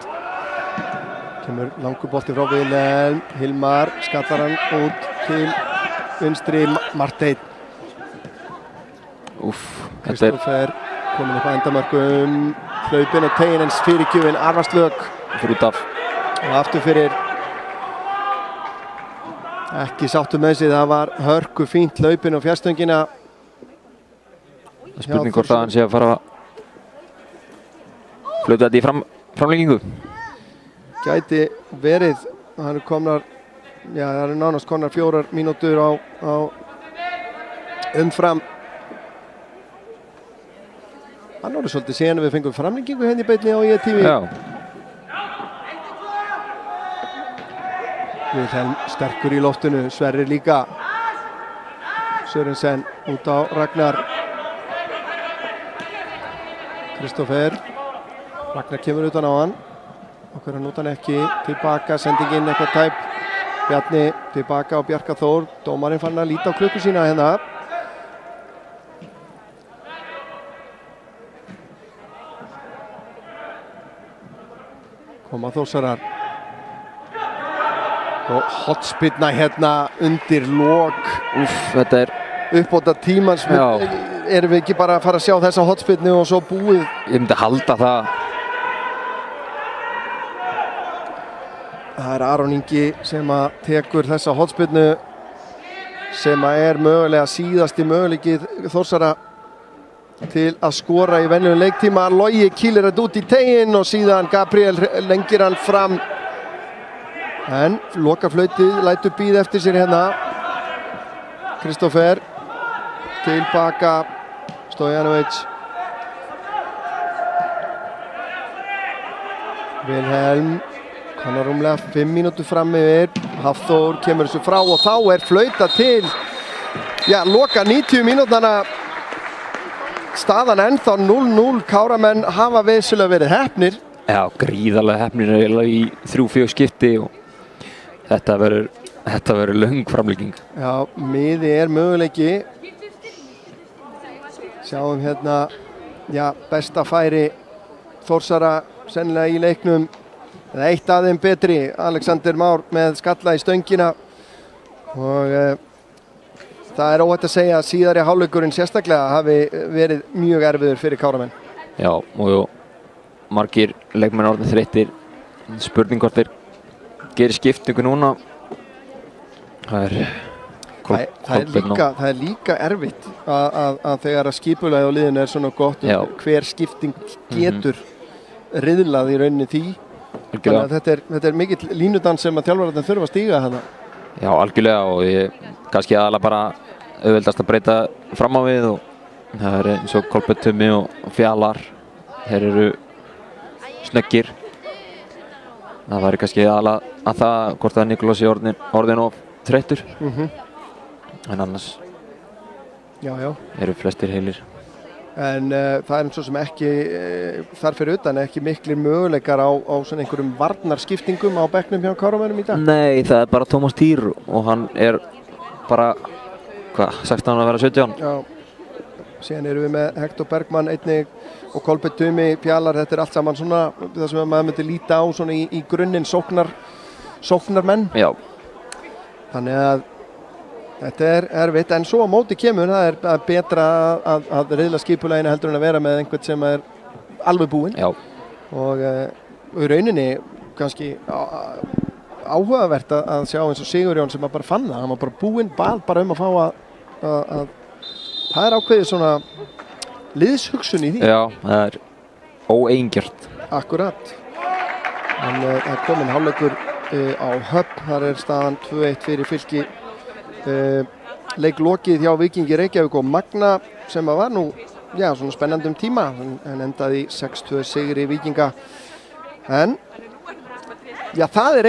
S1: Kemur langur bolti frá Vilhelm. Hilmar skallar hann út til vinstri. Marteinn. Kristófer komin upp að endamörkum. Hlaupin og tegin eins fyrirgjöfin. Arvarslög.
S2: Fyrir út af.
S1: Og aftur fyrir. Ekki sáttu með sig. Það var hörku fínt hlaupin og fjarstöngina.
S2: Spurning hvort að hann sé að fara að flauta þetta í framlengingu.
S1: gæti verið, það eru komnar, já það eru nánast komnar 4 mínútur á umfram. Það er svolítið síðan við fengum framlengingu henni í beinni á ITV.
S2: Já.
S1: Vilhelm sterkur í loftinu, Sverrir líka. Sörensen út á Ragnar. Kristoffer. Ragnar kemur utan á hann. Okkur hann út hann ekki. Tilbaka, sendingin eitthvað tæp. Bjarni tilbaka á Bjarka Þór. Dómarinn fann að líta á klukku sína hérna. Koma Þórsarar. Og hotspinna hérna undir lok.
S2: Þetta er
S1: uppbóta tímans. Erum við ekki bara að fara að sjá þessa hotspinnu og svo búið?
S2: Ég myndi halda það.
S1: Það er Aron Ingi sem að tekur þessa hotspinnu sem að er mögulega síðasti möguleiki Þórsara til að skora í venjulegum leiktíma. Logi kýlir þetta út í teginn og síðan Gabriel lengir hann fram. En lokaflautið lætur bíða eftir sér hérna. Kristoffer tilbaka. Stojanovic. Vilhelm. Hann er rúmlega 5 mínútur fram yfir. Hafþór kemur þessu frá og þá er flauta til. Já, loka 90 mínútana. Staðan ennþá 0-0. Káramenn hafa vissulega verið heppnir.
S2: Já, gríðarlega heppnir í 3-4 skipti og þetta verður löng framlíking.
S1: Já, miði er möguleiki. Sjáum hérna, já, besta færi Þórsara sennilega í leiknum. Eða eitt af þeim betri. Alexander Már með skalla í stöngina. Og það er óhætt að segja að síðari hálfleikurinn sérstaklega hafi verið mjög erfiður fyrir Káramenn.
S2: Já, og margir leikmenn orðin þreyttir. Spurning hvort þeir gerir skiptingu núna. Það
S1: er líka erfitt að þegar að skipulagið á liðinu er svona gott hver skipting getur riðlað í rauninni því. Þannig að þetta er mikill línudans sem að þjálfararnir þurfa að stíga hana.
S2: Já, algjörlega og ég kannski aðalega bara auðveldast að breyta fram á við og það er eins og Kolbeinn Tumi og Fjalar. Þeir eru snöggir. Það væri kannski aðalega að það hvort að Nikolás er orðin of þreyttur. En annars eru flestir heilir.
S1: En það er svo sem ekki þar fyrir utan ekki miklir möguleikar á svona einhverjum varnarskiptingum á bekknum hjá Kárumennum í dag.
S2: Nei, það er bara Tómas Týr og hann er bara 16 að vera 17.
S1: Já, síðan erum við með Hector Bergmann einnig og Kolbeinn Tumi, Fjalar, þetta er allt saman svona það sem maður myndi líta á svona í grunninn sóknarmenn.
S2: Já.
S1: Þannig að þetta er erfitt, en svo á móti kemur, það er betra að riðla skipulaginu heldur en að vera með einhvern sem er alveg búinn.
S2: Já.
S1: Og í rauninni kannski áhugavert að sjá eins og Sigurjón sem bara fann það, hann var bara búinn, bað bara að fá að það er ákveðið svona liðshugsun í því.
S2: Já, það er óeingjart.
S1: Akkurat. En það er komin hálfleikur á Höfn, þar er staðan 2-1 fyrir Fylki. Leik lokið hjá Víkingi Reykjavík og Magna sem var nú svona spennandi tíma en endaði 6-2 sigri Víkinga. En það er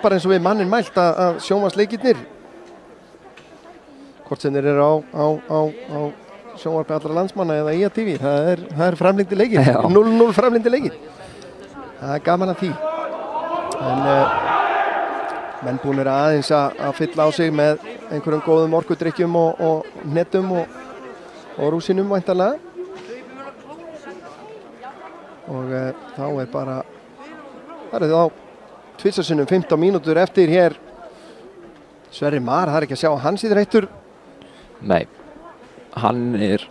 S1: bara eins og við mannin mælt að sjónvarpsleikirnir hvort sem þeir eru á sjónvarpi allra landsmanna eða ITV, það er framlengdi leikir. 0-0 framlengdi leikir. Það er gaman að því. En menn búnir aðeins að fylla á sig með einhverjum góðum orkudrykkjum og hnetum og rúsinum væntanlega. Og þá er bara það er þá tvisvarsinnum 15 mínútur eftir hér. Sverrir Mar, það er ekki að sjá að hann sé þreyttur.
S2: Nei, hann er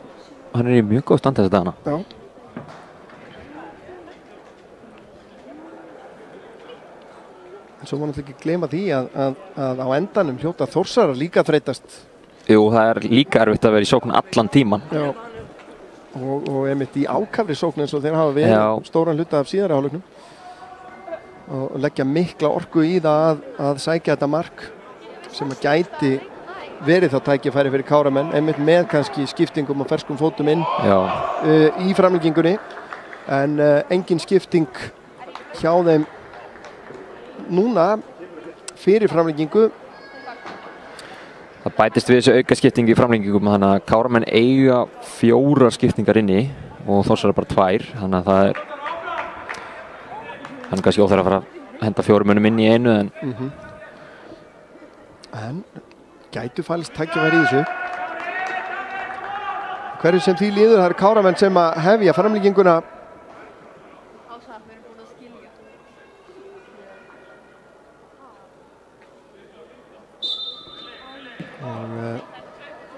S2: í mjög góð stand þessa dagana.
S1: Já. En svo má náttúrulega ekki gleyma því að á endanum hljóta Þórsarar líka þreytast.
S2: Jú, það er líka erfitt að vera í sókn allan tíman.
S1: Já. Og einmitt í ákafri sókn eins og þeir hafa verið stóran hluta af síðari hálfleiknum. og leggja mikla orku í það að sækja þetta mark sem að gæti verið þá tækifæri fyrir Káramenn, einmitt með kannski skiptingum og ferskum fótum inn í framlengingunni, en engin skipting hjá þeim núna fyrir framlengingu.
S2: Það bætist við þessu aukaskipting í framlengingum, þannig að Káramenn eiga 4 skiptingar inni og Þórsarar bara 2, þannig að það er kannski óþarfi að fara að henda 4 mönnum inn í einu,
S1: en gætu fælst tækifæri í þessu. Hverju sem því líður, það eru Káramenn sem að hefja framlenginguna.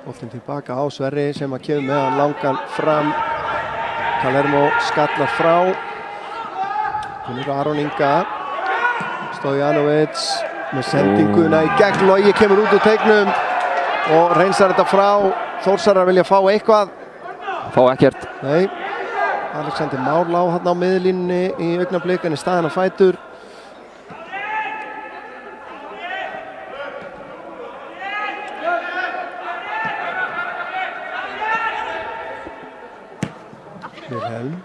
S1: Boltinn tilbaka á Sverri sem að kemur með hann langan fram. Kalermo skallar frá. Hún Aron Inga. Stojanovic með sendinguna í gegn. Logi kemur út úr teiknum og reynsar þetta frá. Þórsarar vilja fá eitthvað.
S2: Fá ekkert.
S1: Nei. Alexander Már lá hann á miðlínunni í augnablik, en í staðinn á fætur. Vilhelm.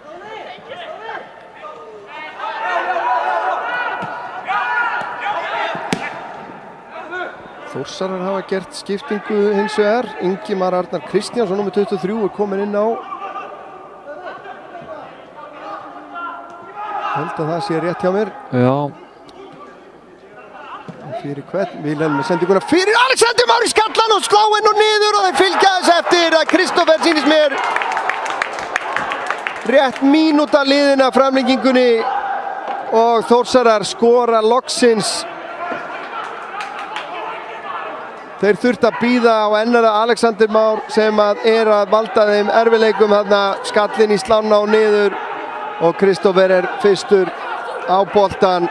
S1: Þórsarar hafa gert skiptingu hins vegar. Ingimar Arnar Kristjánsson nr. 23 er komin inn á. Held að það sé rétt hjá mér.
S2: Já.
S1: Fyrir hvern? Vilhelm með sendinguna fyrir Alexander Már í skallan og sláinn og niður, og þeir fylgja þess eftir að Kristoffer sýnist mér. Rétt mínúta liðina framlengingunni og Þórsarar skora loksins. Þeir þurft að bíða á ennara Alexander Már sem að valda þeim erfileikum, þarna skallin í slána og niður, og Kristoffer er fyrstur á boltan.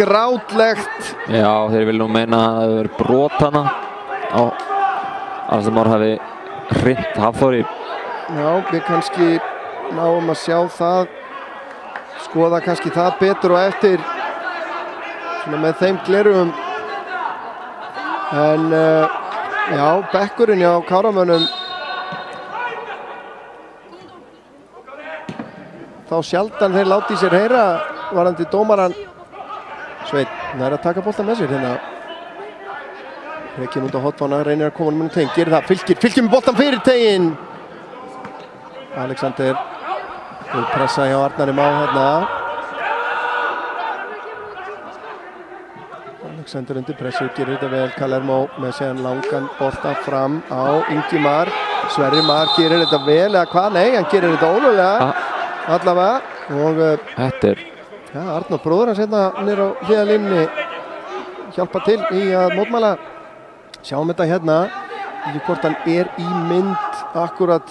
S1: Grátlegt.
S2: Já, þeir vil nú meina að það hefur brot hana á Alexander Már hafi hrint Hafþóri.
S1: Já, við kannski náum að sjá það, skoða kannski það betur og eftir, svona með þeim gleraugum. En já, bekkurinn hjá Káramönnum, þá sjaldan þeir láti í sér heyra varðandi dómarann. Sveinn, það að taka boltan með sér hérna. Rekinn út á hotfána, reynir að koma með teginn, gerir það, fylgir með boltan fyrir teginn. Alexander pressa hjá Arnari Má hérna. Alexander undir pressu, gerir þetta vel. Kalermo með séðan langan bolta fram á Ingimar. Sverrir Már gerir þetta vel, eða hvað? Nei, hann gerir þetta ólöglega allavega. Og
S2: þetta er
S1: Arnór bróður hans hérna niður á hliðarlínunni hjálpa til í að mótmæla. Sjáum þetta hérna, ekki hvort hann er í mynd akkurat.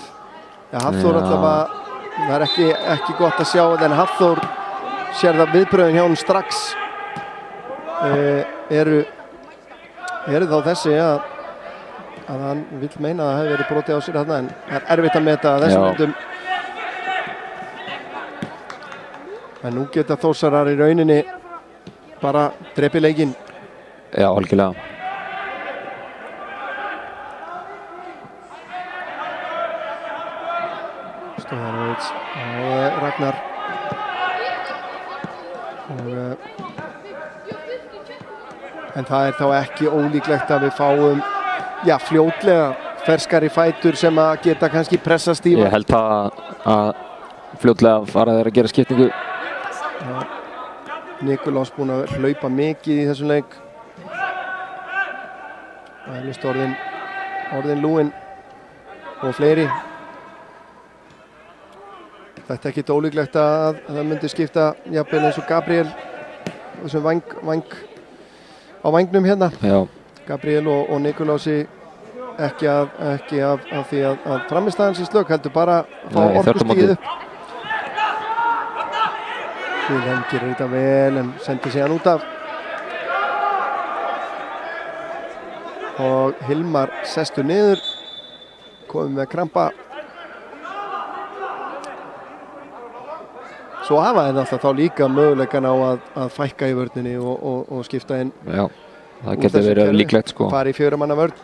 S1: Ja, Hafþór allavega, það er ekki gott að sjá, en Hafþór sér það viðbröðin hjá hann strax. Eru þá þessi að hann vill meina að það hefur verið brotið á sér þarna, en það er erfitt að meta þessum myndum. En nú geta Þórsarar í rauninni bara drepið leikinn.
S2: Já, algjörlega.
S1: Stojanovic og Ragnar. En það er þá ekki ólíklegt að við fáum fljótlega ferskari fætur sem að geta kannski pressa stífa.
S2: Ég held að fljótlega fara þeir að gera skiptingu.
S1: Nikolás búinn að hlaupa mikið í þessum leik. Það er list orðin lúinn og fleiri. Þetta er ekkert ólíklegt að það myndi skipta jafnvel eins og Gabriel þessum væng á vængnum hérna.
S2: Já.
S1: Gabriel og Nikolási ekki af því að framistæðan sé slök, heldur bara að fá orkustíð upp. Vilhelm gerir þetta vel en sendir sig hann út af. Og Hilmar sestur niður, komið með krampa. svo hafa þeir alltaf þá líka möguleikan á að fækka í vörninni og skipta inn.
S2: Já, það getur verið líklegt sko.
S1: Fara í 4 manna vörn.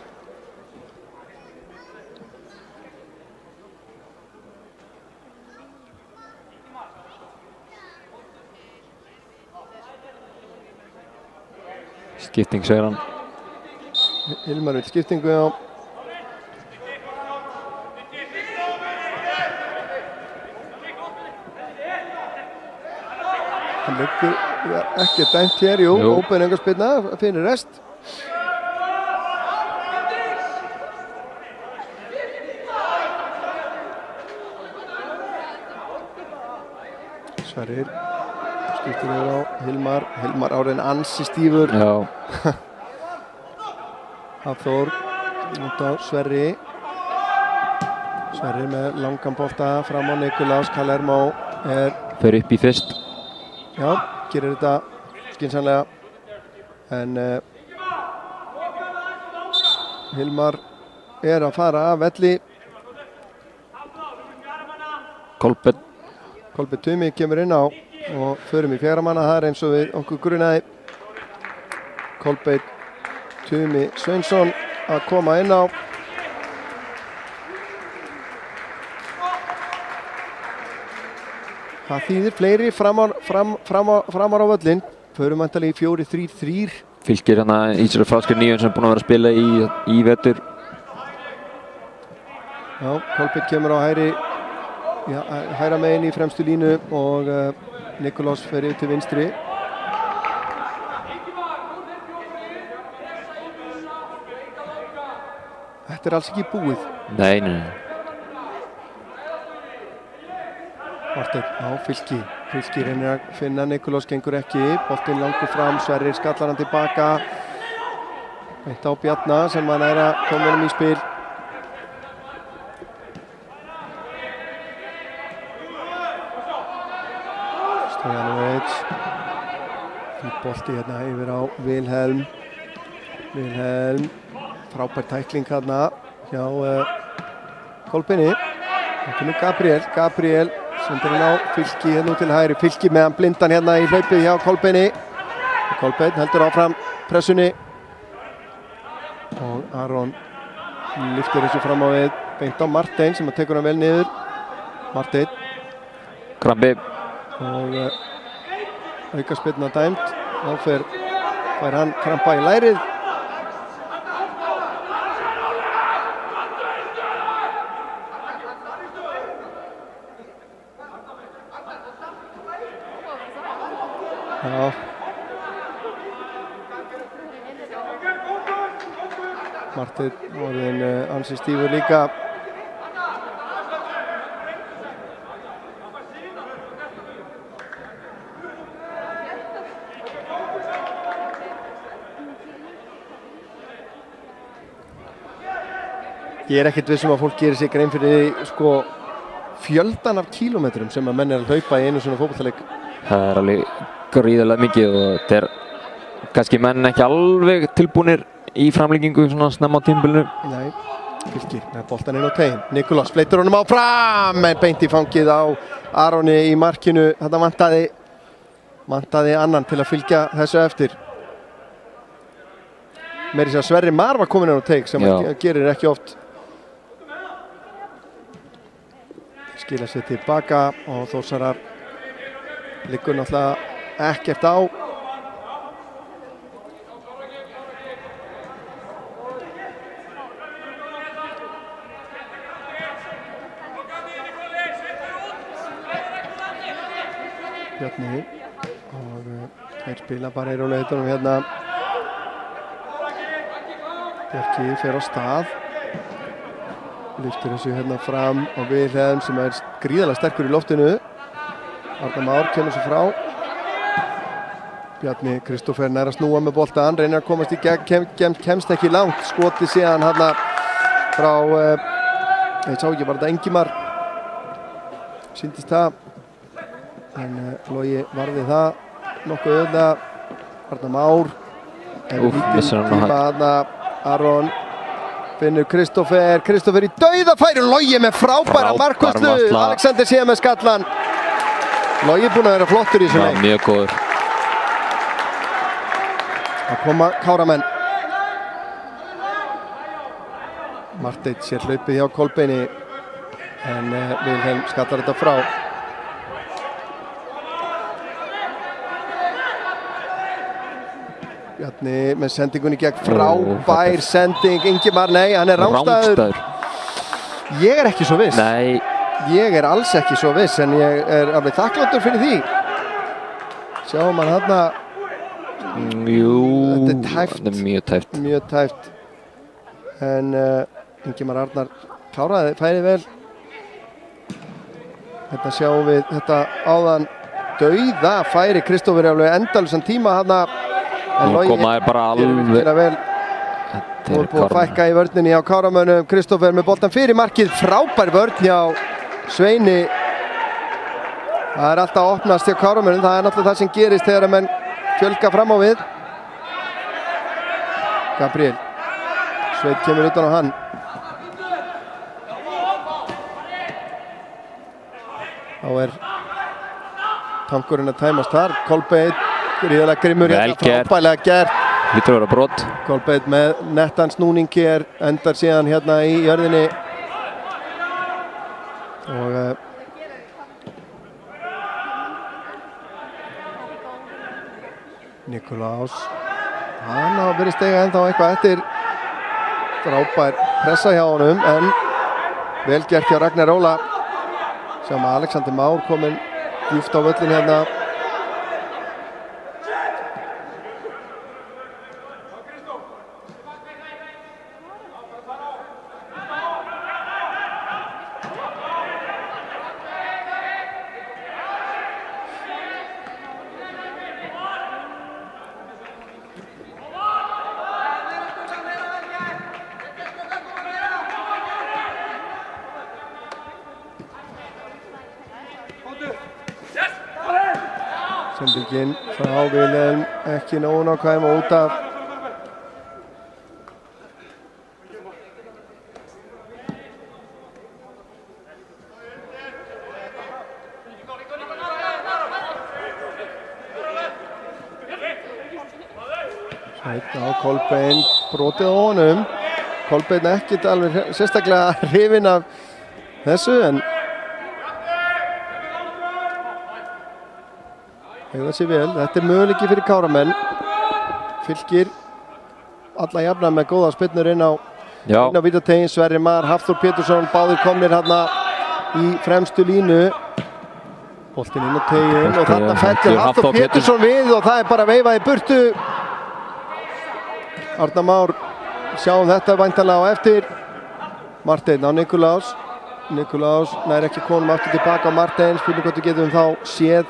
S2: Skipting segir hann.
S1: Hilmar vill skiptingu, já. Hann liggur ekki dæmt hér, jú. Óbein engarspyrna, finnir rest. Sverrir skiptir yfir á Hilmar áriðin ansi stífur.
S2: Já.
S1: Hafþór út á Sverri með langan bolta fram á Nikulás. Kalermo
S2: fer upp í fyrst.
S1: Já, gerir þetta skynsamlega en Hilmar að fara af velli. Kolbeinn Tumi kemur inn á og förum í 4 manna. Það eins og við okkur grunaði. Kolbeinn Tumi Sveinsson að koma inn á. Það þýðir fleiri framar á völlin. Förum væntanlega í 4-3-3.
S2: Fylkir hérna Ísrael Fráskir Nýjön sem er búinn að vera að spila í vetur.
S1: Já, Kolbeinn kemur á hæra megin í fremstu línu og Nikulás fer yfir til vinstri. Þetta alls ekki búið.
S2: Nei.
S1: Marteinn á Fylki. Fylki reynir að finna Nikulás, gengur ekki. Boltinn langur fram, Sverrir skallar hann tilbaka. Beint á Bjarna sem hann að koma í spil. Stojanovic. Fýtt bolti hérna yfir á Vilhelm. Frábær tækling hérna hjá Kolbeini. Gabriel sendir hann á Fylki hérna til hægri. Fylki meðan blindan hérna í hlaupið hjá Kolbeini. Kolbeinn heldur áfram pressunni. Og Aron lyftir þessu fram á við. Beint á Marteinn sem tekur hann vel niður. Marteinn.
S2: Krambi.
S1: Og aukaspyrna dæmt. Þá fær hann krampa í lærið. Já. Marteinn orðinn ansi stífur líka. Ég ekkert vissum að fólk gerir sig grein fyrir sko fjöldan af kílómetrum sem að menn að hlaupa í einu svona fótboltaleik.
S2: Það alveg gríðarlega mikið og þetta kannski menn ekki alveg tilbúnir í framlengingu svona snemma á tímabilinu.
S1: Nei, Fylkir með boltan inn á tein. Nikulás fleitur honum áfram en beint í fangið á Aroni í markinu. Þetta vantaði annan til að fylgja þessu eftir. Meiri sér að Sverrir Mar var komin inn á teik sem hann gerir ekki oft. Skila sér tilbaka og Þórsarar liggur náttúrulega ekkert á. Bjarni og þeir spila bara í rólegheitunum hérna. Bjarki fer á stað. Lyftir þessu hérna fram á Vilhelm sem gríðarlega sterkur í loftinu. Arnar Már kemur svo frá. Bjarni Kristófer nær að snúa með boltan, reynir að komast í gegn, kemst ekki langt. Skoti síðan hérna frá, ég sá ekki, var þetta Engimar. Sýndist það. En Logi varði það nokkuð auðvitað. Arnar Már.
S2: Missar hann
S1: þarna. Aron. Finnur Kristófer í dauðafæri. Logi með frábæra markvörslu. Alexander síðan með skallan. Logi búinn að vera flottur í þessu leik.
S2: Mjög góður.
S1: Að koma Káramenn. Marteinn sér hlaupið hjá Kolbeini en Vilhelm skattar þetta frá. Bjarni með sendingunni gegn frábær sending. Ingimar, nei, hann er rángstæður. Ég er ekki svo viss.
S2: Nei.
S1: Ég er alls ekki svo viss en ég er alveg þakkláttur fyrir því. Sjáum hann þarna. Þetta er tæft.
S2: Þetta er mjög tæft.
S1: Mjög tæft. En Ingimar Arnar kláraði, færi vel. Þetta sjáum við, þetta áðan dauða færi Kristófer alveg endalausan tíma þarna. En
S2: Nú komaði bara alveg.
S1: Þú er búið að fækka í vörninni á Káramönnum. Kristófer með boltan fyrir markið. Frábær vörn hjá Sveini. Það er alltaf að opnast hjá Káramönnum. Það er náttúrulega það sem gerist þegar að menn fjölga fram á við. Gabriel. Sveinn kemur utan á hann. Þá er tankurinn að tæmast þar. Kolbeinn, gríðarlega grimmur hérna, frábærlega gert.
S2: Lítur að vera brot.
S1: Kolbeinn með nettan snúningi endar síðan hérna í jörðinni. Og Nikolás, hann á að byrja stega ennþá eitthvað eftir. Frábær pressa hjá honum en vel gert hjá Ragnar Óla. Sjáum að Alexander Már kominn djúpt á völlin hérna. Sendingin frá Vilhelm ekki nógu nákvæm og út af. Sveinn á Kolbeinn, brotið á honum. Kolbeinn ekkert alveg sérstaklega hrifinn af þessu en það sé vel, þetta er möguleiki fyrir Káramenn. Fylkir alla jafna með góða spyrnur inn á vítategin. Sverrir Mar, Hafþór Pétursson, báðir komnir hérna í fremstu línu. Boltinn inn á tegin og þarna fellur Hafþór Pétursson við og það er bara veifað í burtu. Arnar Már, sjáum þetta væntanlega á eftir. Marteinn á Nikolás. Nikolás nær ekki konum aftur tilbaka á Marteinn. Spurning hvort við getum þá séð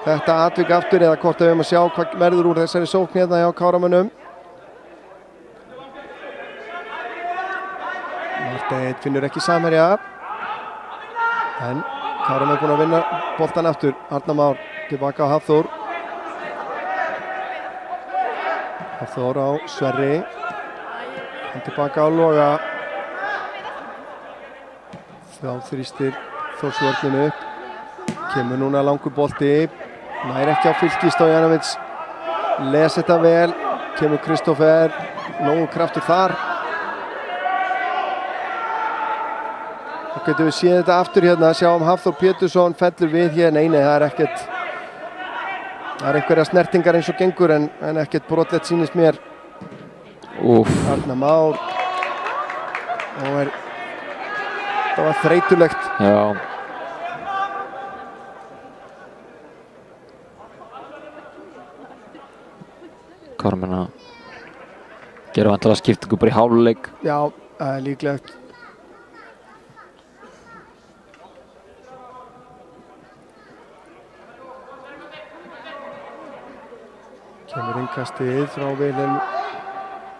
S1: þetta atvik aftur eða hvort við höfum að sjá hvað verður úr þessari sókn hérna hjá Káramönnum. Marteinn finnur ekki samherja en Káramenn búin að vinna boltan aftur. Arnar Már tilbaka á Hafþór. Hafþór á Sverri. Hann tilbaka á Loga. Þá þrýstir Þórsvörninu upp. Kemur núna langur bolti. Nær ekki á Fylki. Stojanovic les þetta vel. Kemur Kristófer. Nógu kraftur þar. Þá getum við séð þetta aftur hérna. Sjáum Hafþór Pétursson fellur við hér. Nei, það er ekkert. Það er einhverja snertingar eins og gengur en ekkert brotlegt sýnist mér. Arnar Már. Það var þreytulegt.
S2: Já. Káramenn að gera vantilega skiptingu bara í hálfleik.
S1: Já, það er líklegt. Kemur innkastið frá Vilhelm.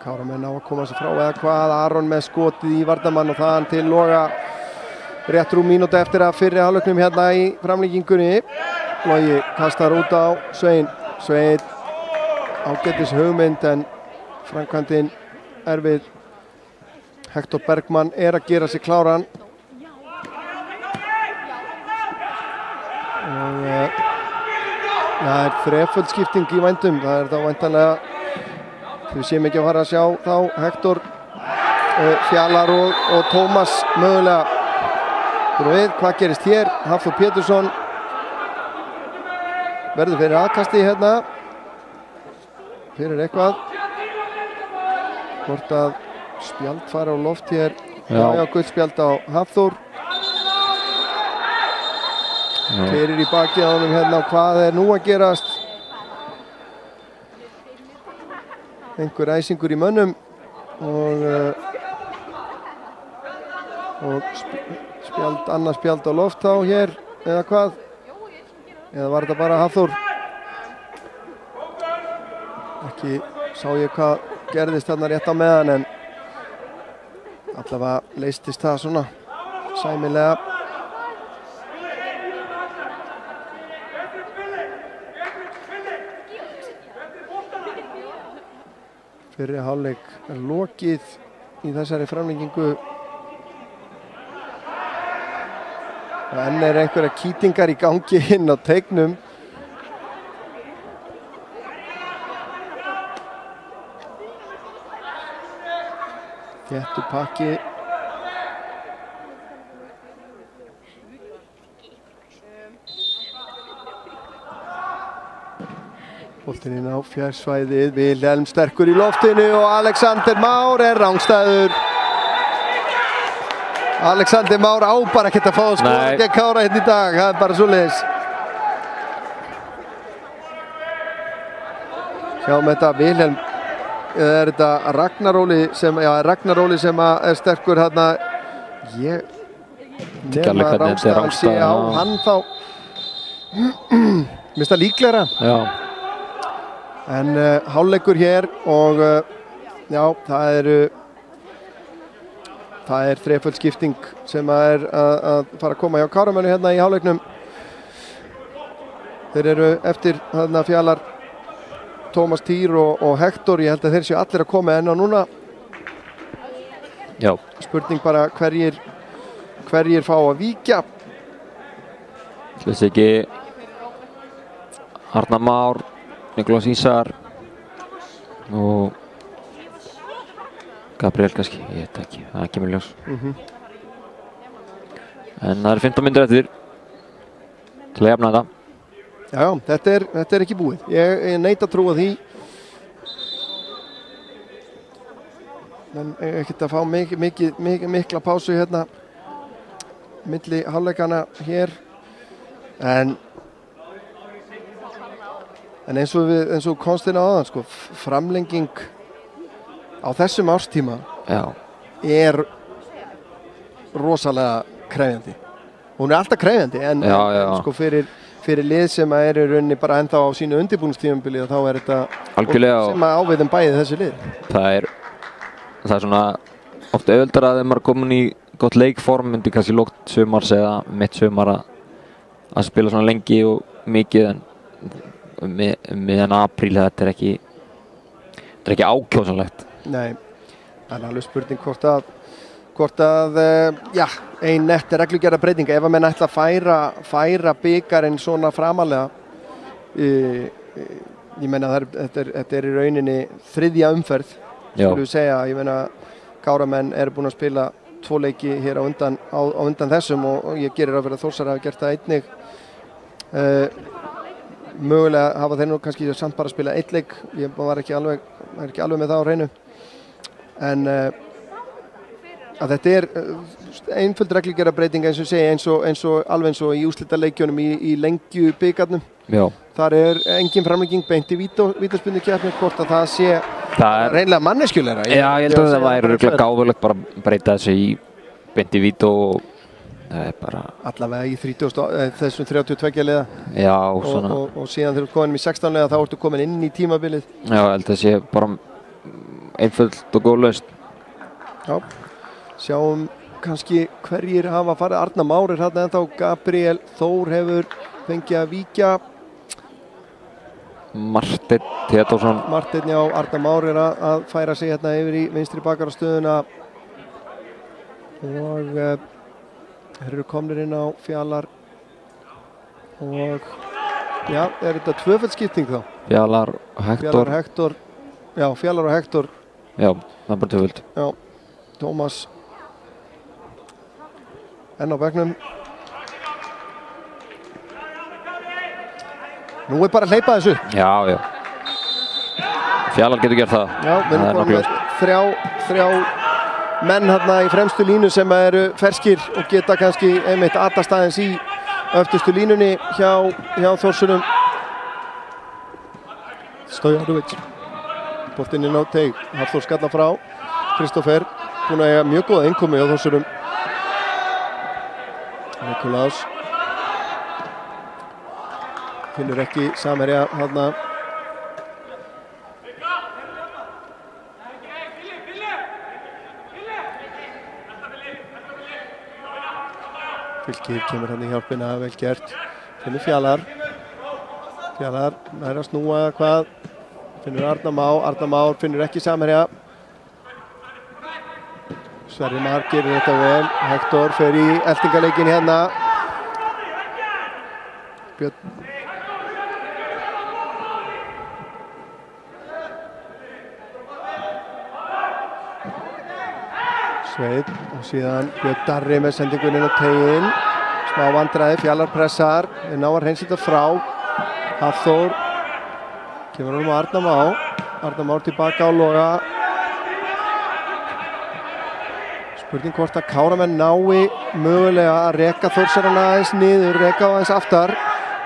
S1: Káramenn á að koma sér frá eða hvað. Aron með skotið í varnarmann og þaðan til Loga. Rétt rúm mínútu eftir að fyrri hálfleiknum hérna í framlíkingunni. Logi kastar út á Svein. Svein ágætis hugmynd en framkvæmdin erfið. Hector Bergmann er að gera sig kláran. Það er þreföld skipting í vændum. Það er þá væntanlega, við séum ekki að fara að sjá þá Hektor, Fjalar og Tómas mögulega. Hvað gerist hér? Hafþór Pétursson verður fyrir aðkasti hérna. Fyrir eitthvað. Hvort að spjald fara á loft hér. Já, guldspjald á Hafþór. Fyrir í bakið á honum hérna. Hvað er nú að gerast? Einhver æsingur í mönnum og annað spjald á loft þá hér eða hvað? Eða var þetta bara Hafþór? Ekki sá ég hvað gerðist þarna rétt á meðan en allavega leystist það svona sæmilega. Fyrri hálfleik er lokið í þessari framlengingu. Enn er einhverja kýtingar í gangi inn á teignum. Þéttur pakki. Boltinn inn á fjársvæðið. Vilhelm sterkur í loftinu og Alexander Már er rangstæður. Alexander Már á bara ekkert að fá að skora gegn Kára hérna í dag. Það er bara svoleiðis. Sjáum þetta Vilhelm. Er þetta Ragnar Óli sem er sterkur hérna. Ég nema rangstæðan sé á hann þá. Mér finnst það líklegra.
S2: Já.
S1: En hálfleikur hér og já, það er þreföld skipting sem er að fara að koma hjá Káramönnum hérna í hálfleiknum. Þeir eru eftir hérna Fjalar, Tómas Týr og Hektor. Ég held að þeir séu allir að koma enn á núna.
S2: Já.
S1: Spurning bara hverjir fá að víkja.
S2: Þessi ekki Arnar Már, Nikolás Ísar og Gabriel kannski, ég veit ekki, það kemur ljós. En það eru 15 mínútur eftir til að jafna þetta.
S1: Já, þetta er ekki búið. Ég neita að trúa því. Men ekkert að fá mikla pásu hérna milli hálfleikana hér. En eins og komst inn á áðan, sko, framlenging á þessum árstíma er rosalega krefjandi. Hún er alltaf krefjandi en sko fyrir lið sem er í rauninni bara ennþá á sínu undirbúningstímabili og þá er þetta sem að áveiðum bæði þessi lið.
S2: Það er svona oft auðveldara að þegar maður er komin í gott leikform undir kannski lókt sumars eða mitt sumar að spila svona lengi og mikið en meðan apríl þetta er ekki ákjósanlegt.
S1: Nei, það er alveg spurning hvort að ein nett reglugerða breytinga ef að menn ætla að færa bikarinn svona framalega. Ég meina þetta er í rauninni þriðja umferð, skulum við segja. Ég meina Káramenn eru búin að spila 2 leiki hér á undan þessum og ég gerir ráð fyrir að Þórsar hafi gert það einnig. Mögulega hafa þeir nú kannski samt bara að spila 1 leik. Ég var ekki alveg með það á hreinu. En að þetta er einföld reglugerða breytinga eins og segja alveg eins og í úrslitaleikjunum í lengju bikarnum.
S2: Já.
S1: Þar er engin framlenging beint í vítaspyrnukeppni hvort að það sé reynilega manneskjulegra.
S2: Já, ég held að það væri örugglega gáfulegt bara að breyta þessu í beint í vító og það er bara
S1: allavega í þessum 32 liða.
S2: Já, svona.
S1: Og síðan þegar þú komin í 16 liða þá ertu komin inn í tímabilið.
S2: Já, ég held að það sé bara einföld og góð lausn.
S1: Já, sjáum kannski hverjir hafa farið. Arnar Már er þarna ennþá, Gabriel Þór hefur fengið að víkja.
S2: Marteinn Theodórsson.
S1: Marteinn, já, Arnar Már er að færa sig hérna yfir í vinstri bakarastöðuna og þeir eru komnir inn á Fjalar og Já, er þetta tvöföldskipting þá?
S2: Fjalar, Hektor.
S1: Hektor. Já, Fjalar og Hektor.
S2: Já, það er bara tvöföld.
S1: Já, Tómas enn á bekknum. Nú er bara að hleypa þessu.
S2: Já. Fjalar getur gert það.
S1: Já, við erum komin með þrjá menn hérna í fremstu línu sem eru ferskir og geta kannski einmitt aðast aðeins í öftustu línunni hjá Þórsurum. Stojanovic. Boltinn inn á teig. Hafþór skalla frá. Kristófer búinn að eiga mjög góða innkomu hjá Þórsurum. Nikulás finnur ekki samherja þarna. Fylkir kemur hann í hjálpina, vel gert. Finnur Fjalar nær að snúa hvað. Finnur Arnar Már finnur ekki samherja. Sverrir Már gerir þetta vel. Hektor fer í eltingaleikin hérna. Björn. Sveinn og síðan Björn Darri með sendingun inn á teiginn. Smá vandræði, Fjalar pressar. Þeir ná að hreinsa þetta frá. Hafþór. Kemur honum á Arnar Már. Arnar Már tilbaka á Loga. Spurning hvort að Káramenn nái mögulega að reka Þórsarana aðeins niður, reka á aðeins aftar.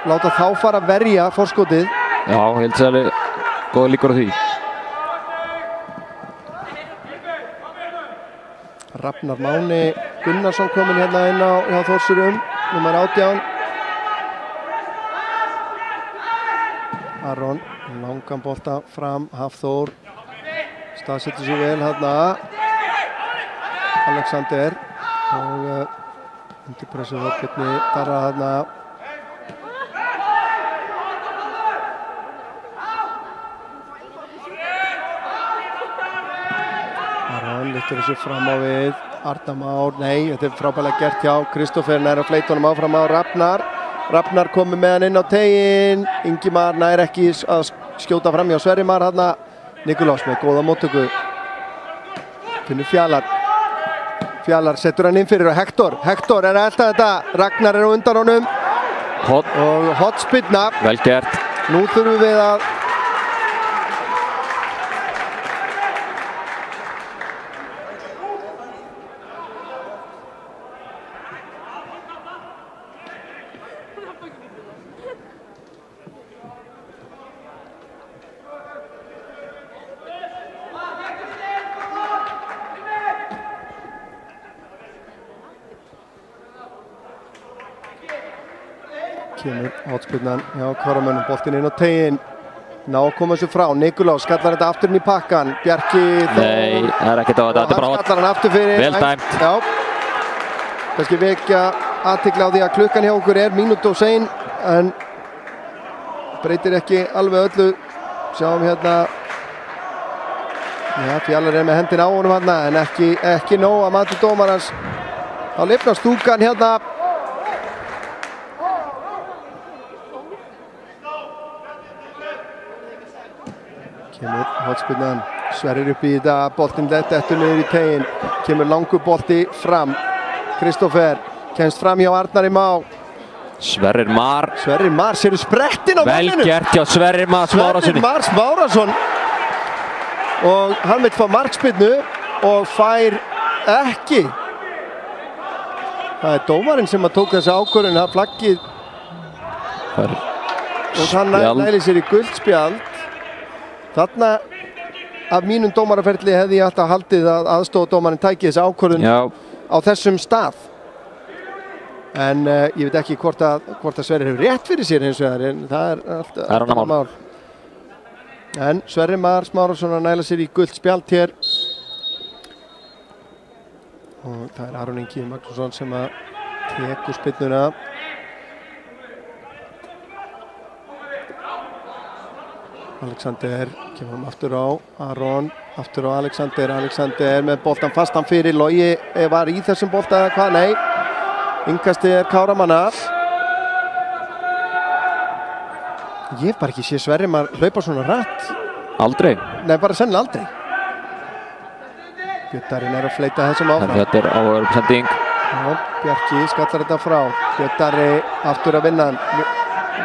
S1: Láta þá fara að verja forskotið.
S2: Já, held sérlega góða líkur á því.
S1: Rafnar Máni Gunnarsson kominn hérna inn á hjá Þórsurum, númer 18. Aron, langan bolta fram, Hafþór staðsetur sig vel hérna. Alexander og undir pressu Þorbjörni Darra hérna. Aron lyftir þessu fram á við. Arnar Már, nei, þetta er frábærlega gert hjá Kristófer, nær að fleyta honum áfram á Rafnar. Rafnar komið með hann inn á teiginn. Ingimar nær ekki að skjóta fram hjá Sverrir Már hérna. Nikulás með góða móttöku. Finnur Fjalar setur hann inn fyrir og Hektor er að elta þetta. Ragnar er á undan honum. Og hotspinna.
S2: Vel gert.
S1: Nú þurfum við að kemur hotspinnan hjá Kárumönnum, boltinn inn á teiginn. Ná að koma þessu frá. Nikulás skallar þetta aftur inn í pakkan. Bjarki
S2: Nei, það er ekkert á þetta.
S1: og hann skallar hann aftur fyrir.
S2: Vel dæmt.
S1: Já. Kannski vekja athygli á því að klukkan hjá okkur er mínútu og sein, en breytir ekki alveg öllu. Sjáum hérna. Já, Fjalar er með hendina á honum hérna, en ekki nóg að mati dómarans. Þá lifnar stúkan hérna. Kemur hotspinnan, Sverrir upp í þetta, boltinn dettur niður í teiginn. Kemur langur bolti fram. Kristófer kemst fram hjá Arnari Má.
S2: Sverrir Már,
S1: sérðu sprettin á manninu.
S2: vel gert hjá Sverrir Már Smárasson.
S1: Már Smárasson. Og hann vill fá markspinnu og fær ekki. Það er dómarinn sem að tók þessa ákvörðun, það flaggið. Og hann næli sér í guldspjald. Þarna af mínum dómaraferli hefði ég alltaf haldið að aðstoðardómarinn tæki þessi ákvörðun á þessum stað. En ég veit ekki hvort að Sverrir hefur rétt fyrir sér eins og það, en það er alltaf
S2: annar mál.
S1: En Sverrir Már Smárasson að næla sér í gult spjald hér. Og það er Aron Ingi Magnússon sem að tekur spinnuna. Alexander kemur aftur á Aron, aftur á Alexander með boltan fastan fyrir. Logi var í þessum bolta eða hvað? Nei, innkastið er Káramanna. Ég hef bara ekki séð Sverrir Mar hlaupa svona rætt.
S2: Aldrei.
S1: Nei, bara sennilega aldrei. Björn Darri að fleita þessum áfram.
S2: Þetta áhugaverð sending.
S1: Já, Bjarki skallar þetta frá. Björn Darri aftur að vinna hann.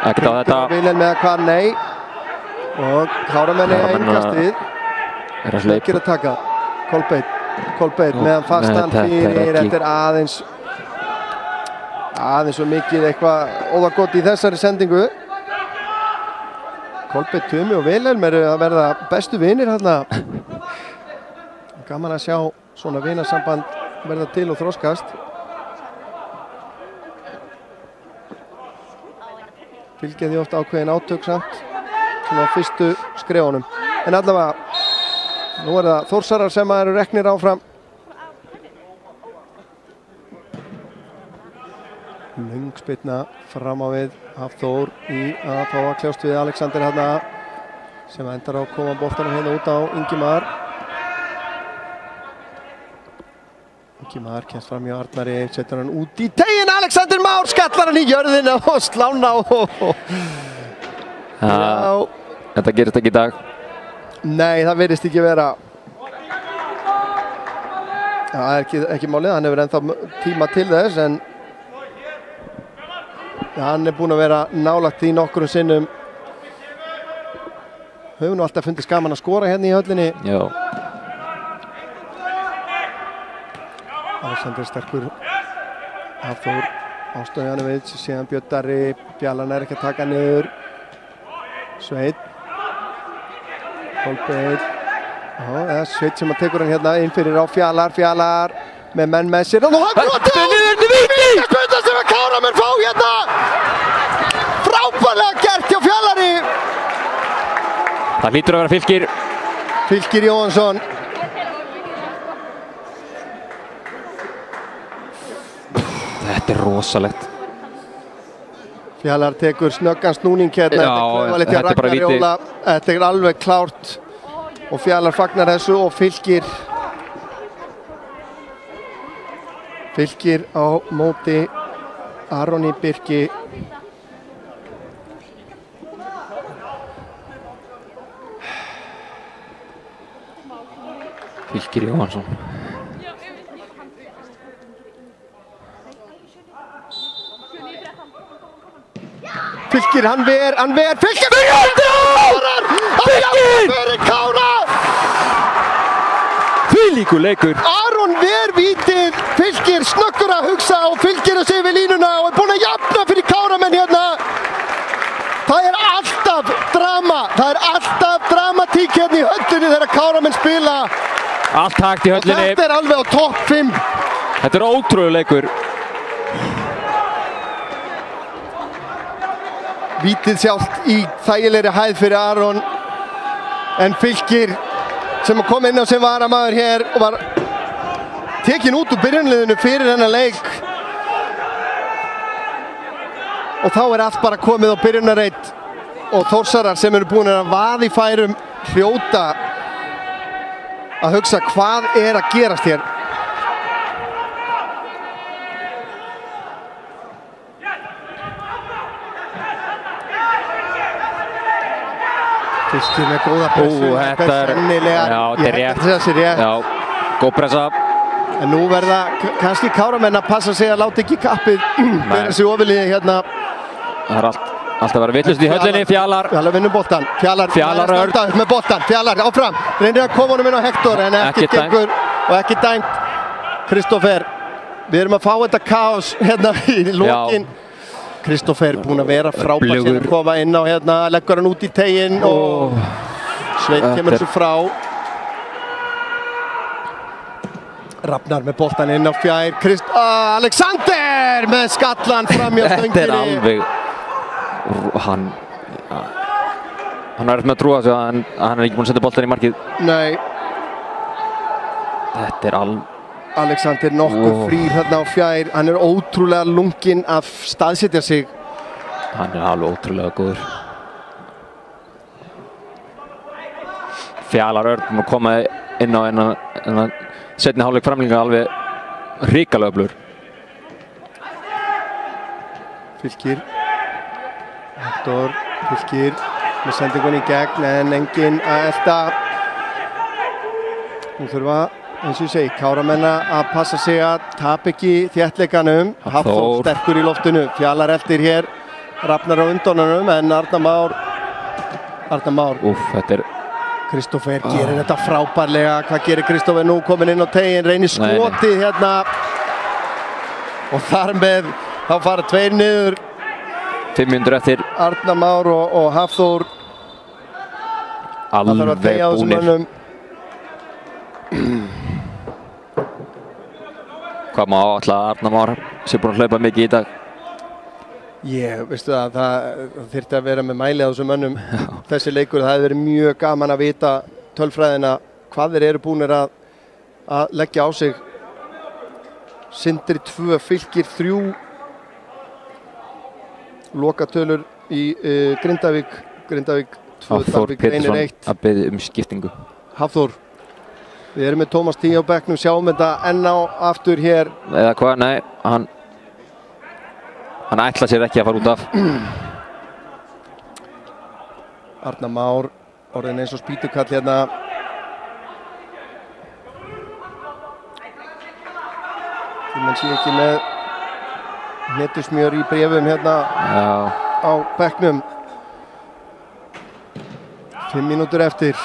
S2: Ekkert á þetta.
S1: Vilhelm með að hvað, nei. Og Káramenni einkastið. Ekki að taka. Kolbeitt meðan fastan fyrir. Þetta er aðeins svo mikið eitthvað óðagott í þessari sendingu. Kolbeitt, Tumi og Vilhelm eru að verða bestu vinir hérna. Gaman að sjá svona vinasamband verða til og þroskast. Fylgja því oft ákveðin átök samt svona á fyrstu skrefunum. En allavega, nú er það Þórsarar sem eru reknir áfram. Löng spyrna fram á við Hafþór í að fá að kljást við Alexander hérna sem endar á að koma boltanum hérna út á Ingimar. Ingimar kemst fram hjá Arnari, setur hann út í tegin. Alexander Már skallar hann í jörðina og slána á.
S2: Þetta gerist ekki í dag.
S1: Nei, það virðist ekki vera. Það er ekki málið, hann hefur ennþá tíma til þess en hann er búinn að vera nálægt í nokkrum sinnum. Höfum nú alltaf fundist gaman að skora hérna í höllinni.
S2: Já.
S1: Alexander sterkur. Hafþór, Áston Janovic, síðan Björn Darri. Bjallan er ekki að taka niður. Sveit. Kolbeitt. Eða Sveit sem að tekur hann hérna inn fyrir á Fjalar með menn með sér. Og hann brotið! Vítaspyrna sem að Káramenn fá hérna! Frábærlega gert hjá Fjallari!
S2: Það hlýtur að vera Fylkir.
S1: Fylkir Jóhansson.
S2: Þetta er rosalegt.
S1: Fjallar tekur snöggan snúning hérna.
S2: Já, þetta er bara víti.
S1: Þetta er alveg klárt. Og Fjallar fagnar þessu og Fylkir á móti Aroni Birki.
S2: Fylkir Jóhansson.
S1: Fylkir, hann ver, Fylkir fyrir Jóhansson! Fylkir! Fyrir Kára!
S2: Þvílíkur leikur.
S1: Aron ver vítið, Fylkir snöggur að hugsa og Fylkir að segja við línuna og er búinn að jafna fyrir Káramenn hérna. Það er alltaf drama, það er alltaf dramatík hérna í höllinni þegar Káramenn spila.
S2: Allt hægt í höllinni.
S1: Og þetta er alveg á topp 5.
S2: Þetta er ótrúlegur leikur.
S1: Vítið sjálft í þægilegri hæð fyrir Aron. En Fylkir sem kom inn á sem varamaður hér og var tekin út úr byrjunliðinu fyrir þennan leik. Og þá er allt bara komið á byrjunarreit og Þórsarar sem eru búin að vaða í færum hljóta að hugsa hvað er að gerast hér. Fylkir með góða pressu.
S2: Þetta er rétt. Já, góð pressa.
S1: En nú verða kannski Káramenn að passa sig að láta ekki kappið vera sig ofurliði hérna.
S2: Það er alltaf að vera vitlaust í höllinni. Fjallar
S1: vinnur boltan. Fjallar standa upp með boltan. Fjallar áfram. Reynir að koma honum inn á Hektor en ekki gengur og ekki dæmt. Kristoffer, við erum að fá þetta kaos hérna í lokin. Kristoffer búinn að vera frábær sem að koma inn á hérna, leggur hann út í teginn og Sveit kemur þessu frá. Rafnar með boltan inn á fjær. Alexander með skallan fram hjá stönginni.
S2: Þetta er alveg... Hann er með að trúa þessu að hann er ekki búinn að setja boltan í markið.
S1: Nei.
S2: Þetta er alveg...
S1: Alexander nokkuð frýr hérna á fjær. Hann er ótrúlega lunginn að staðsetja sig.
S2: Hann er alveg ótrúlega góður. Fjallar Örn að koma inn á en setni hálfleik framlengingar alveg hrikalega öflugur.
S1: Fylkir. Hektor Fylkir með sendingunni í gegn en enginn að elta. Nú þurfa, eins og ég segi, Káramenn að passa sig að tapa ekki þéttleikanum. Hafþór sterkur í loftinu, Fjalar eftir hér, Rafnar á undónunum en Arnar Már.
S2: Þetta er...
S1: Kristófer gerir þetta frábærlega. Hvað gerir Kristófer nú? Komin inn á tegin, reynir skotið hérna. Og þar með þá fara 2 niður.
S2: 5 mínútur eftir.
S1: Arnar Már og Hafþór.
S2: Alveg búnir. Hvað má áætla að Arnar Már sé búinn að hlaupa mikið í dag?
S1: Veistu það þyrfti að vera með mæli á þessum mönnum. Þessi leikur, það hefði verið mjög gaman að vita tölfræðina hvað þeir eru búnir að leggja á sig. Sindri 2, Fylkir 3. Lokatölur í Grindavík 2,
S2: Hafþór Pétursson að biðja skiptingu.
S1: Hafþór, við erum með Tómas Tí á bekknum, sjáum þetta enn á aftur hér.
S2: Eða hvað, nei, hann ætla sér ekki að fara út af.
S1: Arnar Már, orðin eins og spýtukall hérna. Því menn sé ekki með hnetusmjör í bréfum hérna á bekknum. 5 mínútur eftir.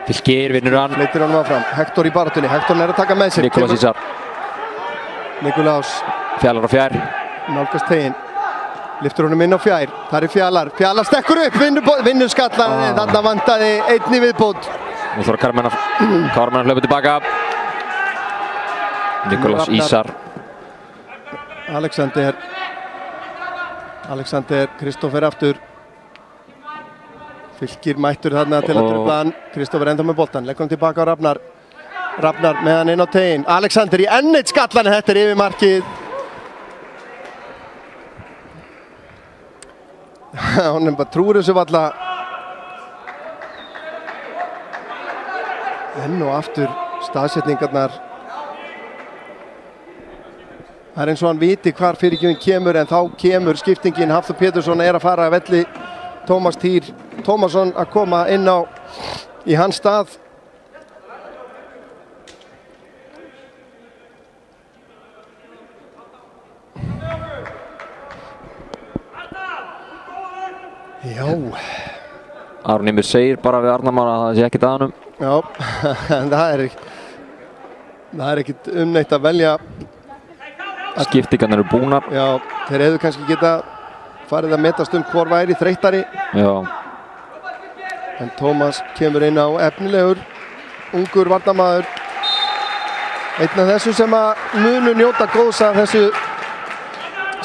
S2: Fylkir vinnur hann.
S1: Fleitir hann áfram. Hektor í baráttunni. Hektor er að taka með sér.
S2: Nikolás Ísar.
S1: Nikolás.
S2: Fjalar á fjær.
S1: Nálgast tegin. Lyftur honum inn á fjær. Það er Fjalar. Fjalar stekkur upp. Vinnur skallan. Þarna vantaði einn í viðbót.
S2: Nú þarf Káramenn að hlaupa tilbaka. Nikolás Ísar.
S1: Alexander Kristófer aftur. Fylkir mættur þarna til að trufla hann. Kristófer enda með boltan. Leggur hann tilbaka á Rafnar. Rafnar með hann inn á tegin. Alexander í enn eitt skallan. Þetta er yfir markið. Hún bara trúir þessu valla. Enn og aftur staðsetningarnar. Það er eins og hann viti hvar fyrirgjöfin kemur en þá kemur skiptingin. Hafþór Pétursson er að fara að velli. Tómas Týr Tómasson að koma inn á í hans stað. Já.
S2: Aron Ýmir segir bara við Arnar Már að það sé ekkert að honum.
S1: Já, en það er ekkert neitt að velja.
S2: Skiptingarnar eru búnar.
S1: Já, þeir hefðu kannski geta farið að metast hvor væri þreyttari.
S2: Já.
S1: En Tómas kemur inn á efnilegur, ungur varnarmaður. Einn af þessu sem að munu njóta góðs af þessu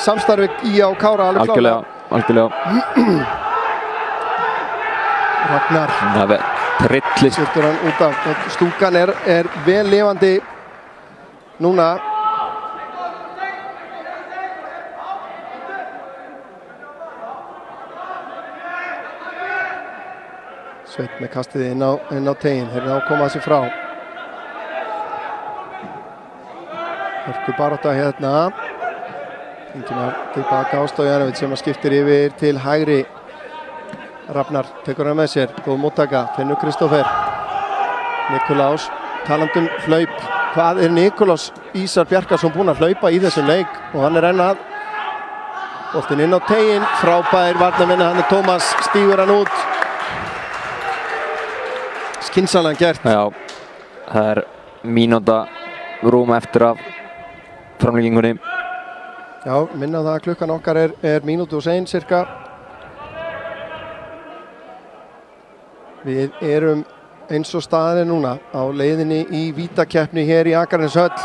S1: samstarfi í á Kára alveg klálega.
S2: Algjörlega.
S1: Ragnar.
S2: Það er trillist.
S1: Sýttur hann út af. Stúkan er vel lifandi núna. Sveit með kastið inn á tegin. Þeir eru að koma þessi frá. Hörku barátta hérna. Ingimar tilbaka á Stojanovic sem að skiptir yfir til hægri. Rafnar tekur hann með sér. Góð móttaka. Finnur Kristófer. Nikolás. Talandum hlaup. Hvað er Nikolás Ísar Bjarkarsson búinn að hlaupa í þessum leik? Og hann er enn að. Boltinn inn á tegin. Frábær varnarvinna. Hann er Tómas. Stígur hann út. Skynsamlega gert.
S2: Já, það er mínúta rúm eftir af framlengingunni.
S1: Já, minna það að klukkan okkar er mínútu og sein cirka. Við erum eins og staðan er núna á leiðinni í vítakeppni hér í Akraneshöll.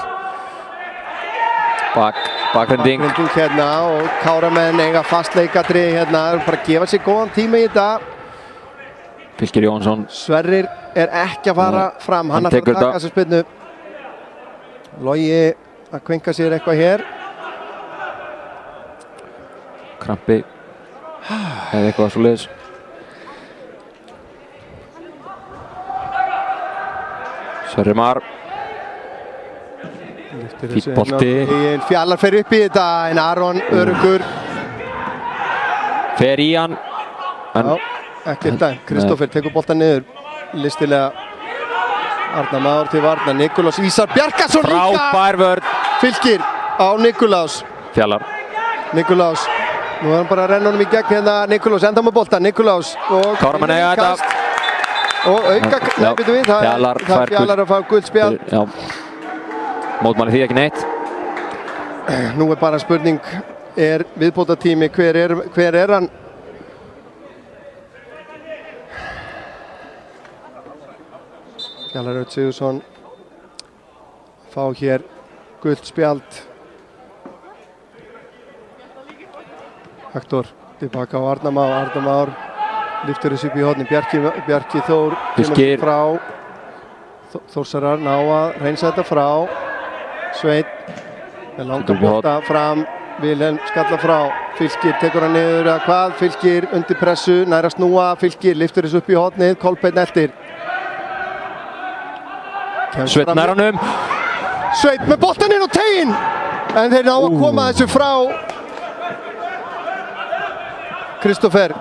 S2: Bakrending
S1: hérna og Káramenn eiga fastleikatri hérna. Það er bara að gefa sér góðan tíma í þetta.
S2: Fylkir Jónsson.
S1: Sverrir er ekki að fara fram. Hann ætlar að taka sér spyrnu. Logi að kvenka sér eitthvað hér.
S2: Krampi. Eða eitthvað svoleiðis. Sverrir Már. Fínn bolti.
S1: Fjalar fer upp í þetta en Aron öruggur.
S2: Fer í hann.
S1: Já, ekki dæm. Kristófer tekur boltan niður. Listilega Arnar Már til varna. Nikulás Ísar Bjarkason líka.
S2: Frábær vörn.
S1: Fylkir á Nikulás.
S2: Fjallar.
S1: Nikulás. Nú er hann bara að renna honum í gegn hérna. Nikulás enda með boltan. Nikulás.
S2: Káramann eiga þetta.
S1: Og auka, nei, veitum við, það er Fjallar að fá gult spjald.
S2: Já. Mótmæli því ekki neitt.
S1: Nú er bara spurning, er viðbótartími, hver er hann? Fjallar Örn Sigurðsson fá hér gult spjald. Hektor tilbaka á Arnar Már lyftur þessu upp í horni. Bjarki Þór
S2: Fylkir
S1: frá. Þórsarar ná að reynsa þetta frá. Sveinn með langan bolta fram. Vilhelm skalla frá. Fylkir tekur hann niður að hvað? Fylkir undir pressu, nær að snúa. Fylkir lyftur þessu upp í hornið. Kolbeinn eltir.
S2: Sveinn nær honum.
S1: Sveinn með boltan inn á teginn. En þeir ná að koma þessu frá. Kristófer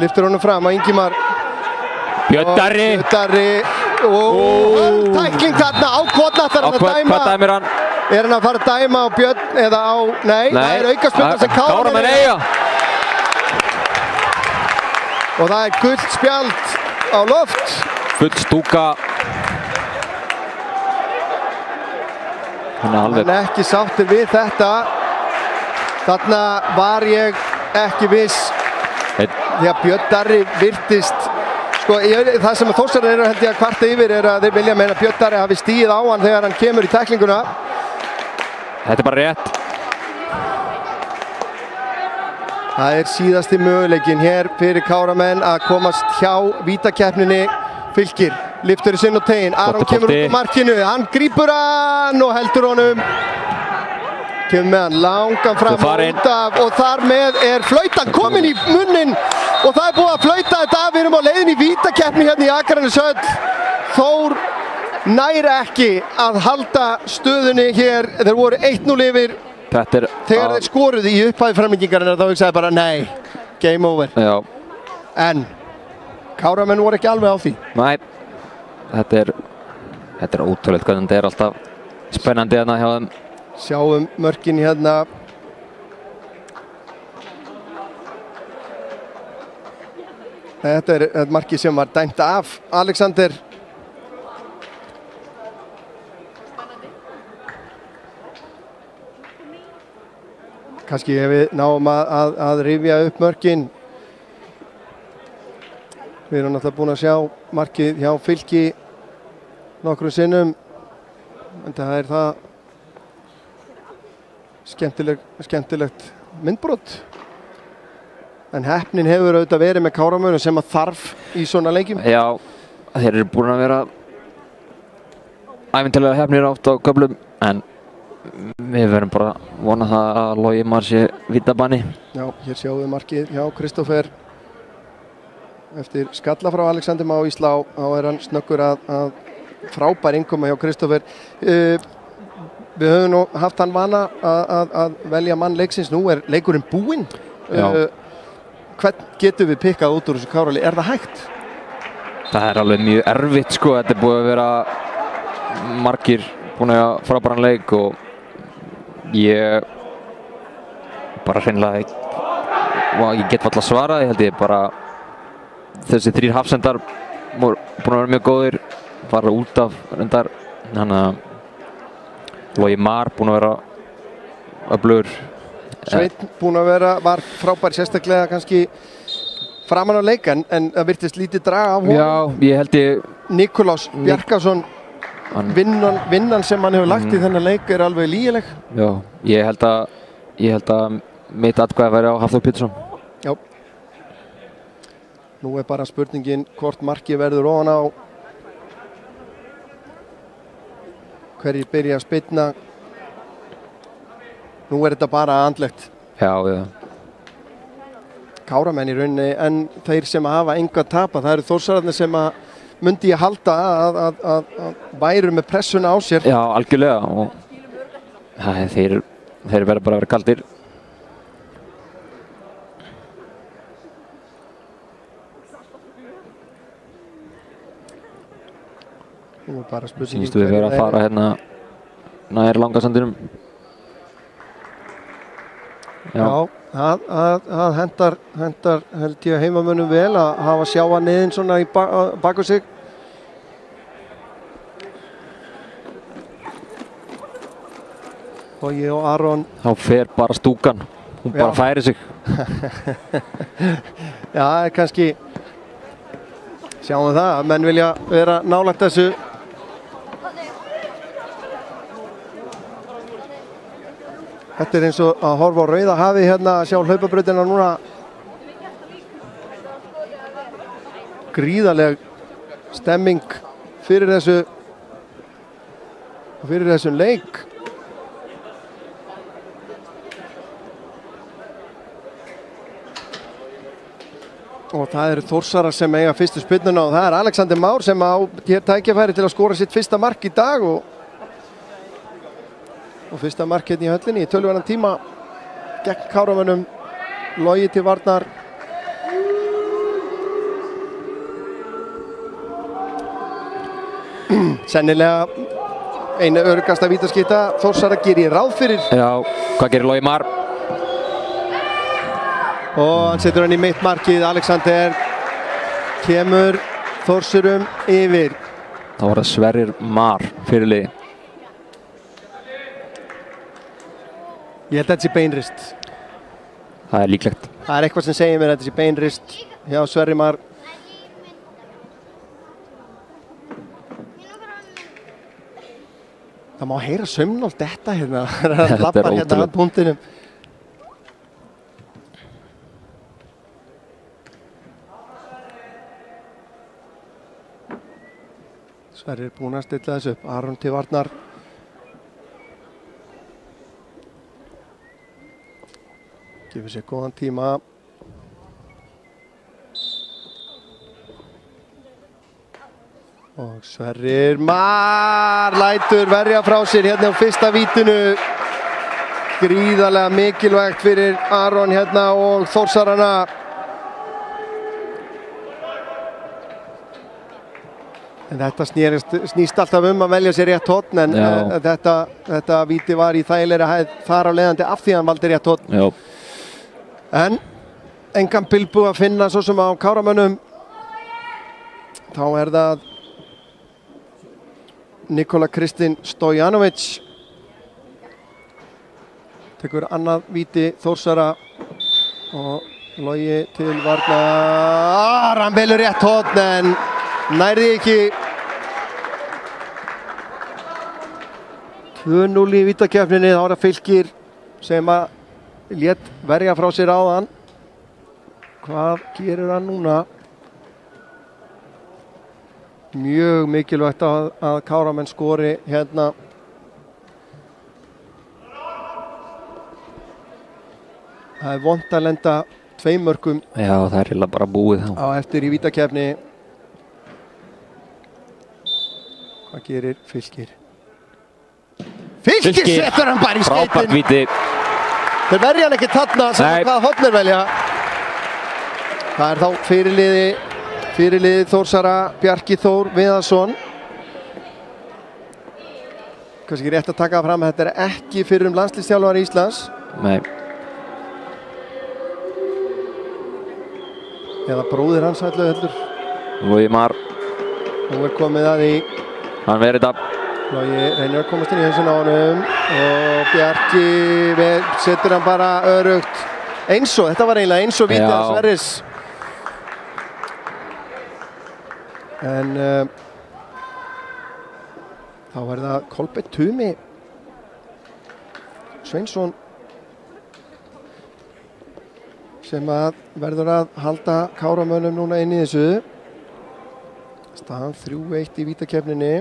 S1: lyftur honum fram að Ingimar.
S2: Björn Darri.
S1: Og tækling þarna á Kotnattar hann að dæma.
S2: Hvað dæmir hann?
S1: Er hann að fara að dæma á Björn eða á... Nei, það er aukaspyrna sem Káramann eiga. Og það er gult spjald á loft.
S2: Full stúka.
S1: Hann er ekki sáttur við þetta. Þarna var ég ekki viss. Því að Björn Darri virtist... Sko, það sem Þórsarar eru held ég að kvarta yfir er að þeir vilja meina að Björn Darri hafi stigið á hann þegar hann kemur í tæklinguna.
S2: Þetta er bara rétt.
S1: Það er síðasti möguleikin hér fyrir Káramenn að komast hjá vítakeppninni. Fylkir lyftur í sinn og teginn. Aron kemur út á markinu. Hann grípur hann og heldur honum. Kemur með hann langan fram út af og þar með er flautan komin í munnin og það er búið að flauta þetta af. Við erum á leiðin í vítakeppni hérna í Akranesshöll. Þór nær ekki að halda stöðunni hér. Þeir voru 1-0 yfir þegar þeir skoruðu í upphæði framlengingarinnar. Þá hugsaði bara nei, game over.
S2: Já.
S1: En Káramenn voru ekki alveg á því.
S2: Nei, þetta er ótrúlegt hvernig þetta er alltaf spennandi hérna hjá þeim.
S1: Sjáum mörkin hérna. Þetta er markið sem var dæmt af Alexander. Kannski ef við náum að rifja upp mörkin. Við erum náttúrulega búin að sjá markið hjá Fylki nokkrum sinnum. En það er það skemmtilegt myndbrot. En heppnin hefur auðvitað verið með Káramönnum sem að þarf í svona leikjum.
S2: Já, þeir eru búin að vera ævintilega heppnir átt á köflum, en við verðum bara að vona það að Logi Mar sé vítabanni.
S1: Já, hér sjáum við markið hjá Kristófer. Eftir skalla frá Alexander Má Íslá, þá er hann snöggur að frábær innkoma hjá Kristófer. Við höfum nú haft hann vana að velja mann leiksins. Nú er leikurinn búinn. Hvern getum við pikkað út úr þessu Kárali? Er það hægt?
S2: Það er alveg mjög erfitt sko. Þetta er búið að vera margir búin að frábæran leik og ég bara hreinlega ég get alltaf svarað. Ég held ég bara þessi þrír hafsendar voru búin að vera mjög góðir, fara út af reyndar. Þannig að Logi Mar búin að vera öflugur.
S1: Sveinn búin að vera, var frábær sérstaklega kannski framan á leik, en það virtist lítið draga af honum.
S2: Já, ég held ég...
S1: Nikulás Bjarkason, vinnan sem hann hefur lagt í þennan leik er alveg lygileg.
S2: Já, ég held að mitt atkvæði væri á Hafþór Pétursson.
S1: Já. Nú er bara spurningin hvort markið verður ofan á. Hverjir byrja að spyrna. Nú er þetta bara andlegt.
S2: Já.
S1: Káramenn í rauninni, en þeir sem hafa enga að tapa, það eru Þórsararnir sem að myndi ég halda að væru með pressuna á sér.
S2: Já, algjörlega. Og þeir verður bara að vera kaldir.
S1: Nú bara spurningin
S2: Sýnstu við vera að fara hérna nær Langasandinum.
S1: Já, það hendar held ég heimamönnum vel að hafa sjáa niðin svona í baku sig. Og ég og Aron.
S2: Þá fer bara stúkan, hún bara færi sig.
S1: Já, kannski sjáum það að menn vilja vera nálægt þessu. Þetta er eins og að horfa á Rauða hafið hérna að sjá hlaupabrautina núna. Gríðarleg stemming fyrir þessum leik. Og það eru Þórsarar sem eiga fyrstu spyrnuna og það er Alexander Már sem á hér tækifæri til að skora sitt fyrsta mark í dag og fyrsta mark hérna í höllinni í töluverðan tíma gegn Káramönnum. Logi til varnar. Sennilega einu öruggasta vítaskipta Þórsarar gerir ráð fyrir.
S2: Já, hvað gerir Logi Már?
S1: Og hann setur hann í mitt markið. Alexander kemur Þórsurum yfir.
S2: Þá var það Sverrir Már fyrirliði.
S1: Ég held að þetta sé beinrist.
S2: Það er líklegt.
S1: Það er eitthvað sem segir mér að þetta sé beinrist hjá Sverrir Már. Það má heyra saumnál detta hérna. Það lappar hérna að punktinum. Sverrir er búinn að stilla þessu upp. Aron til varnar. Gefur sér góðan tíma. Og Sverrir Már lætur verja frá sér hérna á fyrsta vítinu. Gríðarlega mikilvægt fyrir Aron hérna og Þórsarana. En þetta snýst alltaf að velja sér rétt horn en þetta víti var í þægilegri hæð þar á leiðandi af því að hann valdi rétt horn.
S2: Já.
S1: En engan bilbu að finna svo sem á Káramönnum. Þá er það Nikola Kristin Stojanovic. Tekur annað víti Þórsara og Logi til varnar. Hann velur rétt horn en nærði ekki. 2-0 í vítakeppninni. Þá er það Fylkir sem að lét verja frá sér áðan. Hvað gerir hann núna? Mjög mikilvægt að Káramenn skori hérna. Það er vont að lenda 2 mörkum.
S2: Já, það er eiginlega bara búið þá.
S1: Á eftir í vítakeppni. Hvað gerir Fylkir? Fylkir setur hann bara í skeytin.
S2: Frábært víti.
S1: Þeir verja hann ekki þarna sem hvað hornir velja. Það er þá fyrirliði Þórsara, Bjarki Þór Viðarsson. Kannski ekki rétt að taka fram að þetta er ekki fyrrum landsliðsþjálfari Íslands.
S2: Nei.
S1: Eða bróðir hans allu heldur.
S2: Logi Már.
S1: Nú er komið að því.
S2: Hann verið þetta.
S1: Logi reynir að komast inn í hausinn á honum og Bjarki setur hann bara örugt. Þetta var eiginlega eins og vítið af Sverris. En þá er það Kolbeinn Tumi Sveinsson sem að verður að halda Káramönnum núna inn í þessu. Staðan 3-1 í vítakeppninni.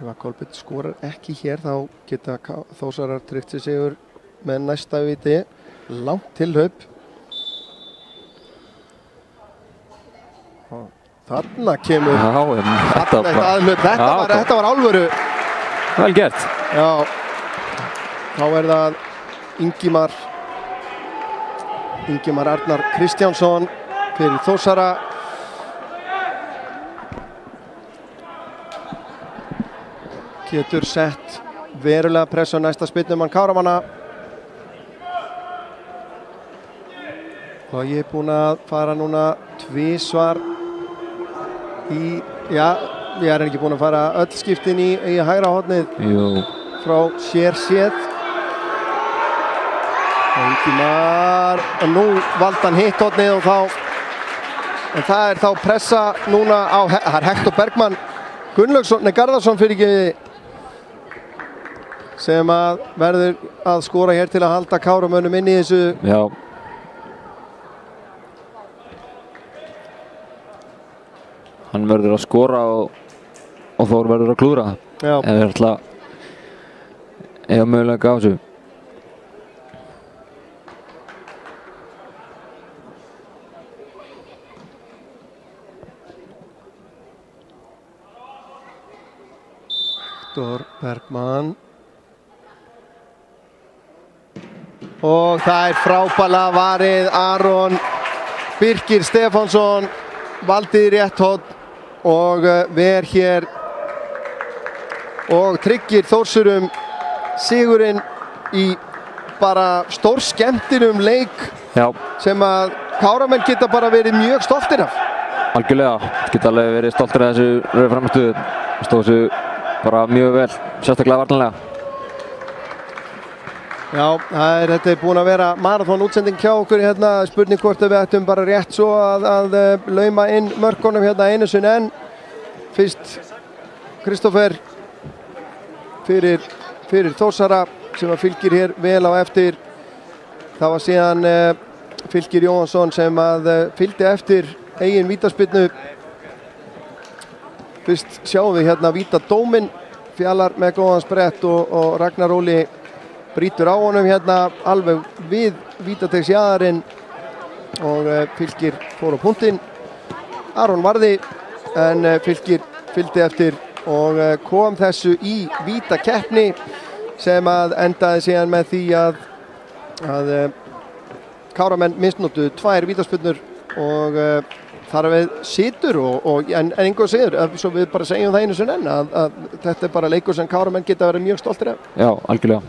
S1: Ef að Kolbeinn skorar ekki hér þá geta Þórsarar tryggt sér sigur með næsta víti. Langt tilhlaup. Þarna kemur þetta var alvöru.
S2: Vel gert.
S1: Já. Þá er það Ingimar Ingimar Arnar Kristjánsson fyrir Þórsara. Getur sett verulega press á næsta spyrnumann Káramanna. Og ég búinn að fara núna tvisvar í, ég ekki búinn að fara öll skiptin í hægra hornið.
S2: Jú.
S1: Frá sér séð. Ingimar, og nú valdi hann hitt hornið og en það þá pressa núna á, það Hektor Bergmann Garðarsson fyrir ekki, sem að verður að skora hér til að halda Káramönnum inn í þessu.
S2: Já. Hann verður að skora og Þór verður að klúðra.
S1: Já.
S2: Ef við ætla eiga möguleika á þessu.
S1: Hektor Bergmann. Og það frábærlega varið. Aron Birkir Stefánsson valdi rétt horn og ver hér og tryggir Þórsurum sigurinn í bara stórskemmtilegum leik.
S2: Já.
S1: Sem að Káramenn geta bara verið mjög stoltir af.
S2: Algjörlega, geta alveg verið stoltir af þessu rauðu frammistöðu. Stóðu þessu bara mjög vel, sérstaklega varnarlega.
S1: Já, þetta búin að vera marathon útsending hjá okkur hérna. Spurning hvort við ættum bara rétt svo að lauma inn mörkunum hérna einu sinni enn. Fyrst Kristoffer fyrir Þórsara sem að fylgir hér vel á eftir. Það var síðan Fylkir Jóhansson sem að fylgdi eftir eigin vítaspyrnu. Fyrst sjáum við hérna vítadóminn. Fjallar með góðan sprett og Ragnar Óli brýtur á honum hérna alveg við vítategsjaðarinn og Fylkir fór á punktinn. Aron varði en Fylkir fylgdi eftir og kom þessu í vítakeppni sem að endaði síðan með því að Káramenn misnotuðu 2 vítaspyrnur og þar við situr en einhver segir, svo við bara segjum það einu sinni enn að þetta bara leikur sem Káramenn geta verið mjög stoltir af.
S2: Já, algjörlega.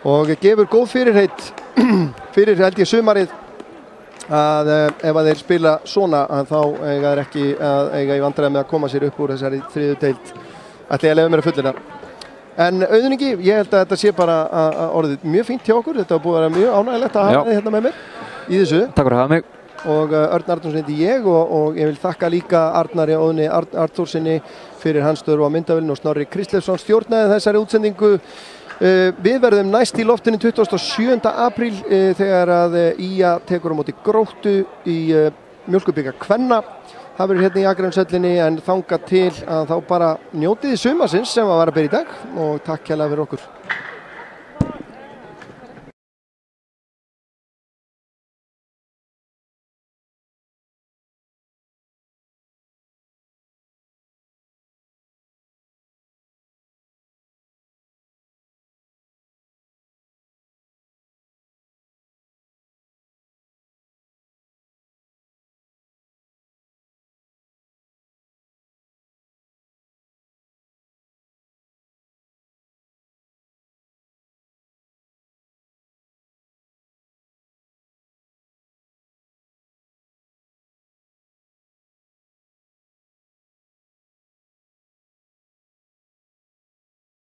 S2: Og
S1: gefur góð fyrirheit fyrir held ég sumarið að ef að þeir spila svona að þá eiga þeir ekki að eiga í vandræði með að koma sér upp úr þessari 3. deild. Ætli ég að leyfa mér að fullyrða. En Auðun Ingi, ég held að þetta sé bara orðið mjög fínt hjá okkur. Þetta var búið að vera mjög ánægilegt að hafa þið hérna með mér í þessu.
S2: Takk fyrir að hafa mig.
S1: Og Örn Arnórsson heiti ég og ég vil þakka líka Arnari Óðni Arnþórsinni fyrir hans störf á myndavélinu og Snorri Kristlefsson stjórnaði þessari útsendingu. Við verðum næst í loftinu 27. apríl þegar að IA tekur á móti Gróttu í Mjólkurbikar kvenna. Það verður hérna í Akrahamshöllinni en þangað til að þá bara njótið sumarsins sem var að byrja í dag og takk hérlega fyrir okkur.